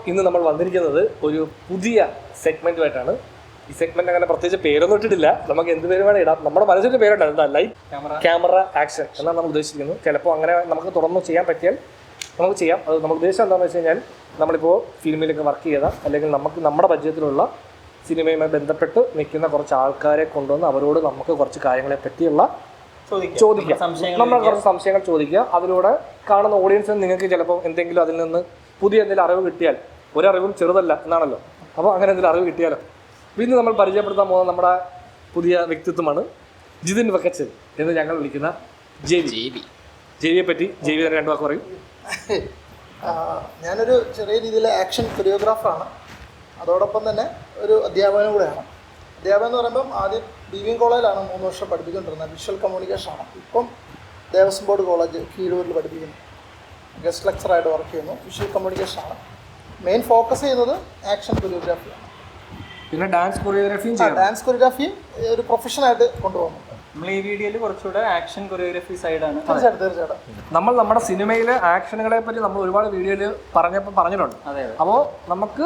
ഇന്ന് നമ്മൾ വന്നിരിക്കുന്നത് ഒരു പുതിയ സെഗ്മെന്റുമായിട്ടാണ്. ഈ സെഗ്മെന്റ് അങ്ങനെ പ്രത്യേകിച്ച് പേരൊന്നും ഇട്ടിട്ടില്ല, നമുക്ക് എന്ത് പേര് വേണം ഇടാം. നമ്മുടെ മനസ്സിന്റെ പേരുണ്ടായിരുന്നു, എന്താ ലൈവ് ക്യാമറ ആക്ഷൻ എന്നാണ് നമ്മൾ ഉദ്ദേശിക്കുന്നത്. ചിലപ്പോൾ അങ്ങനെ നമുക്ക് തുടർന്ന് ചെയ്യാൻ പറ്റിയാൽ നമുക്ക് ചെയ്യാം. അത് നമ്മൾ ഉദ്ദേശം എന്താണെന്ന് വെച്ച് കഴിഞ്ഞാൽ, നമ്മളിപ്പോൾ ഫിലിമിലൊക്കെ വർക്ക് ചെയ്ത അല്ലെങ്കിൽ നമുക്ക് നമ്മുടെ പരിചയത്തിലുള്ള സിനിമയുമായി ബന്ധപ്പെട്ട് നിൽക്കുന്ന കുറച്ച് ആൾക്കാരെ കൊണ്ടുവന്ന് അവരോട് നമുക്ക് കുറച്ച് കാര്യങ്ങളെ പറ്റിയുള്ള ചോദിക്കാം, നമ്മൾ കുറച്ച് സംശയങ്ങൾ ചോദിക്കുക. അതിലൂടെ കാണുന്ന ഓഡിയൻസിന് നിങ്ങൾക്ക് ചിലപ്പോൾ എന്തെങ്കിലും അതിൽ നിന്ന് പുതിയ എന്തെങ്കിലും അറിവ് കിട്ടിയാൽ, ഒരറിവും ചെറുതല്ല എന്നാണല്ലോ, അപ്പോൾ അങ്ങനെ എന്തെങ്കിലും അറിവ് കിട്ടിയാലോ. ഇന്ന് നമ്മൾ പരിചയപ്പെടുത്താൻ പോകുന്ന നമ്മുടെ പുതിയ വ്യക്തിത്വമാണ് ജിതിൻ വക്കച്ചൻ എന്ന് ഞങ്ങൾ വിളിക്കുന്ന ജെവിയെ പറ്റി ജെവി തന്നെ രണ്ടു വാക്ക് പറയും. ഞാനൊരു ചെറിയ രീതിയിലെ ആക്ഷൻ കൊറിയോഗ്രാഫറാണ്, അതോടൊപ്പം തന്നെ ഒരു അധ്യാപകനും കൂടെയാണ്. അധ്യാപനം എന്ന് പറയുമ്പം ആദ്യം BVM കോളേജിലാണ് 3 വർഷം പഠിപ്പിച്ചുകൊണ്ടിരുന്നത്, വിഷ്വൽ കമ്മ്യൂണിക്കേഷനാണ്. ഇപ്പം ദേവസ്വം ബോർഡ് കോളേജ് കീഴൂരിൽ പഠിപ്പിക്കുന്നു, ഗസ്റ്റ് ലെക്ചറായിട്ട് വർക്ക് ചെയ്യുന്നു. വിഷ്വൽ കമ്മ്യൂണിക്കേഷനാണ് മെയിൻ ഫോക്കസ് ചെയ്യുന്നത്, ആക്ഷൻ കൊറിയോഗ്രാഫിയാണ്. പിന്നെ ഡാൻസ് കൊറിയോഗ്രാഫിയും ഡാൻസ് കൊറിയോഗ്രാഫിയും ഒരു പ്രൊഫഷനായിട്ട് കൊണ്ടുപോകുന്നുണ്ട്. നമ്മൾ ഈ വീഡിയോയിൽ കുറച്ചുകൂടെ ആക്ഷൻ കൊറിയോഗ്രാഫി സൈഡാണ്. തീർച്ചയായിട്ടും നമ്മൾ നമ്മുടെ സിനിമയിലെ ആക്ഷനുകളെ പറ്റി നമ്മൾ ഒരുപാട് വീഡിയോയിൽ പറഞ്ഞിട്ടുണ്ട്. അപ്പോൾ നമുക്ക്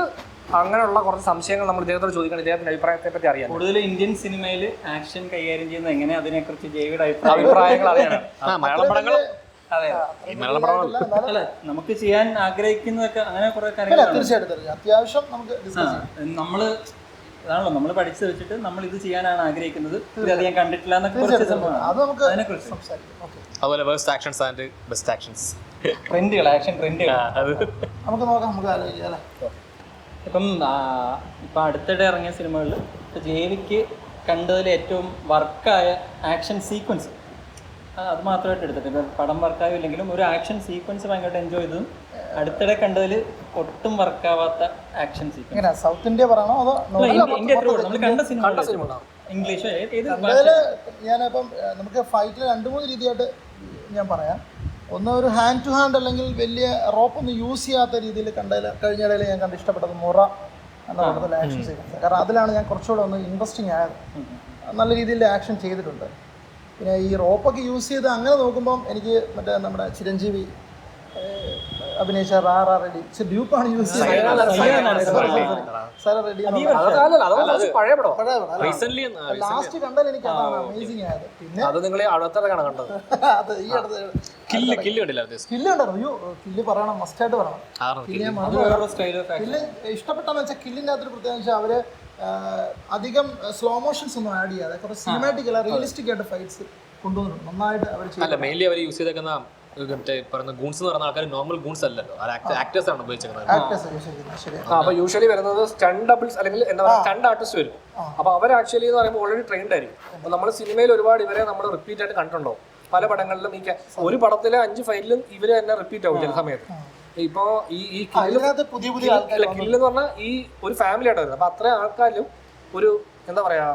അങ്ങനെയുള്ള കുറച്ച് സംശയങ്ങൾ നമ്മൾ ഇദ്ദേഹത്തോട് ചോദിക്കണം, ഇദ്ദേഹത്തിന്റെ അഭിപ്രായത്തെ പറ്റി അറിയാം. കൂടുതൽ ഇന്ത്യൻ സിനിമയിൽ ആക്ഷൻ കൈകാര്യം ചെയ്യുന്നത് എങ്ങനെ, അതിനെക്കുറിച്ച് ജൈവയുടെ അഭിപ്രായങ്ങൾ അറിയണം. മലയാളം പടങ്ങൾ അല്ല, നമുക്ക് ചെയ്യാൻ ആഗ്രഹിക്കുന്നതൊക്കെ അങ്ങനെ കുറെ കാര്യങ്ങൾ തീർച്ചയായിട്ടും അത്യാവശ്യം നമുക്ക് നമ്മള് അതാണല്ലോ നമ്മൾ പഠിച്ചു വെച്ചിട്ട് നമ്മൾ ഇത് ചെയ്യാനാണ് ആഗ്രഹിക്കുന്നത്, ഇത് ഞാൻ കണ്ടിട്ടില്ല എന്നൊക്കെ കുറച്ച് സംഭവമാണ്, അതിനെക്കുറിച്ച് സംസാരിക്കും. അതുപോലെ waste actions and best actions, ട്രെൻഡുകൾ, ആക്ഷൻ ട്രെൻഡുകൾ നമുക്ക് നോക്കാം, നമുക്ക് ആലോചിക്കാം അല്ലേ. ഇപ്പം അടുത്തിടെ ഇറങ്ങിയ സിനിമകളിൽ ജേവിക്ക് കണ്ടതിൽ ഏറ്റവും വർക്കായ ആക്ഷൻ സീക്വൻസ് അത് മാത്രമായിട്ട് എടുത്തിട്ട്, ഇപ്പം പടം വർക്കായില്ലെങ്കിലും ഒരു ആക്ഷൻ സീക്വൻസ് ഭയങ്കരമായിട്ട് എൻജോയ് ചെയ്തതും അടുത്തിടെ കണ്ടതിൽ ഒട്ടും വർക്കാവാത്ത ആക്ഷൻ സീക്വൻസ്. സൗത്ത് ഇന്ത്യ പറയണോ അതോ ഇന്ത്യ നമ്മൾ കണ്ട സിനിമ ഇംഗ്ലീഷോ ഏത്? ഞാനിപ്പം നമുക്ക് ഫൈറ്റിൽ 2-3 രീതിയായിട്ട് ഞാൻ പറയാം. ഒന്ന്, ഒരു ഹാൻഡ് ടു ഹാൻഡ് അല്ലെങ്കിൽ വലിയ റോപ്പൊന്നും യൂസ് ചെയ്യാത്ത രീതിയിൽ കഴിഞ്ഞിടയിൽ ഞാൻ കണ്ട് ഇഷ്ടപ്പെട്ടത് മുറ എന്ന പടത്തിലെ ആക്ഷൻ സീക്വൻസ്. കാരണം അതിലാണ് ഞാൻ കുറച്ചുകൂടെ ഒന്ന് ഇൻട്രസ്റ്റിംഗ് ആയത്, നല്ല രീതിയിൽ ആക്ഷൻ ചെയ്തിട്ടുണ്ട്. പിന്നെ ഈ റോപ്പൊക്കെ യൂസ് ചെയ്ത് അങ്ങനെ നോക്കുമ്പം എനിക്ക് മറ്റേ നമ്മുടെ ചിരഞ്ജീവി അഭിനയിച്ച റെഡി ഡ്യൂപ്പാണ് യൂസ് ചെയ്യുന്നത്. ലാസ്റ്റ് കണ്ടാൽ എനിക്ക് അതാണ് അമേസിംഗ് ആയത്. പിന്നെ അത് ഈ അടുത്ത് കില്ല് പറയണം, മസ്റ്റായിട്ട് പറയണം. കില്ല് ഇഷ്ടപ്പെട്ടാന്ന് വെച്ചാൽ കില്ലിൻ്റെ അകത്തൊരു പ്രത്യേകത വെച്ചാൽ അവര് അധികം സ്ലോ മോഷൻസ് ഒന്നും ആഡ് ചെയ്യാതെ കുറച്ച് സിനിമാറ്റിക് അല്ല റിയലിസ്റ്റിക് ആയിട്ട് ഫൈറ്റ്സ് കൊണ്ടുവന്നിട്ടുണ്ട്, നന്നായിട്ട് അവർ ചെയ്തു. മെയിൻലി അവർ യൂസ് ചെയ്തേക്കുന്ന ഗൂൺസ് എന്ന് പറയുന്ന ആൾക്കാർ നോർമൽ ഗൂൺസ് അല്ലല്ലോ, ആക്ടേഴ്സ് ആണ് ഉപയോഗിച്ചിരിക്കുന്നത്. അപ്പൊ യൂഷ്വലി വരുന്നത് സ്റ്റണ്ട് ഡബിൾസ് അല്ലെങ്കിൽ എന്താ പറയുക സ്റ്റണ്ട് ആർട്ടിസ്റ്റ് വരും. അപ്പൊ അവർ ആക്ച്വലി എന്ന് പറയുമ്പോൾ ഓൾറെഡി ട്രെയിൻഡ് ആയിരിക്കും. അപ്പൊ നമ്മൾ സിനിമയിൽ ഒരുപാട് ഇവരെ നമ്മൾ റിപ്പീറ്റ് ആയിട്ട് കണ്ടിട്ടുണ്ടോ, പല പടങ്ങളിലും. ഒരു പടത്തിലെ 5 ഫൈറ്റിലും ഇവര് തന്നെ റിപ്പീറ്റ് ആവും ചില സമയത്ത്. ഇപ്പൊ ഈ കില്ലെന്ന് പറഞ്ഞാൽ ഈ ഒരു ഫാമിലി ആയിട്ട് വരുന്നത്. അപ്പൊ അത്ര ആൾക്കാരിലും ഒരു എന്താ പറയാ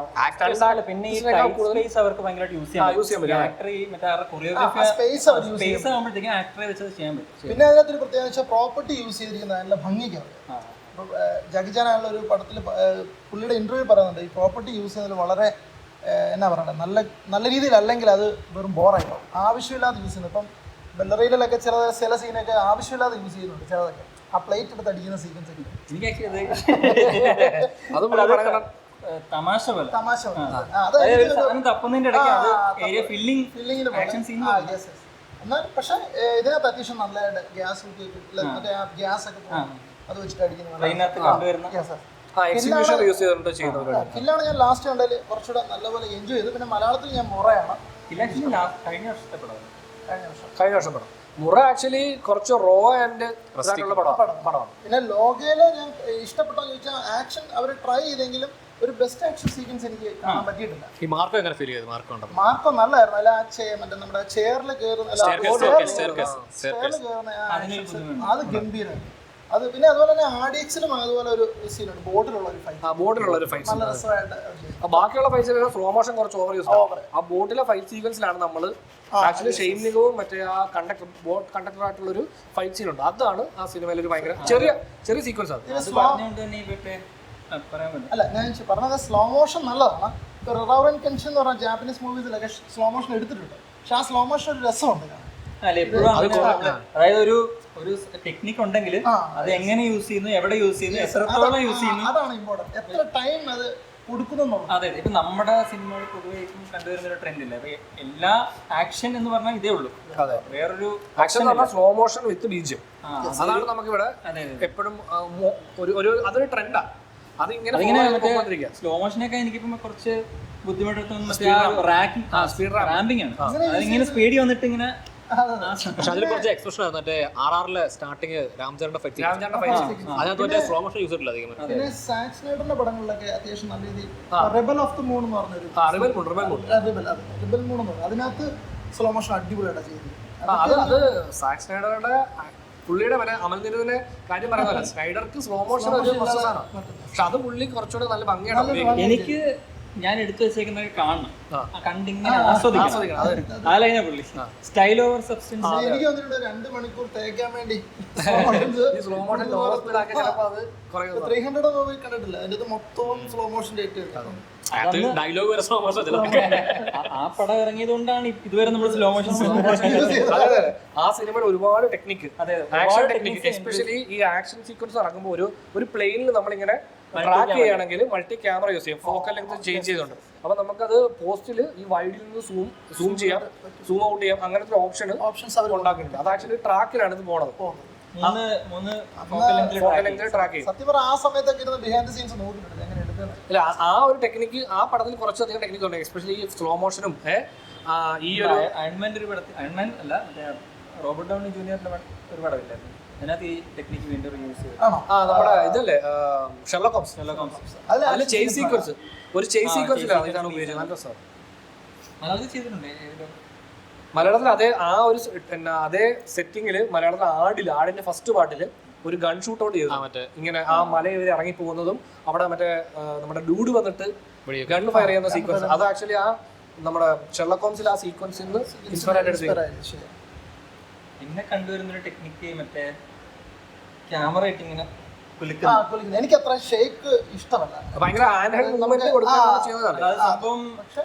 പിന്നെ ഈ സ്പേസ് അവർക്ക് ഭയങ്കരമായിട്ട് യൂസ് ചെയ്യാൻ പറ്റും. ആക്ടർ മറ്റേ കൊറിയോഗ്രാഫി സ്പേസ് ആകുമ്പോഴത്തേക്കും ആക്ടറെ വെച്ചത് ചെയ്യാൻ പറ്റും. പിന്നെ അതിനകത്തൊരു പ്രത്യേകിച്ച് പ്രോപ്പർട്ടി യൂസ് ചെയ്തിരിക്കുന്നത് നല്ല ഭംഗിക്കാണ്. ഇപ്പൊ ജഗിജാനുള്ള ഒരു പടത്തിൽ പുള്ളിയുടെ ഇന്റർവ്യൂ പറയുന്നുണ്ട്, ഈ പ്രോപ്പർട്ടി യൂസ് ചെയ്യുന്നതിൽ വളരെ എന്നാ പറയണ്ടേ, നല്ല രീതിയിൽ അല്ലെങ്കിൽ അത് വെറും ബോറായിട്ടോ ആവശ്യമില്ലാതെ യൂസ് ചെയ്യുന്നത്. ഇപ്പം ബെല്ലറയിലൊക്കെ ചില സീനൊക്കെ ആവശ്യമില്ലാതെ യൂസ് ചെയ്യുന്നുണ്ട്, ചിലതൊക്കെ ആ പ്ലേറ്റ് എടുത്ത് അടിക്കുന്ന സീക്വൻസ് ഒക്കെ. തമാശ എന്നാൽ പക്ഷെ ഇതിനകത്ത് അത്യാവശ്യം നല്ലതായിട്ട് ഗ്യാസ് മറ്റേ ഗ്യാസ് ഒക്കെ അത് വെച്ചിട്ട് കില്ലാണ് ഞാൻ ലാസ്റ്റ് കണ്ടതിൽ കുറച്ചുകൂടെ നല്ലപോലെ എൻജോയ് ചെയ്തു. പിന്നെ മലയാളത്തിൽ ഞാൻ മുറയാണ് കഴിഞ്ഞ വർഷം പടം മുറ ആക്ച്വലി കുറച്ച് റോ ആൻഡ് പടമാണ്. പിന്നെ ലോകയില് ഞാൻ ഇഷ്ടപ്പെട്ടോന്ന് ചോദിച്ചാൽ ആക്ഷൻ അവർ ട്രൈ ചെയ്തെങ്കിലും ഒരു ബെസ്റ്റ് ആക്ഷൻ സീക്വൻസ് എനിക്ക് കാണാൻ പറ്റിയിട്ടില്ല. ഈ മാർക്കോ എങ്ങനെ ഫീൽ ചെയ്തു? മാർക്കോ നല്ലായിരുന്നു. അല്ല മറ്റേ നമ്മുടെ ചെയറിൽ കയറുന്ന അത് ഗംഭീരമാണ്. അത് പിന്നെ അതുപോലെ തന്നെ RDXലും അതുപോലെ ഒരു സീനുണ്ട്, ബോട്ടിലുള്ള ഒരു ഫൈറ്റ് നല്ല രസമായിട്ട്. ബാക്കിയുള്ള ഫൈറ്റ് സ്ലോ മോഷൻ കുറച്ച് ഓവർ യൂസ് ആവും. ആ ബോട്ടിലെ ഫൈറ്റ് സീക്വൻസിലാണ് നമ്മൾ ആക്ച്വലി ഷെയ്നികവും മറ്റേ ആ ബോട്ട് കണ്ടക്ടർ ആയിട്ടുള്ള ഒരു ഫൈറ്റ് സീൻ ഉണ്ട്. അതാണ് ആ സിനിമയിൽ ഒരു ഭയങ്കര ചെറിയ സീക്വൻസ് ആണ്. അല്ല ഞാൻ പറഞ്ഞത് സ്ലോ മോഷൻ നല്ലതാണ്. ഇപ്പൊ റൗറൻ കെൻഷൻ എന്ന് പറഞ്ഞ ജാപ്പനീസ് മൂവീസിലൊക്കെ സ്ലോ മോഷൻ എടുത്തിട്ടുണ്ട്, പക്ഷെ ആ സ്ലോ മോഷൻ ഒരു രസമുണ്ട്. അതായത് ഒരു ഒരു ടെക്നിക്ക് ഉണ്ടെങ്കിൽ അത് എങ്ങനെ യൂസ് ചെയ്യുന്നു, എവിടെ യൂസ് ചെയ്യുന്നു, എത്രത്തോളം യൂസ് ചെയ്യുന്നു, അതാണ് ഇമ്പോർട്ടന്റ്. എത്ര ടൈം അത് കൊടുക്കുന്നു. അതെ. ഇപ്പൊ നമ്മുടെ സിനിമകൾ പൊതുവെ കണ്ടുവരുന്ന ഒരു ട്രെൻഡ് ഇല്ല. അപ്പൊ എല്ലാ ആക്ഷൻ എന്ന് പറഞ്ഞാൽ ഇതേ ഉള്ളൂ. വേറൊരു ആക്ഷൻ എന്ന് പറഞ്ഞാൽ സ്ലോ മോഷൻ വിത്ത് ബീജിയം. അതാണ് നമുക്കിവിടെ എപ്പോഴും ഒരു അതൊരു ട്രെൻഡാ. അതിങ്ങനെ സ്ലോ മോഷനൊക്കെ എനിക്കിപ്പോ കുറച്ച് ബുദ്ധിമുട്ടെടുത്തൊന്നും റാമ്പിംഗ് ആണ്. അതിങ്ങനെ സ്പീഡിൽ വന്നിട്ട് ഇങ്ങനെ. പക്ഷെ അതിൽ കുറച്ച് എക്സ്പ്രഷൻ ആണ്. മറ്റേ RR സ്റ്റാർട്ടിങ് രാംചരന്റെ ഫൈറ്റ് അതിനകത്ത് മറ്റേ സ്ലോ മോഷൻ യൂസ് ചെയ്തിട്ടില്ല അധികം. പിന്നെ സാക് സ്നൈഡറിന്റെ പടങ്ങളിലൊക്കെ അത്യാവശ്യം നല്ല രീതിയിൽ റെബൽ ഓഫ് ദി മൂൺ എന്ന് പറഞ്ഞൊരു റിബൽ മൂൺ എന്ന് പറഞ്ഞത് അതിനകത്ത് സ്ലോ മോഷൻ അടിപൊളിയായിട്ടാണ് ചെയ്തത്. അത് സാക് സ്നൈഡറുടെ പുള്ളിയുടെ അമൽനിരുവിന്റെ കാര്യം പറയുന്നതല്ല, സ്നൈഡർക്ക് സ്ലോ മോഷൻ ഒരു പ്രൊസസ്സാണ്. പക്ഷെ അത് പുള്ളി കുറച്ചുകൂടെ നല്ല ഭംഗിയാണ്. എനിക്ക് ഞാൻ എടുത്തു വെച്ചേക്കുന്ന കാണണം, കണ്ടിങ്ങനെ ആസ്വദിക്കണം. അതല്ല പുള്ളി സ്റ്റൈൽ ഓവർ സബ്സ്റ്റൻസ്. എനിക്ക് വന്നിട്ടുണ്ട് 2 മണിക്കൂർ തേക്കാൻ വേണ്ടി 300 മൂവി കണ്ടിട്ടില്ല. അതിന്റെ മൊത്തവും സ്ലോ മോഷൻ ഡയലോഗ് വരെ സ്ലോ മോഷൻ. ആ പടം ഇറങ്ങിയത് കൊണ്ടാണ് ഇതുവരെ നമ്മൾ സ്ലോ മോഷൻ. ആ സിനിമയുടെ ഒരുപാട് ടെക്നിക്ക്, ആക്ഷൻ ടെക്നിക്ക്, എസ്പെഷ്യലി ഈ ആക്ഷൻ സീക്വൻസ് ഇറങ്ങുമ്പോൾ ഒരു പ്ലെയിനിൽ നമ്മളിങ്ങനെ ട്രാക്ക് ചെയ്യുകയാണെങ്കിൽ മൾട്ടി ക്യാമറ യൂസ് ചെയ്യും. ഫോക്കൽ ലെങ്ത് ചേഞ്ച് ചെയ്തുകൊണ്ട് അപ്പൊ നമുക്കത് പോസ്റ്റിൽ ഈ വൈഡിൽ നിന്ന് സൂം ചെയ്യാം, സൂം ഔട്ട് ചെയ്യാം. അങ്ങനത്തെ ഓപ്ഷൻസ് അവർ ഉണ്ടാക്കുന്നുണ്ട്. അത് ആക്ച്വലി ട്രാക്കിലാണ് ഇത് പോണത്. ട്രാക്ക് ചെയ്യും. സത്യം പറഞ്ഞാൽ ആ സമയത്തൊക്കെ ബിഹൈൻഡ് ദി സീൻസ് നോക്കിയിട്ടുണ്ട് എങ്ങനെ എടുക്കുന്നത്. അല്ല, ആ ഒരു ടെക്നിക്ക് ആ പടത്തിൽ കുറച്ചധികം ടെക്നിക്ക് ഉണ്ട്. എസ്പെഷ്യലി ഈ സ്ലോ മോഷനും ഈ ഒരു അയൺമാൻ്റെ ഒരു പടത്തിൽ, അയൺമാൻ അല്ല മറ്റേ റോബർട്ട് ഡൗണി ജൂനിയറിന്റെ ഒരു പടമില്ലായിരുന്നു, അതിനകത്ത് ഈ ടെക്നിക്ക് വീണ്ടും യൂസ് ചെയ്തു. നമ്മുടെ ഇതല്ലേ ഷെർലോക്ക് ഹോംസ്. അതിൽ ചേസ് സീക്വൻസ്, ഒരു ചേസ് സീക്വൻസിലാണ് ഇതാണ് ഉപയോഗിച്ചത്. നല്ല രസമാണ്. മലയാളത്തിൽ ചെയ്തിട്ടുണ്ട്. മലയാളത്തിൽ അതേ സെറ്റിങ്ങില് മലയാളത്തിൽ ആടിന്റെ ഫസ്റ്റ് പാട്ടില് ഒരു ഗൺ ഷൂട്ട് ഔട്ട് ചെയ്തു. ഇങ്ങനെ ആ മല ഇവര് ഇറങ്ങി പോകുന്നതും അവിടെ മറ്റേ നമ്മുടെ ഡൂഡ് വന്നിട്ട് ഗൺ ഫയർ ചെയ്യുന്ന സീക്വൻസ്, അത് ആക്ച്വലി ആ നമ്മുടെ ഷെർലോക്ക് ഹോംസിൽ ആ സീക്വൻസിൽ നിന്ന് ഇൻസ്പയർ ആയിട്ട് പിന്നെ കണ്ടുവരുന്നൊരു ടെക്നിക്ക് മറ്റേ ക്യാമറ ഇട്ട് ഇങ്ങനെ എനിക്ക് അത്ര ഷേക്ക് ഇഷ്ടമല്ല. ഭയങ്കര സംഭവം. പക്ഷെ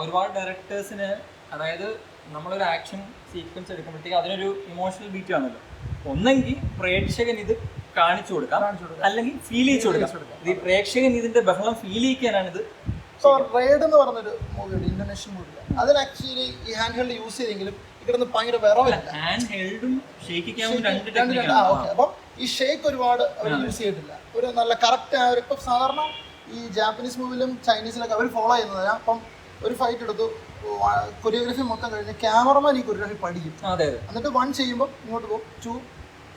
ഒരുപാട് ഡയറക്ടേഴ്സിന്, അതായത് നമ്മളൊരു ആക്ഷൻ സീക്വൻസ് എടുക്കുമ്പോഴത്തേക്ക് അതിനൊരു ഇമോഷണൽ ബീറ്റ് ആണല്ലോ. ഒന്നെങ്കിൽ പ്രേക്ഷകൻ ഇത് കാണിച്ചു കൊടുക്കാം, അല്ലെങ്കിൽ ഫീൽ ചെയ്യിച്ചു കൊടുക്കാം. ഈ പ്രേക്ഷകൻ ഇതിന്റെ ബഹളം ഫീൽ ചെയ്യിക്കാനാണിത്. റെയ്ഡ് എന്ന് പറഞ്ഞൊരു മൂവിയുണ്ട്, ഇന്തോനേഷ്യൻ മൂവി. അതിന് ആക്ച്വലി ഈ ഹാൻഡ് ഹെൽഡ് യൂസ് ചെയ്തെങ്കിലും ഇവിടുന്ന് ഭയങ്കര വിറവില്ല. ഹാൻഡ് ഹെൽഡും ഷേക്കിക്കാവും രണ്ട്. അപ്പം ഈ ഷേക്ക് ഒരുപാട് അവർ യൂസ് ചെയ്തിട്ടില്ല. ഒരു നല്ല കറക്റ്റ് ആ ഒരു, ഇപ്പം സാധാരണ ഈ ജാപ്പനീസ് മൂവിലും ചൈനീസിലൊക്കെ അവർ ഫോളോ ചെയ്യുന്നത്. അപ്പം ഒരു ഫൈറ്റ് എടുത്തു, കൊറിയോഗ്രഫി മൊത്തം കഴിഞ്ഞ് ക്യാമറമാൻ ഈ കൊറിയോഗ്രഫി പഠിക്കും. എന്നിട്ട് 1 ചെയ്യുമ്പോൾ ഇങ്ങോട്ട് പോകും, 2,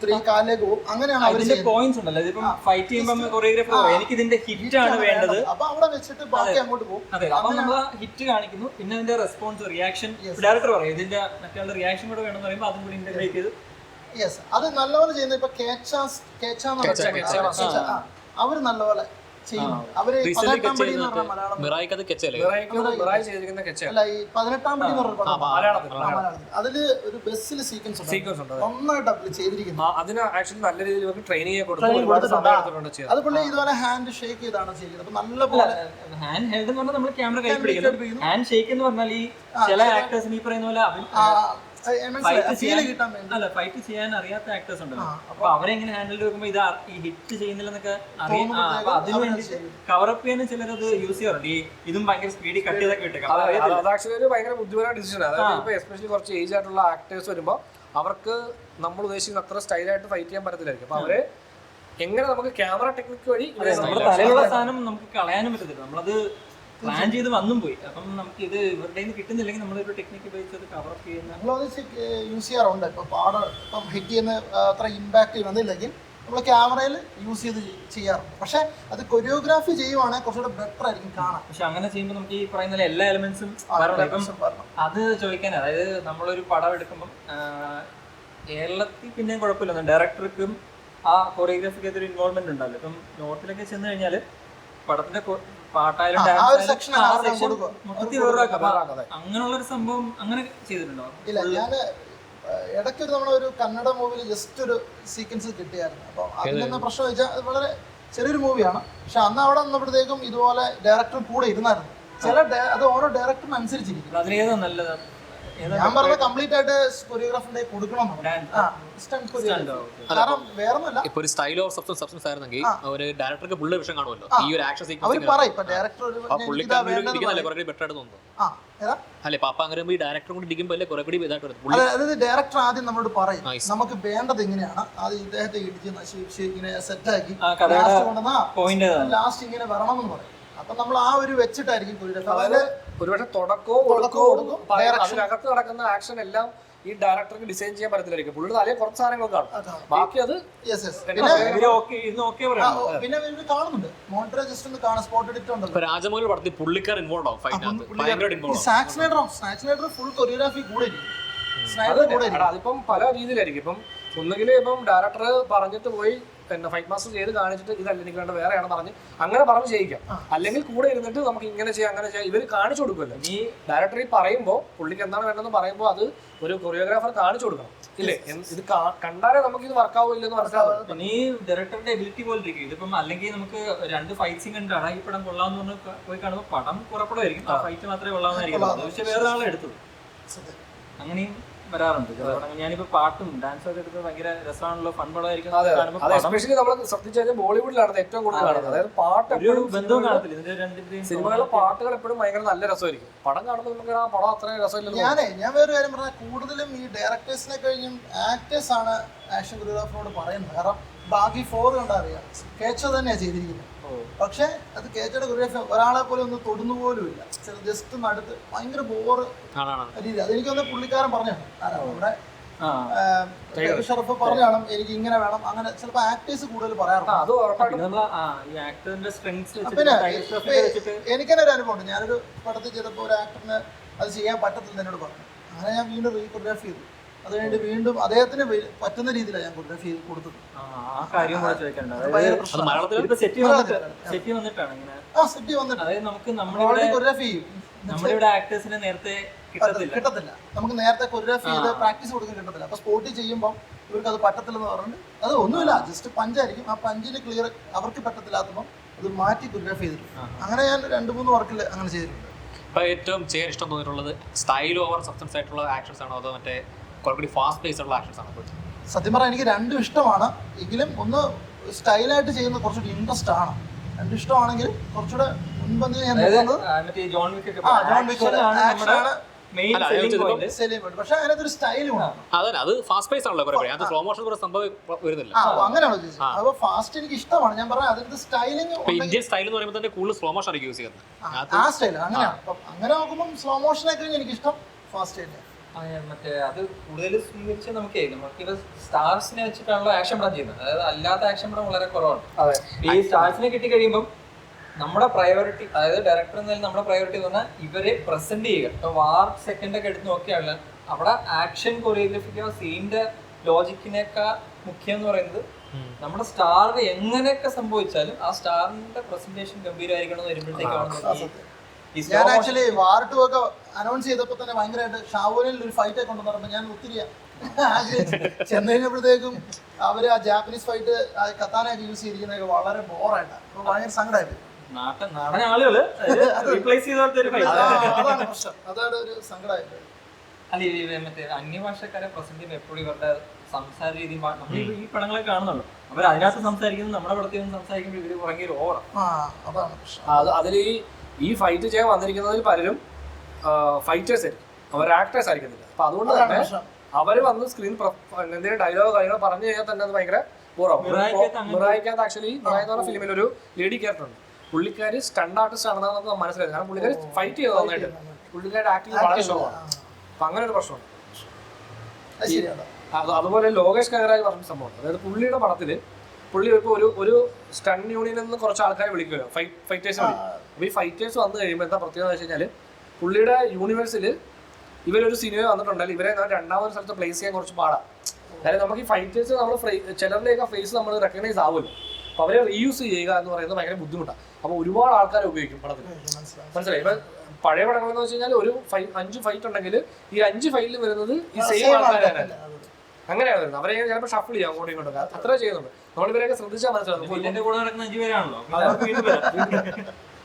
3 കാലിലേക്ക് പോകും. അങ്ങനെയാണ് അതിന്റെ പോയിന്റ്സ് ഉണ്ടല്ലോ. ഇതിപ്പം ഫൈറ്റ് ചെയ്യുമ്പോൾ കൊറിയോഗ്രഫർ എനിക്ക് ഇതിന്റെ ഹിറ്റ് ആണ് വേണ്ടത്, അപ്പൊ അവിടെ വെച്ചിട്ട് ബാക്കി അങ്ങോട്ട് പോകും. അതെ, അപ്പൊ നമ്മൾ ഹിറ്റ് കാണിക്കുന്നു, പിന്നെ അതിന്റെ റെസ്പോൺസ്, റിയാക്ഷൻ ഡയറക്ടർ പറയും ഇതിന്റെ മറ്റുള്ള റിയാക്ഷൻ കൂടെ വേണമെന്ന് പറയുമ്പോൾ അതും കൂടി ഇന്റഗ്രേറ്റ് ചെയ്ത്. യെസ്, അത് നല്ലപോലെ ചെയ്യുന്നത്. ഇപ്പൊ അവര് നല്ലപോലെ ചെയ്യും. അവര് 18-ാം പടി എന്ന് പറഞ്ഞ അതില് ഒരു ബസ്സിൽ സീക്വൻസ് ഉണ്ട്, നന്നായിട്ട് ചെയ്തിരിക്കുന്നു. അതിന് ആക്ച്വലി നല്ല രീതിയിൽ ട്രെയിനിങ് കൊടുത്തു. അതുപോലെ ഇതുപോലെ ഹാൻഡ് ഷേക്ക് ചെയ്താണ് ചെയ്യുന്നത്. അപ്പൊ നല്ലപോലെ ഹാൻഡ് ഹെൽഡ് എന്ന് പറഞ്ഞാൽ നമ്മൾ ക്യാമറ കൈ പിടിക്കുന്നു. ഹാൻഡ് ഷേക്ക് എന്ന് പറഞ്ഞാൽ ഈ ചില ആക്ടേഴ്സിന് ഈ പറയുന്ന പോലെ ഫൈറ്റ് ചെയ്യാൻ അറിയാത്ത ആക്ടേഴ്സ് ഉണ്ടല്ലോ. അപ്പൊ അവരെങ്ങനെ ഹാൻഡിൽ വെക്കുമ്പോ ഇത് ഈ ഹിറ്റ് ചെയ്യുന്നില്ലെന്നൊക്കെ അറിയാം. അപ്പൊ അതിന് വേണ്ടി കവറപ്പ് ചെയ്യാനും ചിലരത് യൂസ് ചെയ്യാറുണ്ട്. ഇതും ഭയങ്കര സ്പീഡിൽ കട്ട് ചെയ്തൊക്കെ അത് ആക്ച്വലി ഒരു ഭയങ്കര ബുദ്ധിമുട്ടായ ഡിസിഷൻ. അതായത് എസ്പെഷ്യലി കുറച്ച് ഏജ് ആയിട്ടുള്ള ആക്ടേഴ്സ് വരുമ്പോൾ അവർക്ക് നമ്മൾ ഉദ്ദേശിക്കുന്ന അത്ര സ്റ്റൈലായിട്ട് ഫൈറ്റ് ചെയ്യാൻ പറ്റത്തില്ലായിരിക്കും. അപ്പൊ അവരെ എങ്ങനെ നമുക്ക് ക്യാമറ ടെക്നിക്ക് വഴി നമ്മുടെ തലയിലുള്ള സാധനം നമുക്ക് കളയാനും പറ്റത്തില്ല. നമ്മളത് പ്ലാൻ ചെയ്ത് വന്നും പോയി. അപ്പം നമുക്ക് ഇത് ഇവരുടെ കിട്ടുന്നില്ലെങ്കിൽ നമ്മളൊരു ടെക്നിക്ക് ഉപയോഗിച്ചത് കവർ അപ്പ് ചെയ്യുന്ന യൂസ് ചെയ്യാറുണ്ട്. ഇപ്പൊ ഇപ്പം ഹിറ്റ് ചെയ്യുന്ന അത്ര ഇമ്പാക്ട് വന്നില്ലെങ്കിൽ നമ്മൾ ക്യാമറയിൽ യൂസ് ചെയ്ത് ചെയ്യാറുണ്ട്. പക്ഷെ അത് കൊറിയോഗ്രാഫി ചെയ്യുവാണെങ്കിൽ കുറച്ചുകൂടെ ബെറ്റർ ആയിരിക്കും കാണാൻ. പക്ഷെ അങ്ങനെ ചെയ്യുമ്പോൾ നമുക്ക് ഈ പറയുന്ന എല്ലാ എലമെന്റ്സും അത് ചോദിക്കാൻ, അതായത് നമ്മളൊരു പടം എടുക്കുമ്പം കേരളത്തിൽ പിന്നെയും കുഴപ്പമില്ല, ഡയറക്ടർക്കും ആ കൊറിയോഗ്രാഫിക്ക് അതൊരു ഇൻവോൾവ്മെന്റ് ഉണ്ടല്ലോ. ഇപ്പം നോർത്തിലൊക്കെ ചെന്ന് കഴിഞ്ഞാൽ പടത്തിന്റെ പാട്ടായാലും അങ്ങനെയുള്ളൊരു സംഭവം അങ്ങനെ ചെയ്തിട്ടുണ്ടോ? ഇല്ല, ഞാൻ ഇടയ്ക്കൊരു നമ്മളൊരു കന്നഡ മൂവിയിൽ ജസ്റ്റ് ഒരു സീക്വൻസ് കിട്ടിയായിരുന്നു. അപ്പോൾ അതിലെന്ന പ്രശ്നം വെച്ചാൽ അത് വളരെ ചെറിയൊരു മൂവിയാണ്. പക്ഷെ അന്ന് അവിടെ വന്നപ്പോഴത്തേക്കും ഇതുപോലെ ഡയറക്ടർ കൂടെ ഇരുന്നായിരുന്നു. ചില അത് ഓരോ ഡയറക്ടറിന് അനുസരിച്ചിരിക്കും. അതിലേതാ നല്ലത്? ഞാൻ പറഞ്ഞ കംപ്ലീറ്റ് ആയിട്ട് കൊറിയോഗ്രാഫറിന്റെ കൊടുക്കണം കാരണം വേറൊന്നുമല്ല. ഇപ്പൊ ഒരു സ്റ്റൈൽ ഓഫ് സബ്സ്റ്റൻസ് ആയിരുന്നെങ്കിൽ ഒരു ഡയറക്ടർക്ക് ഫുള്ള് വിഷയം കാണുമല്ലോ ഈ ഒരു ആക്ഷൻ അവർ സീക്വൻസ് പറയും ഇപ്പൊ ഡയറക്ടർ പുള്ളിക്കാരല്ലേ ബെറ്റർ ആയിട്ട് തോന്നുന്നു അല്ലെ പാപ്പ അങ്ങനെ ഈ ഡയറക്ടർ കൊണ്ട് ഇടിക്കുമ്പോൾ അല്ലേ കുറെ കൂടി ഇതായിട്ട് വരുന്നത്. അതായത് ഡയറക്ടർ ആദ്യം നമ്മളോട് പറയും നമുക്ക് വേണ്ടത് ഇങ്ങനെയാണ്, അത് ഇദ്ദേഹത്തെ ഇടിച്ച് നശിപ്പിച്ച് ഇങ്ങനെ സെറ്റാക്കി ലാസ്റ്റ് ഇങ്ങനെ വരണം എന്ന് പറയും. അപ്പൊ നമ്മൾ ആ ഒരു വെച്ചിട്ടായിരിക്കും ഒരുപക്ഷെ തുടക്കവും അതിനകത്ത് നടക്കുന്ന ആക്ഷൻ എല്ലാം ഈ ഡയറക്ടർക്ക് ഡിസൈൻ ചെയ്യാൻ പറ്റത്തില്ലായിരിക്കും. പുള്ളിയുടെ തലയിൽ കുറച്ച് സാധനങ്ങൾ കാണും, ബാക്കി അത് പിന്നെ കാണുന്നുണ്ട് മോണിറ്റർ ജസ്റ്റ് ഒന്ന് കാണാം. സ്പോട്ട് എഡിറ്റ് ഉണ്ട്. രാജമൗലി പടത്തിൽ പുള്ളിക്കാർ ഇൻവോൾവ് ആവും ഫുൾ കൊറിയോഗ്രാഫി കൂടെ അതിപ്പം പല രീതിയിലായിരിക്കും. ഇപ്പം ഒന്നുകിൽ ഇപ്പം ഡയറക്ടർ പറഞ്ഞിട്ട് പോയി പിന്നെ ഫൈറ്റ് മാസ്റ്റർ ചെയ്ത് കാണിച്ചിട്ട് ഇതല്ല എനിക്ക് വേണ്ട വേറെയാണ് പറഞ്ഞ് അങ്ങനെ പറഞ്ഞ് ചെയ്യിക്കാം. അല്ലെങ്കിൽ കൂടെ ഇരുന്നിട്ട് നമുക്ക് ഇങ്ങനെ ചെയ്യാം അങ്ങനെ ചെയ്യാം ഇവർ കാണിച്ചു കൊടുക്കുമല്ലോ. ഈ ഡയറക്ടർ ഈ പറയുമ്പോൾ പുള്ളിക്ക് എന്താണ് വേണ്ടതെന്ന് പറയുമ്പോൾ അത് ഒരു കൊറിയോഗ്രാഫർ കാണിച്ചു കൊടുക്കണം. ഇല്ലേ ഇത് കണ്ടാലേ നമുക്ക് ഇത് വർക്കാവോ ഇല്ലെന്ന് മനസ്സിലാവും. ഈ ഡയറക്ടറുടെ എബിലിറ്റി പോലെ ഇരിക്കും. ഇതിപ്പം അല്ലെങ്കിൽ നമുക്ക് 2 ഫൈറ്റ് സീൻ കണ്ടാണ് ഈ പടം കൊള്ളാന്ന് പറഞ്ഞ് പോയി കാണുമ്പോൾ പടം കുറപ്പടമായിരിക്കും, ആ ഫൈറ്റ് മാത്രമേ കൊള്ളാമെന്നായിരിക്കും. പക്ഷെ വേറെ ആളെ എടുത്തത് അങ്ങനെയും വരാറുണ്ട്. ഞാനിപ്പോ പാട്ടും ഡാൻസും ഒക്കെ എടുത്ത് ഭയങ്കര രസമാണല്ലോ, ഫൺ പടമായിരിക്കും. എസ്പെഷ്യലി നമ്മൾ ശ്രദ്ധിച്ചാൽ ബോളിവുഡിലാണ് ഏറ്റവും കൂടുതൽ കാണുന്നത്. അതായത് പാട്ട് എപ്പോഴും ബന്ധവും കാണത്തില്ല ഇതിന്റെ രണ്ടിന്റെയും. സിനിമകളിലെ പാട്ടുകൾ എപ്പോഴും ഭയങ്കര നല്ല രസമായിരിക്കും. പടം കാണുമ്പോൾ നമുക്ക് ആ പടം അത്രയും രസമില്ല. ഞാൻ വേറെ കാര്യം പറഞ്ഞാൽ കൂടുതലും ഈ ഡയറക്ടേഴ്സിനെ കഴിഞ്ഞും ആക്ടേഴ്സ് ആണ് ആക്ഷൻ കൊറിയോഗ്രാഫറിനോട് പറയുന്നത്. കാരണം ബാക്കി 4 കണ്ടാ അറിയാം കേച്ചോ തന്നെയാണ് ചെയ്തിരിക്കുന്നത്. പക്ഷെ അത് കേച്ചോയുടെ കൊറിയോഗ്രാഫി ഒരാളെ പോലെ ഒന്ന് തൊടുന്നു പോലും ഇല്ല. ജസ്റ്റ് നടുത്ത് ഭയങ്കര ബോറ് രീതി. അതെനിക്കൊന്ന് പുള്ളിക്കാരൻ പറഞ്ഞു നമ്മുടെ ഷറഫ് പറഞ്ഞാണ് എനിക്ക് ഇങ്ങനെ വേണം അങ്ങനെ. ചിലപ്പോ ആക്ടേഴ്സ് കൂടുതൽ പറയാറുണ്ട്. പിന്നെ എനിക്കെന്നെ ഒരു അനുഭവം ഉണ്ട്. ഞാനൊരു പടത്തിൽ ചെയ്തപ്പോൾ ഒരു ആക്ടറിന് അത് ചെയ്യാൻ പറ്റത്തില്ല എന്നോട് പറഞ്ഞു. അങ്ങനെ ഞാൻ വീണ്ടും റീകൊറിയോഗ്രാഫി ചെയ്തു. അത് കഴിഞ്ഞിട്ട് വീണ്ടും അദ്ദേഹത്തിന് പറ്റുന്ന രീതിയിലാണ് ഞാൻ കൊറിയോഗ്രാഫി ചെയ്ത് കൊടുത്തത്. നമ്മുടെ ആക്ടേഴ്സിനെ നേരത്തെ കിട്ടത്തില്ല. നമുക്ക് നേരത്തെ കൊറിയോഗ്രാഫി ചെയ്ത് പ്രാക്ടീസ് കൊടുക്കാൻ കിട്ടത്തില്ല. അപ്പൊ സ്പോട്ടിൽ ചെയ്യുമ്പോൾ ഇവർക്ക് അത് പറ്റത്തില്ലെന്ന് പറഞ്ഞിട്ട് അത് ഒന്നുമില്ല, ജസ്റ്റ് പഞ്ചായിരിക്കും. ആ പഞ്ചിന് ക്ലിയർ അവർക്ക് പറ്റത്തില്ലാത്തപ്പോൾ അത് മാറ്റി കൊറിയോഗ്രാഫി ചെയ്തിട്ടുണ്ട്. അങ്ങനെ ഞാൻ 2-3 വർക്കിൽ അങ്ങനെ ചെയ്തിട്ടുണ്ട്. ഇപ്പൊ ഏറ്റവും ചെയ്യാൻ ഇഷ്ടം തോന്നിയിട്ടുള്ളത് സ്റ്റൈൽ ഓവർ സബ്സ്റ്റൻസ് ആയിട്ടുള്ള ആക്ഷൻസ് ആണോ അതോ മറ്റേ കുറച്ചുകൂടി ഫാസ്റ്റ് പേസ് ഉള്ള ആക്ഷൻസ് ആണോ? സത്യം പറഞ്ഞാൽ എനിക്ക് രണ്ടും ഇഷ്ടമാണ്. എങ്കിലും ഒന്ന് സ്റ്റൈലായിട്ട് ചെയ്യുന്ന കുറച്ചുകൂടി ഇൻട്രസ്റ്റ് ആണ്. രണ്ടും ഇഷ്ടമാണെങ്കിൽ കുറച്ചുകൂടെ മുൻപന്തി പക്ഷെ അതിനകത്തൊരു സ്റ്റൈലും അത് ഫാസ്റ്റ് പേസ് ആണല്ലോ അത് സ്ലോ മോഷൻ സംഭവം വരുന്നില്ല. അങ്ങനെയാണോ ചോദിച്ചത്? അപ്പൊ ഫാസ്റ്റ് എനിക്ക് ഇഷ്ടമാണ്. ഞാൻ പറഞ്ഞ അതിന്റെ സ്റ്റൈലിംഗ് ഇന്ത്യൻ സ്റ്റൈൽ എന്ന് പറയുമ്പോൾ തന്നെ കൂടുതൽ സ്ലോ മോഷൻ ആയിരിക്കും യൂസ് ചെയ്യുന്നത്. ആ സ്റ്റൈൽ അങ്ങനെയാണ്. അങ്ങനെ നോക്കുമ്പോൾ സ്ലോ മോഷനെ കഴിഞ്ഞ് എനിക്ക് ഇഷ്ടം ഫാസ്റ്റ് തന്നെയാണ്. മറ്റേ അത് കൂടുതൽ സ്വീകരിച്ച് നമുക്കിത് സ്റ്റാർസിനെ വെച്ചിട്ടാണല്ലോ ആക്ഷൻ പടം ചെയ്യുന്നത്. അതായത് അല്ലാത്ത ആക്ഷൻ പടം വളരെ കുറവാണ്. ഈ സ്റ്റാർസിനെ കിട്ടിക്കഴിയുമ്പോൾ നമ്മുടെ പ്രയോറിറ്റി, അതായത് ഡയറക്ടർ എന്നാലും നമ്മുടെ പ്രയോറിറ്റി എന്ന് പറഞ്ഞാൽ ഇവരെ പ്രസന്റ് ചെയ്യുക. ഇപ്പൊ വാർ സെക്കൻഡ് ഒക്കെ എടുത്ത് നോക്കിയാൽ അവിടെ ആക്ഷൻ കൊറിയോഗ്രഫിക്കോ സീനിന്റെ ലോജിക്കിനേക്കാൾ മുഖ്യം എന്ന് പറയുന്നത് നമ്മുടെ സ്റ്റാറിന് എങ്ങനെയൊക്കെ സംഭവിച്ചാലും ആ സ്റ്റാറിന്റെ പ്രസന്റേഷൻ ഗംഭീരമായിരിക്കണം എന്ന് വരുമ്പോഴത്തേക്കാണ്. ഞാൻ ആക്ച്വലി വാർ 2 ഒക്കെ അനൗൺസ് ചെയ്തപ്പോൾ തന്നെ ഭയങ്കരമായിട്ട് ഷാവോനിൽ ഒരു ഫൈറ്റ് ഒക്കെ കൊണ്ടുവന്നപ്പോൾ ഞാൻ ഒത്തിരി ചെന്നൈപ്പോഴത്തേക്കും അവര് ആ ജാപ്പനീസ് ഫൈറ്റ് കത്താനൊക്കെ യൂസ് ചെയ്തിരിക്കുന്നതൊക്കെ വളരെ ബോറായിട്ടാണ്. അപ്പൊ ഭയങ്കര സങ്കടമായിട്ട് അതാണ് പ്രശ്നം. അതാണ് ഒരു സങ്കടമായിട്ട്. അല്ല മറ്റേ അന്യഭാഷക്കാരെ പ്രസന്റ് ചെയ്യുമ്പോൾ എപ്പോഴും ഇവരുടെ സംസാര രീതി നമ്മൾ ഈ പടങ്ങളെ കാണുന്നുള്ളൂ. അവർ അതിനകത്ത് സംസാരിക്കുന്നത് നമ്മുടെ പടത്തിൽ സംസാരിക്കുമ്പോൾ ഇവര് ഭയങ്കര ഓവറാണ്. അതാണ് പ്രശ്നം. അതിൽ ഈ ഫൈറ്റ് ചെയ്യാൻ വന്നിരിക്കുന്നതിൽ പലരും ഫൈറ്റേഴ്സ് ആയിരിക്കും, അവർ ആക്ടേഴ്സ് ആയിരിക്കുന്നില്ല. അപ്പൊ അതുകൊണ്ട് തന്നെ അവര് വന്ന് സ്ക്രീൻ എന്തെങ്കിലും ഡയലോഗ് കാര്യങ്ങൾ പറഞ്ഞു കഴിഞ്ഞാൽ തന്നെ അത് ഭയങ്കര ബോറാവും. മിറായിക്കകത്ത് ആക്ച്വലി മിറായി എന്ന് പറഞ്ഞ ഫിലിമിൽ ഒരു ലേഡി ക്യാരക്ടർ ഉണ്ട്. പുള്ളിക്കാരി സ്റ്റണ്ട് ആർട്ടിസ്റ്റ് ആണെന്നാണ് നമുക്ക് മനസ്സിലായത്. കാരണം പുള്ളിക്കാരി ഫൈറ്റ് ചെയ്ത് തന്നിട്ട് പുള്ളിക്കാരുടെ ആക്ടിങ് വളരെ ഷോവാണ്. അപ്പൊ അങ്ങനെ ഒരു പ്രശ്നമുണ്ട്. അതുപോലെ ലോകേഷ് കനകരാജ് പറഞ്ഞ സംഭവം, അതായത് പുള്ളിയുടെ പടത്തില് പുള്ളി ഇപ്പോൾ ഒരു സ്റ്റൺ യൂണിയനിൽ നിന്ന് കുറച്ച് ആൾക്കാരെ വിളിക്കുമല്ലോ, ഫൈറ്റേഴ്സ് വിളിക്കും. അപ്പോൾ ഈ ഫൈറ്റേഴ്സ് വന്നു കഴിയുമ്പോൾ എന്താ പ്രത്യേകത എന്ന് വെച്ച് കഴിഞ്ഞാൽ പുള്ളിയുടെ യൂണിവേഴ്സിൽ ഇവരൊരു സിനിമ വന്നിട്ടുണ്ടെങ്കിൽ ഇവരെ രണ്ടാമതൊരു സ്ഥലത്ത് പ്ലേസ് ചെയ്യാൻ കുറച്ച് പാടാം. അതായത് നമുക്ക് ഈ ഫൈറ്റേഴ്സ് നമ്മൾ ചിലരുടെയൊക്കെ ഫേസ് നമ്മൾ റെക്കഗ്നൈസ് ആവുമല്ലോ. അപ്പോൾ അവരെ റീയൂസ് ചെയ്യുക എന്ന് പറയുന്നത് ഭയങ്കര ബുദ്ധിമുട്ടാണ്. അപ്പോൾ ഒരുപാട് ആൾക്കാരെ ഉപയോഗിക്കും പടത്തിൽ. മനസ്സിലായി? ഇപ്പം പഴയ പടങ്ങളെന്ന് വെച്ച് കഴിഞ്ഞാൽ ഒരു 5 ഫൈറ്റ് ഉണ്ടെങ്കിൽ ഈ 5 ഫൈറ്റിൽ വരുന്നത് ഈ സെയിം ആൾക്കാരാണ്. അങ്ങനെയാണ് വരുന്നത്. അവരെ ചിലപ്പോൾ ഷഫിൾ ചെയ്യാം, അങ്ങോട്ടും ഇങ്ങോട്ടും അത്ര ചെയ്യുന്നുണ്ട്. നമ്മളിവരെയൊക്കെ ശ്രദ്ധിച്ചാൽ മനസ്സിലാവും.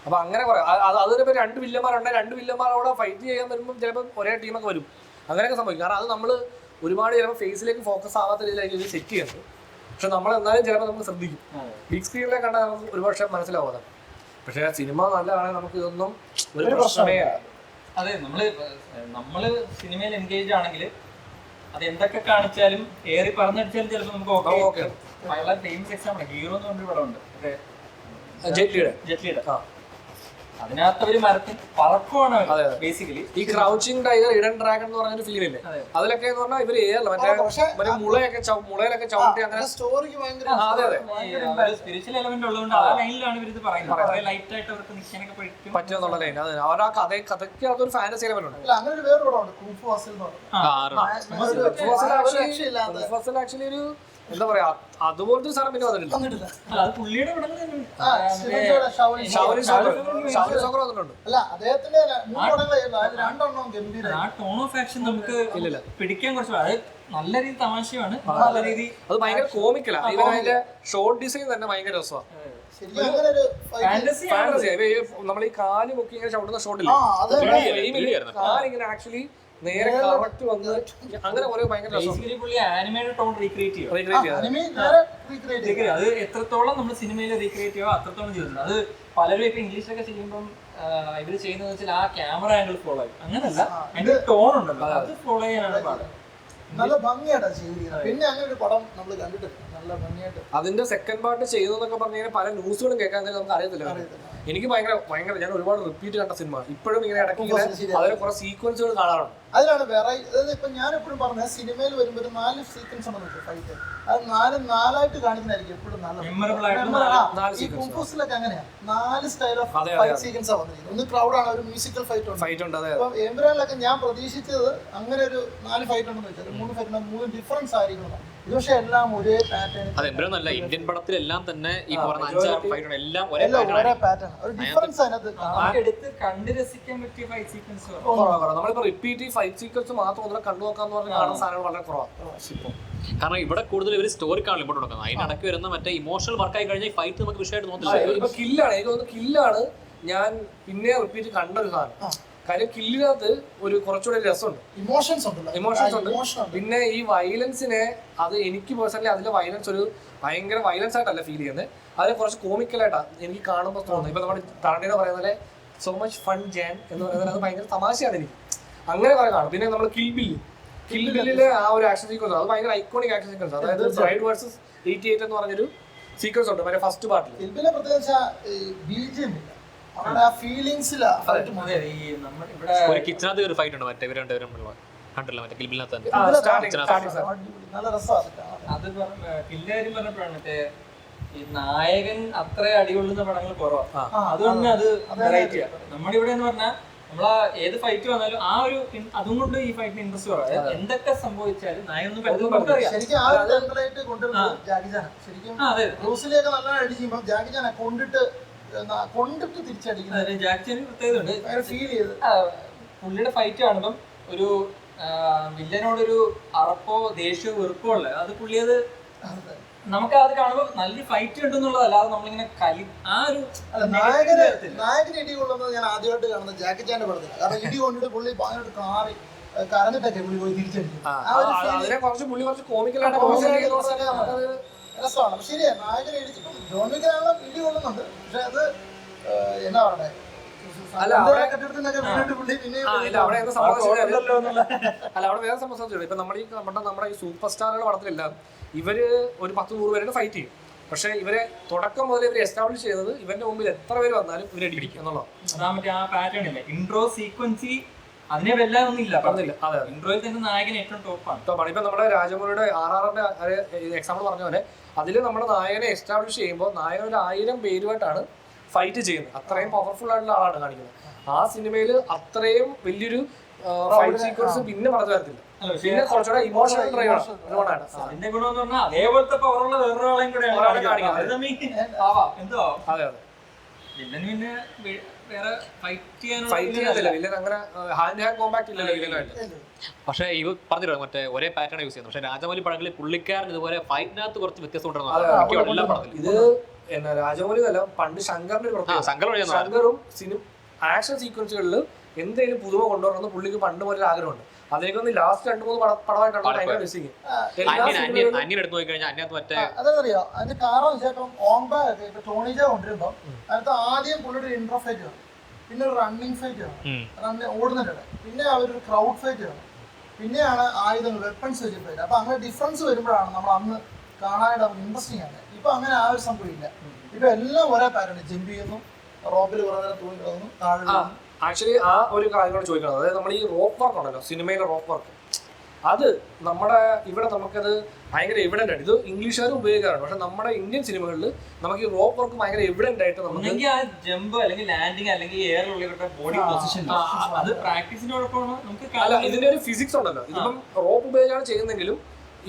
അപ്പൊ അങ്ങനെ കുറെ അതിനിപ്പോ 2 വില്ലന്മാരുണ്ട്. 2 വില്ലന്മാരോടെ ഫൈറ്റ് ചെയ്യാൻ വരുമ്പോൾ ചിലപ്പോൾ ഒരേ ടീമൊക്കെ വരും. അങ്ങനെയൊക്കെ സംഭവിക്കും. കാരണം അത് നമ്മൾ ഒരുപാട് ചിലപ്പോൾ ഫേസിലേക്ക് ഫോക്കസ് ആവാത്ത രീതിയിലായിരിക്കും ഇത് സെറ്റ് ചെയ്യുന്നത്. പക്ഷെ നമ്മൾ എന്നാലും ചിലപ്പോൾ നമ്മൾ ശ്രദ്ധിക്കും. ബിഗ് സ്ക്രീനിലെ കണ്ടാൽ നമുക്ക് ഒരുപക്ഷെ മനസ്സിലാവുന്നത്. പക്ഷേ സിനിമ നല്ലതാണെങ്കിൽ നമുക്ക് ഇതൊന്നും ഒരു പ്രശ്നമേ അല്ല. അതെ, നമ്മള് സിനിമയിൽ എൻഗേജ് ആണെങ്കിൽ അത് എന്തൊക്കെ കാണിച്ചാലും ഏറി പറഞ്ഞടിച്ചാലും ചിലപ്പോൾ നമുക്ക് ഓക്കെ. വളരെ ഫേമസ് എക്സാമ്പിൾ ഹീറോ എന്ന് പറഞ്ഞൊരു പടമുണ്ട്, ജെറ്റ്ലിയുടെ. അതിനകത്ത് ഒരു മരത്തിൽ പറക്കുവാണ് ബേസിക്കലി. ഈ ക്രൗച്ചിങ് ടൈഗർ, ഇഡൻ ഡ്രാഗൺ എന്ന് പറഞ്ഞൊരു ഫിലിമില്ലേ, അതിലൊക്കെ എന്ന് പറഞ്ഞാൽ ഇവര് മറ്റേ മുളയൊക്കെ ചവിട്ടി അങ്ങനെ സ്റ്റോറിക്ക് ഭയങ്കര സ്പിരിച്വൽ എലമെന്റ് ഉള്ളതുകൊണ്ട് ആ ലൈനിലാണ് ഇവർ ഇത് പറയുന്നത്. ലൈറ്റ് ആയിട്ട് അവർക്ക് നിൽക്കാനൊക്കെ പറ്റുമെന്നുള്ള ലൈൻ. അതെ, അവരാ കഥയ്ക്ക് അതൊരു ഫാന്റസി എലമെന്റ് ഉണ്ട്. അങ്ങനെ ഒരു വേറെ പടമുണ്ട് കുംഫു ഹസിൽ എന്ന് പറഞ്ഞത്. ആക്ച്വലി ഒരു എന്താ പറയാ അതുപോലത്തെ സാധനം പിന്നെ വന്നിട്ടില്ല. പുള്ളിയുടെ അല്ല അദ്ദേഹത്തിന്റെ രണ്ടെണ്ണം ഗംഭീര ടോൺ ഓഫ് ആക്ഷൻ നമുക്ക് പിടിക്കാൻ കുറച്ച് അത് നല്ല രീതി തമാശയാണ്, നല്ല രീതി അത് ഭയങ്കര കോമിക്കലാ. ഇവൻ അതിന്റെ ഷോർട്ട് ഡിസൈൻ തന്നെ ഭയങ്കര രസമാണ്. നമ്മൾ ഈ കാല് മുക്കി ഇങ്ങനെ ചവിട്ടുന്ന ഷോട്ടില്ല, കാലിങ്ങനെ ആക്ച്വലി നേരെ കറക്റ്റ് വന്ന് അങ്ങനെ കുറെ ഭയങ്കര അത് എത്രത്തോളം നമ്മൾ സിനിമയിൽ റീക്രിയേറ്റ് ചെയ്യുമോ അത്രത്തോളം ചെയ്തിട്ടുണ്ട്. അത് പലരും ഇപ്പൊ ഇംഗ്ലീഷിലൊക്കെ ചെയ്യുമ്പം ഇവര് ചെയ്യുന്നത് വെച്ചാൽ ആ ക്യാമറ ആംഗിൾ ഫോളോ ചെയ്യും. അങ്ങനല്ല, അതിന്റെ ടോൺ ഉണ്ടല്ലോ അത് ഫോളോ ചെയ്യാനാണ് പാട്. നല്ല ഭംഗിയായിട്ടാണ് ചെയ്തിരിക്കുന്നത്. പിന്നെ അങ്ങനെ ഒരു പടം നമ്മൾ കണ്ടിട്ടുണ്ട് നല്ല ഭംഗിയായിട്ട്. അതിന്റെ സെക്കൻഡ് പാർട്ട് ചെയ്തതെന്നൊക്കെ പറഞ്ഞു കഴിഞ്ഞാൽ പല ന്യൂസുകളും കേൾക്കാൻ നമുക്ക് അറിയത്തില്ല. എനിക്ക് ഭയങ്കര ഞാൻ ഒരുപാട് റിപ്പീറ്റ് കണ്ട സിനിമ ഇപ്പോഴും ഇങ്ങനെ ഇടയ്ക്ക് അതിന് കുറെ സീക്വൻസുകൾ കാണാറുണ്ട്. അതിലാണ് വേറെ അതായത് ഇപ്പൊ ഞാൻ എപ്പോഴും പറഞ്ഞ സിനിമയിൽ വരുമ്പോൾ ഒരു 4 സീക്വൻസ് ഉണ്ടെന്ന് വെച്ചാൽ ഫൈറ്റ് അത് 4 കാണിക്കുന്നതായിരിക്കും എപ്പോഴും നല്ലത്. ഈ കുംഫൂസിലൊക്കെ അങ്ങനെയാ 4 സ്റ്റൈൽ ഓഫ് ഫൈറ്റ് സീക്വൻസ് ആണ് വന്നിരിക്കുന്നത്. ഒന്ന് ക്രൗഡാണ്, ഒരു മ്യൂസിക്കൽ ഫൈറ്റ് ഉണ്ട്. അപ്പൊ എംബ്രാനിലൊക്കെ ഞാൻ പ്രതീക്ഷിച്ചത് അങ്ങനെ ഒരു 4 ഫൈറ്റ് ഉണ്ടെന്ന് വെച്ചാൽ 3 ഫൈറ്റ് 3 ഡിഫറൻസ് ആയിരിക്കണം. ഇത് പക്ഷെ എല്ലാം ഒരേ പാറ്റേൺ. ഇന്ത്യൻ പടത്തിലെല്ലാം തന്നെ ഈ പറഞ്ഞ 5-6 ഫൈറ്റ് എല്ലാം ഒരേ പാറ്റേൺ, ഒരു ഡിഫറൻസ് അതിനകത്ത് എടുത്ത് കണ്ട് രസിക്കാൻ പറ്റിയ ഫൈറ്റ് സീക്വൻസ്. നമ്മളിപ്പോ റിപ്പീറ്റ് ഫൈറ്റ് സീക്വൻസ് മാത്രം കണ്ടു നോക്കാന്ന് പറഞ്ഞാൽ കാണുന്ന സാധനങ്ങൾ വളരെ കുറവാണ്. കാരണം ഇവിടെ കൂടുതൽ ഇവർ സ്റ്റോറിക്കാണ് ഇമ്പോർട്ട് കൊടുക്കുന്നത്. അതിനിടയ്ക്ക് വരുന്ന മറ്റേ ഇമോഷണൽ വർക്ക് ആയി കഴിഞ്ഞാൽ ഫൈറ്റ് നമുക്ക് വിഷയമായിട്ട് തോന്നുന്നില്ല. ഇപ്പൊ കില്ലാണ്, എനിക്ക് തോന്നുന്നു കില്ലാണ് ഞാൻ പിന്നെ റിപ്പീറ്റ് കണ്ടൊരു സാധനം. കാര്യം കില്ലിനകത്ത് ഒരു കുറച്ചുകൂടെ രസമുണ്ട്, ഇമോഷൻസ് ഉണ്ട്. പിന്നെ ഈ വയലൻസിനെ അത് എനിക്ക് പേഴ്സണലി അതിലെ വയലൻസ് ഒരു ഭയങ്കര വയലൻസ് ആയിട്ടല്ല ഫീൽ ചെയ്യുന്നത്, അതിനെ കുറച്ച് കോമിക്കലായിട്ടാണ് എനിക്ക് കാണുമ്പോൾ തോന്നുന്നത്. ഇപ്പൊ നമ്മുടെ ടാർണ്ടിനോ പറയുന്ന പോലെ സോ മച്ച് ഫൺ ജാൻ എന്ന് പറയുന്നത് അത് ഭയങ്കര തമാശയാണ് എനിക്ക് അങ്ങനെ കുറെ കാണും. പിന്നെ നമ്മൾ കിൽബില്ലിലെ ആ ഒരു ആക്ഷൻ സീക്വൻസ് അത് ഭയങ്കര ഐക്കോണിക് ആക്ഷൻ സീക്വൻസ്. അതായത് ബ്രൈഡ് വേഴ്സസ് 88 എന്ന് പറഞ്ഞൊരു സീക്വൻസ് ഉണ്ട് മറ്റേ ഫസ്റ്റ് പാർട്ടിൽ. ഒരു കിച്ചണത്ത് ഒരു ഫൈറ്റ് ഉണ്ട് മറ്റേ രണ്ടുപേരും കണ്ടില്ല മറ്റേ കിൽബിലിനകത്ത് തന്നെ. അത് കില്ലാരും പറഞ്ഞപ്പോഴാണ് മറ്റേ ഈ നായകൻ അത്ര അടികൊള്ളുന്ന പടങ്ങൾ കുറവാണ്. അതുകൊണ്ട് അത് വെറൈറ്റിയാ. നമ്മുടെ ഇവിടെ എന്ന് പറഞ്ഞാൽ നമ്മളാ ഏത് ഫൈറ്റ് വന്നാലും ആ ഒരു അതും കൊണ്ട് ഈ ഫൈറ്റിന് ഇൻട്രസ്റ്റ് കുറവാണ്. എന്തൊക്കെ സംഭവിച്ചാലും നായകൻ കൊണ്ടിട്ട് തിരിച്ചടിക്കുന്നത് ജാക്സന് പ്രത്യേകതയുണ്ട്. പുള്ളിയുടെ ഫൈറ്റ് കാണുമ്പം ഒരു വില്ലനോടൊരു അറപ്പോ ദേഷ്യമോ വെറുപ്പോ ഉള്ളത് അത് പുള്ളി അത് നമുക്ക് അത് കാണുമ്പോൾ നല്ലൊരു ഫൈറ്റ് ഉണ്ടെന്നുള്ളതല്ലാതെ നമ്മളിങ്ങനെ ആ ഒരു നായകന് ഇടി കൊള്ളുന്നത് ഞാൻ ആദ്യമായിട്ട് കാണുന്നത് ജാക്കി ചാന്റെ പടത്തിലാണ്. കാരണം ഇടി കൊണ്ടിട്ട് പുള്ളി ഭയങ്കര കരഞ്ഞിട്ടൊക്കെ പുള്ളി പോയി തിരിച്ചടിക്കും. രസമാണ്. ശരിയാ, നായകനെ ഇടിച്ചിട്ടും ജോൺ വിക്കിനാണല്ലോ ഇടി കൊള്ളുന്നുണ്ട്. പക്ഷെ അത് എന്നാ പറയണേ അവിടെ വേറെ സംഭവം. ഇപ്പൊ നമ്മുടെ ഈ സൂപ്പർ സ്റ്റാറുകളുടെ പടത്തിലെല്ലാം ഇവര് ഒരു 10-100 പേരുടെ ഫൈറ്റ് ചെയ്യും. പക്ഷെ ഇവരെ തുടക്കം മുതൽ ഇവർ എസ്റ്റാബ്ലിഷ് ചെയ്യുന്നത് ഇവന്റെ മുമ്പിൽ എത്ര പേര് വന്നാലും ഇവരെ അടിക്കും എന്നുള്ളതാണ്. ആ പാറ്റേൺ ഇല്ല ഇൻട്രോ സീക്വൻസി അതിനെ വെല്ലാൻ ഒന്നും ഇല്ല. ഇൻട്രോയിൽ തന്നെ നായകൻ ഏറ്റവും ടോപ്പാണ്. ഇപ്പൊ നമ്മുടെ രാജമൗലിയുടെ RRR എക്സാമ്പിൾ പറഞ്ഞ പോലെ അതിൽ നമ്മുടെ നായകനെ എസ്റ്റാബ്ലിഷ് ചെയ്യുമ്പോൾ നായകൻ ഒരു 1000 പേരുമായിട്ടാണ് ഫൈറ്റ് ചെയ്യുന്നത്. അത്രയും പവർഫുൾ ആയിട്ടുള്ള ആളാണ് കാണിക്കുന്നത്. ആ സിനിമയിൽ അത്രയും വലിയൊരു ഫൈറ്റ് സീക്വൻസ് പിന്നെ പറഞ്ഞു തരത്തില്ല. പിന്നെ കുറച്ചുകൂടെ ഇമോഷണൽ ഡ്രൈവാണ്. അതിന്റെ ഗുണം എന്ന് പറഞ്ഞാൽ അതേപോലത്തെ പവറുള്ള വേറൊരാളെയും കൂടെ എന്തോ. അതെ അതെ, വില്ലന് പിന്നെ വേറെ ഫൈറ്റ് ചെയ്യാനില്ല. വില്ലൻ അങ്ങനെ ഹാൻഡ് ഹാൻഡ് കോമ്പാക്ട് ഇല്ലല്ലോ വില്ലനായിട്ട്. പക്ഷേ ഇവ പറഞ്ഞിട്ടുണ്ട് മറ്റേ ഒരേ പാറ്റേൺ യൂസ് ചെയ്യുന്നത്. പക്ഷേ രാജമൗലി പടങ്ങളിൽ പുള്ളിക്കാരൻ ഇതുപോലെ ഫൈറ്റിനകത്ത് കുറച്ച് വ്യത്യസ്തം ഉണ്ടെന്ന്. ഇത് എന്നാ രാജമൗലി അല്ല, പണ്ട് ശങ്കറിന്റെ ശങ്കറും ആക്ഷൻ സീക്വൻസുകളിൽ എന്തെങ്കിലും പുതുമ കൊണ്ടുവരണമെന്ന് പുള്ളിക്ക് പണ്ട് പോലെ ആഗ്രഹമുണ്ട്. അതിനൊക്കെ ലാസ്റ്റ് 2-3 പടമായിട്ടാണ് ഭയങ്കര മിസ്സിങ്. അന്യൻ എടുത്ത് നോക്കി കഴിഞ്ഞാൽ അതിനകത്ത് മറ്റേ അതറിയോ അതിന്റെ കാരണം വെച്ചാൽ ഇപ്പം ഓംബാഗ് ഇപ്പൊ ടോണിജ കൊണ്ടിരുമ്പോ അതിനകത്ത് ആദ്യം പുള്ളിയുടെ ഒരു ഇൻട്രോ ഫൈറ്റ് വേണം, പിന്നെ ഒരു റണ്ണിങ് ഫൈറ്റ് വേണം, ഓടുന്നതിനിടെ പിന്നെ അവരൊരു ക്രൗഡ് ഫൈറ്റ് വേണം, പിന്നെയാണ് ആയുധങ്ങൾ വെപ്പൺസ് വെച്ചിട്ട് ഫൈറ്റ്. അപ്പൊ അങ്ങനെ ഡിഫറൻസ് വരുമ്പോഴാണ് നമ്മൾ അന്ന് കാണാനായിട്ട് നമുക്ക് ഇൻട്രസ്റ്റിംഗ് ആണ്. ഇപ്പൊ അങ്ങനെ ആ ഒരു സംഭവം ഇല്ല. ഇപ്പൊ എല്ലാം ഒരേ പാറ്റേൺ, ജമ്പ് ചെയ്യുന്നു, റോപ്പിൽ കുറെ നേരം തൂങ്ങി കിടന്നു, താഴെ. ആക്ച്വലി ആ ഒരു കാര്യമാണ് ചോദിക്കുന്നത്. അതായത് നമ്മൾ ഈ റോപ്പ് വർക്ക് ഉണ്ടല്ലോ, സിനിമയിലെ റോപ്പ് വർക്ക്, അത് നമ്മുടെ ഇവിടെ നമുക്കത് ഭയങ്കര എവിഡന്റ് ആണ്. ഇത് ഇംഗ്ലീഷുകാർ ഉപയോഗിക്കാറുണ്ട്, പക്ഷെ നമ്മുടെ ഇന്ത്യൻ സിനിമകളിൽ നമുക്ക് ഈ റോപ്പ് വർക്ക് ഭയങ്കര എവിഡന്റ് ആയിട്ട് നമുക്ക് ജമ്പ് അല്ലെങ്കിൽ ലാൻഡിങ് അല്ലെങ്കിൽ എയറിലുള്ള ബോഡി പൊസിഷൻ അത് പ്രാക്ടീസിനോടൊപ്പമാണ് നമുക്ക്. അല്ല, ഇതിന്റെ ഒരു ഫിസിക്സ് ഉണ്ടല്ലോ. ഇതിപ്പം റോപ്പ് ഉപയോഗിച്ചാണ് ചെയ്യുന്നെങ്കിലും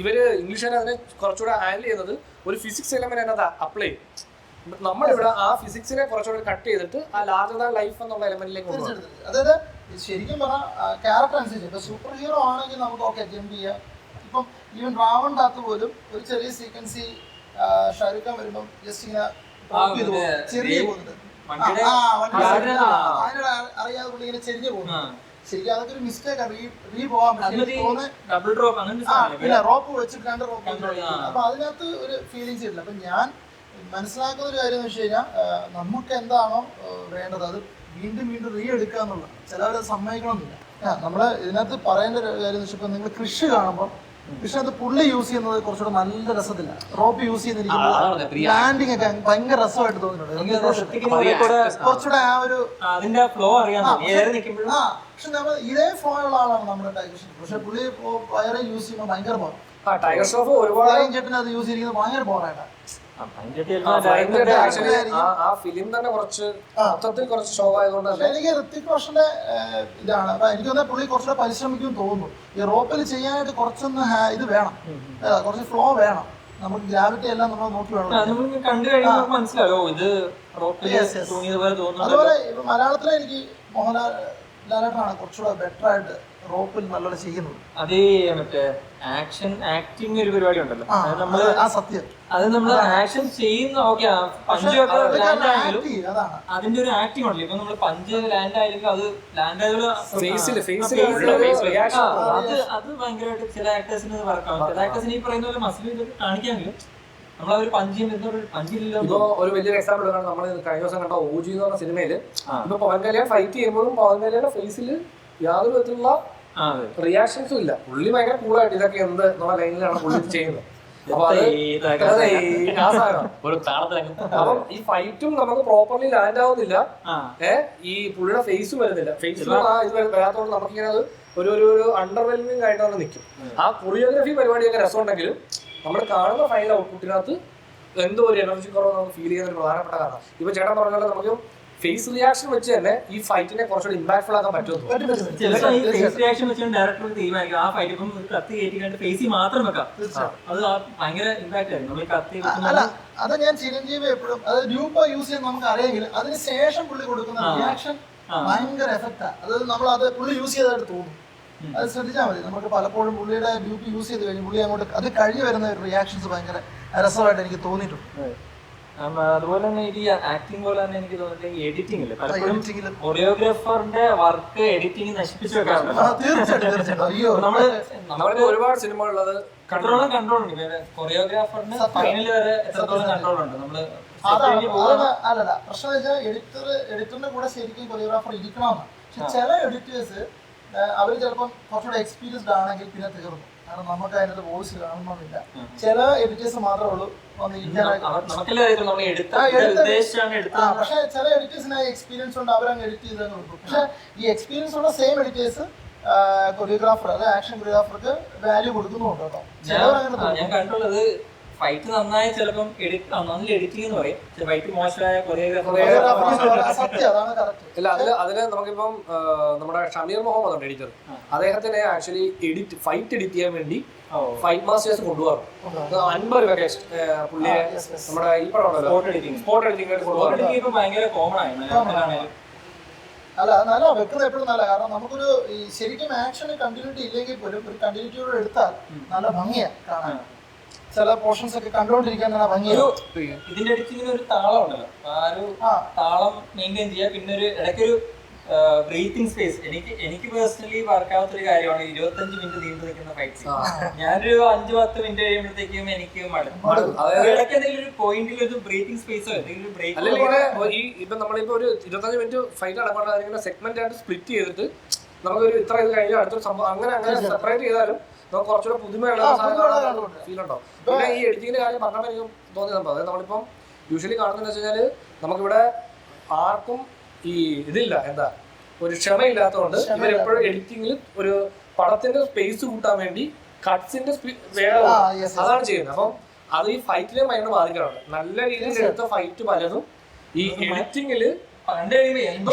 ഇവര് ഇംഗ്ലീഷുകാർ അതിനെ കുറച്ചുകൂടെ ഹാൻഡിൽ ചെയ്യുന്നത് ഒരു ഫിസിക്സ് എലമെന്റ് അതിനകത്ത് അപ്ലൈ ചെയ്യും. നമ്മളിവിടെ ആ ഫിസിക്സിനെ കുറച്ചുകൂടെ കട്ട് ചെയ്തിട്ട് ആ ലാർജർ ദാൻ ലൈഫ് എന്നുള്ള എലമെന്റിലേക്ക് കൊണ്ടുപോകും. അതായത് ശരിക്കും പറഞ്ഞാൽ ക്യാരക്ടർ അനുസരിച്ച് ഇപ്പൊ സൂപ്പർ ഹീറോ ആണെങ്കിൽ നമുക്ക് ഓക്കെ ജമ്പ് ചെയ്യാം. ഇപ്പം ഈവൻ രാവണിന്റെ അകത്ത് പോലും ഒരു ചെറിയ സീക്വൻസി ഷാരൂഖ് ഖാൻ വരുമ്പം ജസ്റ്റ് ഇങ്ങനെ ചെറിയ പോകുന്നുണ്ട്, അറിയാതെ പുള്ളി ഇങ്ങനെ ചെരിഞ്ഞു പോകുന്നു. ശരിക്കും അതൊക്കെ ഒരു മിസ്റ്റേക്ക് റീ പോകാൻ പിന്നെ റോപ്പ് വെച്ചിട്ട് 2 റോപ്പ്. അപ്പൊ അതിനകത്ത് ഒരു ഫീലിങ്സ് ഇല്ല. അപ്പൊ ഞാൻ മനസ്സിലാക്കുന്ന ഒരു കാര്യം എന്ന് വെച്ച് കഴിഞ്ഞാൽ നമുക്ക് എന്താണോ വേണ്ടത് അത് വീണ്ടും വീണ്ടും റീ എടുക്കുക എന്നുള്ളത്. ചിലവരത് സമ്മതിക്കണമെന്നില്ല. നമ്മള് ഇതിനകത്ത് പറയേണ്ട ഒരു കാര്യം എന്ന് വെച്ചാൽ നിങ്ങൾ കൃഷി കാണുമ്പോൾ കൃഷിനകത്ത് പുള്ളി യൂസ് ചെയ്യുന്നത് കുറച്ചുകൂടെ നല്ല രസത്തില്ല. റോപ്പ് യൂസ് ചെയ്യുന്നിരിക്കുമ്പോൾ ലാൻഡിങ് ഒക്കെ ഭയങ്കര രസമായിട്ട് തോന്നിയിട്ടുണ്ട്. കുറച്ചുകൂടെ ആ ഒരു അതിന്റെ ഫ്ലോ അറിയാം. പക്ഷെ നമ്മൾ ഇതേ ഫ്ലോ ഉള്ള ആളാണ് നമ്മുടെ ടൈഗർ ഷ്രോഫ്. പക്ഷെ പുള്ളി വയറെ യൂസ് ചെയ്യുമ്പോൾ ഭയങ്കര ബോറാണ്. ടൈഗർ ഷ്രോഫ് ഒരുപാട് ചേട്ടനത് യൂസ് ചെയ്യുന്നത് ഭയങ്കര ബോറായിട്ടാണ്. ആ ഫിലിം തന്നെ കുറച്ച് മൊത്തത്തിൽ കുറച്ച് ഷോ ആയതുകൊണ്ട് തന്നെ എനിക്ക് ഋത്തിക് റോഷന്റെ ഇതാണ്. അപ്പൊ എനിക്ക് തോന്നുന്നത് പുള്ളി കുറച്ചുകൂടെ പരിശ്രമിക്കും തോന്നുന്നു. ഈ റോപ്പിൽ ചെയ്യാനായിട്ട് കുറച്ചൊന്ന് ഇത് വേണം, കുറച്ച് ഫ്ലോ വേണം. നമുക്ക് ഗ്രാവിറ്റി എല്ലാം നമ്മൾ നോക്കി വേണം. കണ്ടു കഴിയുമ്പോൾ മനസ്സിലായോ ഇത് അതുപോലെ മലയാളത്തിലെ എനിക്ക് മോഹൻലാൽ ലാലേട്ടനാണ് കുറച്ചുകൂടെ ബെറ്റർ ആയിട്ട് റോപ്പിൽ നല്ലോണം ചെയ്യുന്നത്. അതേ മറ്റേ ആക്ഷൻ ആക്ടിങ് ഒരു പരിപാടി ഉണ്ടല്ലോ, നമ്മള് ആ സത്യം അത് നമ്മള് ആക്ഷൻ ചെയ്യുന്ന ഓക്കെ പഞ്ചൊക്കെ ലാൻഡ് ആയെങ്കിലും അതിന്റെ ഒരു ആക്ടിങ് ഉണ്ടല്ലോ. ഇപ്പൊ നമ്മള് പഞ്ച് ലാൻഡ് ആയെങ്കിലും അത് ലാൻഡ് അത് ഭയങ്കരമായിട്ട് ചില ആക്ടേഴ്സിന് വർക്കാവും. ചില ആക്ടേഴ്സിന് ഈ പറയുന്ന പോലെ മസിൽ കാണിക്കാമെങ്കിലും നമ്മളൊരു പഞ്ചില്ലല്ലോ. ഒരു വലിയൊരു എക്സാമ്പിൾ എടുക്കണം. നമ്മൾ കഴിഞ്ഞ ദിവസം കണ്ട ഓജി എന്ന് പറഞ്ഞ സിനിമയില് ഇപ്പൊ പവൻ കല്യാൺ ഫൈറ്റ് ചെയ്യുമ്പോഴും പവൻ കല്യാണിന്റെ ഫേസിൽ യാതൊരു വിധത്തിലുള്ള റിയാക്ഷൻസും ഇല്ല. പുള്ളി ഭയങ്കര കൂളായിട്ട് ഇതൊക്കെ എന്ത് എന്നുള്ള ലൈനിലാണ് പുള്ളി ചെയ്യുന്നത്. അപ്പം ഈ ഫൈറ്റും നമുക്ക് പ്രോപ്പർലി ലാൻഡ് ആവുന്നില്ല. ഈ പുള്ളിയുടെ ഫേസും വരുന്നില്ല. ഫേസിലും ഇത് വരാത്തോണ്ട് നമുക്കിങ്ങനെ അത് ഒരു അണ്ടർവെൽമിംഗ് ആയിട്ടാണ് നിൽക്കും. ആ കൊറിയോഗ്രാഫി പരിപാടിയൊക്കെ രസമുണ്ടെങ്കിലും നമ്മൾ കാണുന്ന ഫൈനൽ ഔട്ട്പുട്ടിനകത്ത് എന്തോ ഒരു എനർജി കുറവ് നമുക്ക് ഫീൽ ചെയ്യുന്ന ഒരു പ്രധാനപ്പെട്ട കാരണം. ഇപ്പൊ ചേട്ടൻ പറഞ്ഞാൽ നമുക്ക് ഫേസ് റിയാക്ഷൻ വെച്ച് തന്നെ ഈ ഫൈറ്റിനെ കുറച്ചുകൂടി ഇമ്പാക്ട്ഫുൾ ആക്കാൻ പറ്റും. അല്ല അത് ഞാൻ ചിരഞ്ജീവി എപ്പോഴും അത് രൂപ യൂസ് ചെയ്യാൻ നമുക്ക് അറിയെങ്കിലും അതിന് ശേഷം പുള്ളി കൊടുക്കുന്ന റിയാക്ഷൻ ഭയങ്കര എഫക്റ്റാ. അതായത് നമ്മൾ അത് പുള്ളി യൂസ് ചെയ്തതായിട്ട് തോന്നും. അത് ശ്രദ്ധിച്ചാൽ മതി. നമുക്ക് പലപ്പോഴും പുള്ളിയുടെ ഡ്യൂട്ടി യൂസ് ചെയ്ത് കഴിഞ്ഞ് പുള്ളി അങ്ങോട്ട് അത് കഴിഞ്ഞ് വരുന്ന റിയാക്ഷൻസ് ഭയങ്കര രസമായിട്ട് എനിക്ക് തോന്നിയിട്ടുണ്ട്. അതുപോലെ തന്നെ ഈ ആക്ടിങ് പോലെ തന്നെ എനിക്ക് തോന്നുന്നത് എഡിറ്റിംഗ് ഇല്ലേ, പലപ്പോഴും കൊറിയോഗ്രാഫറിന്റെ വർക്ക് എഡിറ്റിംഗ് നശിപ്പിച്ചു നമ്മള് ഒരുപാട് സിനിമകളുള്ളത് കൺട്രോൾ ഉണ്ട്. കൊറിയോഗ്രാഫറിന് ഫൈനൽ വരെ എത്രത്തോളം കൺട്രോൾ ഉണ്ട് നമ്മള്. അല്ലല്ല പ്രശ്നം വെച്ചാൽ എഡിറ്ററിന്റെ കൂടെ ശരിക്കും കൊറിയോഗ്രാഫർ ഇരിക്കണമെന്ന്. പക്ഷെ ചില എഡിറ്റേഴ്സ് അവർ ചിലപ്പം കുറച്ചുകൂടെ എക്സ്പീരിയൻസ്ഡ് ആണെങ്കിൽ പിന്നെ തീർന്നു. കാരണം നമുക്ക് അതിനകത്ത് വോയിസ് കാണണമെന്നില്ല. ചില എഡിറ്റേഴ്സ് മാത്രമേ ഉള്ളൂ പക്ഷെ ചില എഡിറ്റേഴ്സിന് എക്സ്പീരിയൻസ് ഉണ്ട്, അവരങ്ങ് എഡിറ്റ് ചെയ്ത് കൊടുക്കും. പക്ഷെ ഈ എക്സ്പീരിയൻസ് ഉള്ള സെയിം എഡിറ്റേഴ്സ് കൊറിയോഗ്രാഫർ അത് ആക്ഷൻ കൊറിയോഗ്രാഫർക്ക് വാല്യൂ കൊടുക്കുന്നുണ്ട് കേട്ടോ. ഞാൻ കണ്ടുള്ളത് ഫൈറ്റ് നന്നായി ചിലപ്പം എഡിറ്റിംഗ് എന്ന് പറയും, ഫൈറ്റ് മോശമായ ഇല്ല. അതില് നമുക്കിപ്പം നമ്മുടെ ഷമീർ മുഹമ്മദ് ഉണ്ട് എഡിറ്റർ. അദ്ദേഹത്തിന് ആക്ച്വലി ഫൈറ്റ് എഡിറ്റ് ചെയ്യാൻ വേണ്ടി ഫൈറ്റ് മാസ്റ്റേഴ്സ് കൊണ്ടുപോകാറുണ്ട്. 50 രൂപ പുള്ളിയെ നമ്മുടെ ഈ പടമുണ്ടല്ലോ സ്പോട്ട് എഡിറ്റിംഗ് ഭയങ്കര കോമൺ ആയി. അല്ല നല്ല വെക്കുന്നത് എപ്പോഴും നല്ല. കാരണം നമുക്കൊരു ശരിക്കും ആക്ഷന് കണ്ടിന്യൂറ്റി ഇല്ലെങ്കിൽ പോലും ഒരു കണ്ടിന്യൂറ്റിയോടെ എടുത്താൽ നല്ല ഭംഗിയാണ് കാണാൻ. ചില പോർഷൻസ് ഒക്കെ കണ്ടുകൊണ്ടിരിക്കാൻ ഇതിന്റെ എഡിറ്റിങ്ങിന് ഒരു താളം ഉണ്ടല്ലോ, ആ ഒരു താളം മെയിൻറ്റെയിൻ ചെയ്യുക. പിന്നെ ഒരു ഇടയ്ക്കൊരു ബ്രീത്തിങ് സ്പേസ് എനിക്ക് പേഴ്സണലി വർക്കാവാത്തൊരു കാര്യമാണ് 25 മിനിറ്റ് നീണ്ടു നിൽക്കുന്ന ഫൈറ്റ്. ഞാനൊരു 5-10 മിനിറ്റ് കഴിയുമ്പോഴത്തേക്കും എനിക്ക് മടുക്കും. ഇടയ്ക്ക് എന്തെങ്കിലും ഒരു പോയിന്റിൽ ഒരു ബ്രീത്തിങ് സ്പേസോ എന്തെങ്കിലും ബ്രേക്ക് അല്ലെങ്കിൽ ഇപ്പൊ നമ്മളിപ്പോ ഒരു 25 മിനിറ്റ് ഫൈറ്റ് നടക്കുന്നത് സെഗ്മെന്റ് ആയിട്ട് സ്പ്ലിറ്റ് ചെയ്തിട്ട് നമുക്കൊരു ഇത്ര ഇത് കഴിഞ്ഞാൽ അടുത്തൊരു സംഭവം അങ്ങനെ സെപ്പറേറ്റ് ചെയ്താലും നമുക്ക് കുറച്ചുകൂടെ പുതുമയുള്ള ഫീൽ ഉണ്ടാവും. പിന്നെ ഈ എഡിറ്റിങ്ങിന്റെ കാര്യം പറഞ്ഞപ്പോൾ എനിക്ക് തോന്നിയ സംഭവം, അതായത് നമ്മളിപ്പം യൂഷ്വലി കാണുന്നതെന്ന് വെച്ച് കഴിഞ്ഞാൽ നമുക്കിവിടെ ആർക്കും ഈ ഇതില്ല, എന്താ ഒരു ക്ഷമയില്ലാത്തതുകൊണ്ട് ഇവരെപ്പോഴും എഡിറ്റിങ്ങിൽ ഒരു പടത്തിന്റെ സ്പേസ് കൂട്ടാൻ വേണ്ടി കട്ട്സിന്റെ വേഗം അതാണ് ചെയ്യുന്നത്. അപ്പം അത് ഈ ഫൈറ്റിനെ ഭയങ്കര ബാധിക്കാറുണ്ട്. നല്ല രീതിയിൽ എടുത്ത ഫൈറ്റ് പലതും ഈ എഡിറ്റിങ്ങില്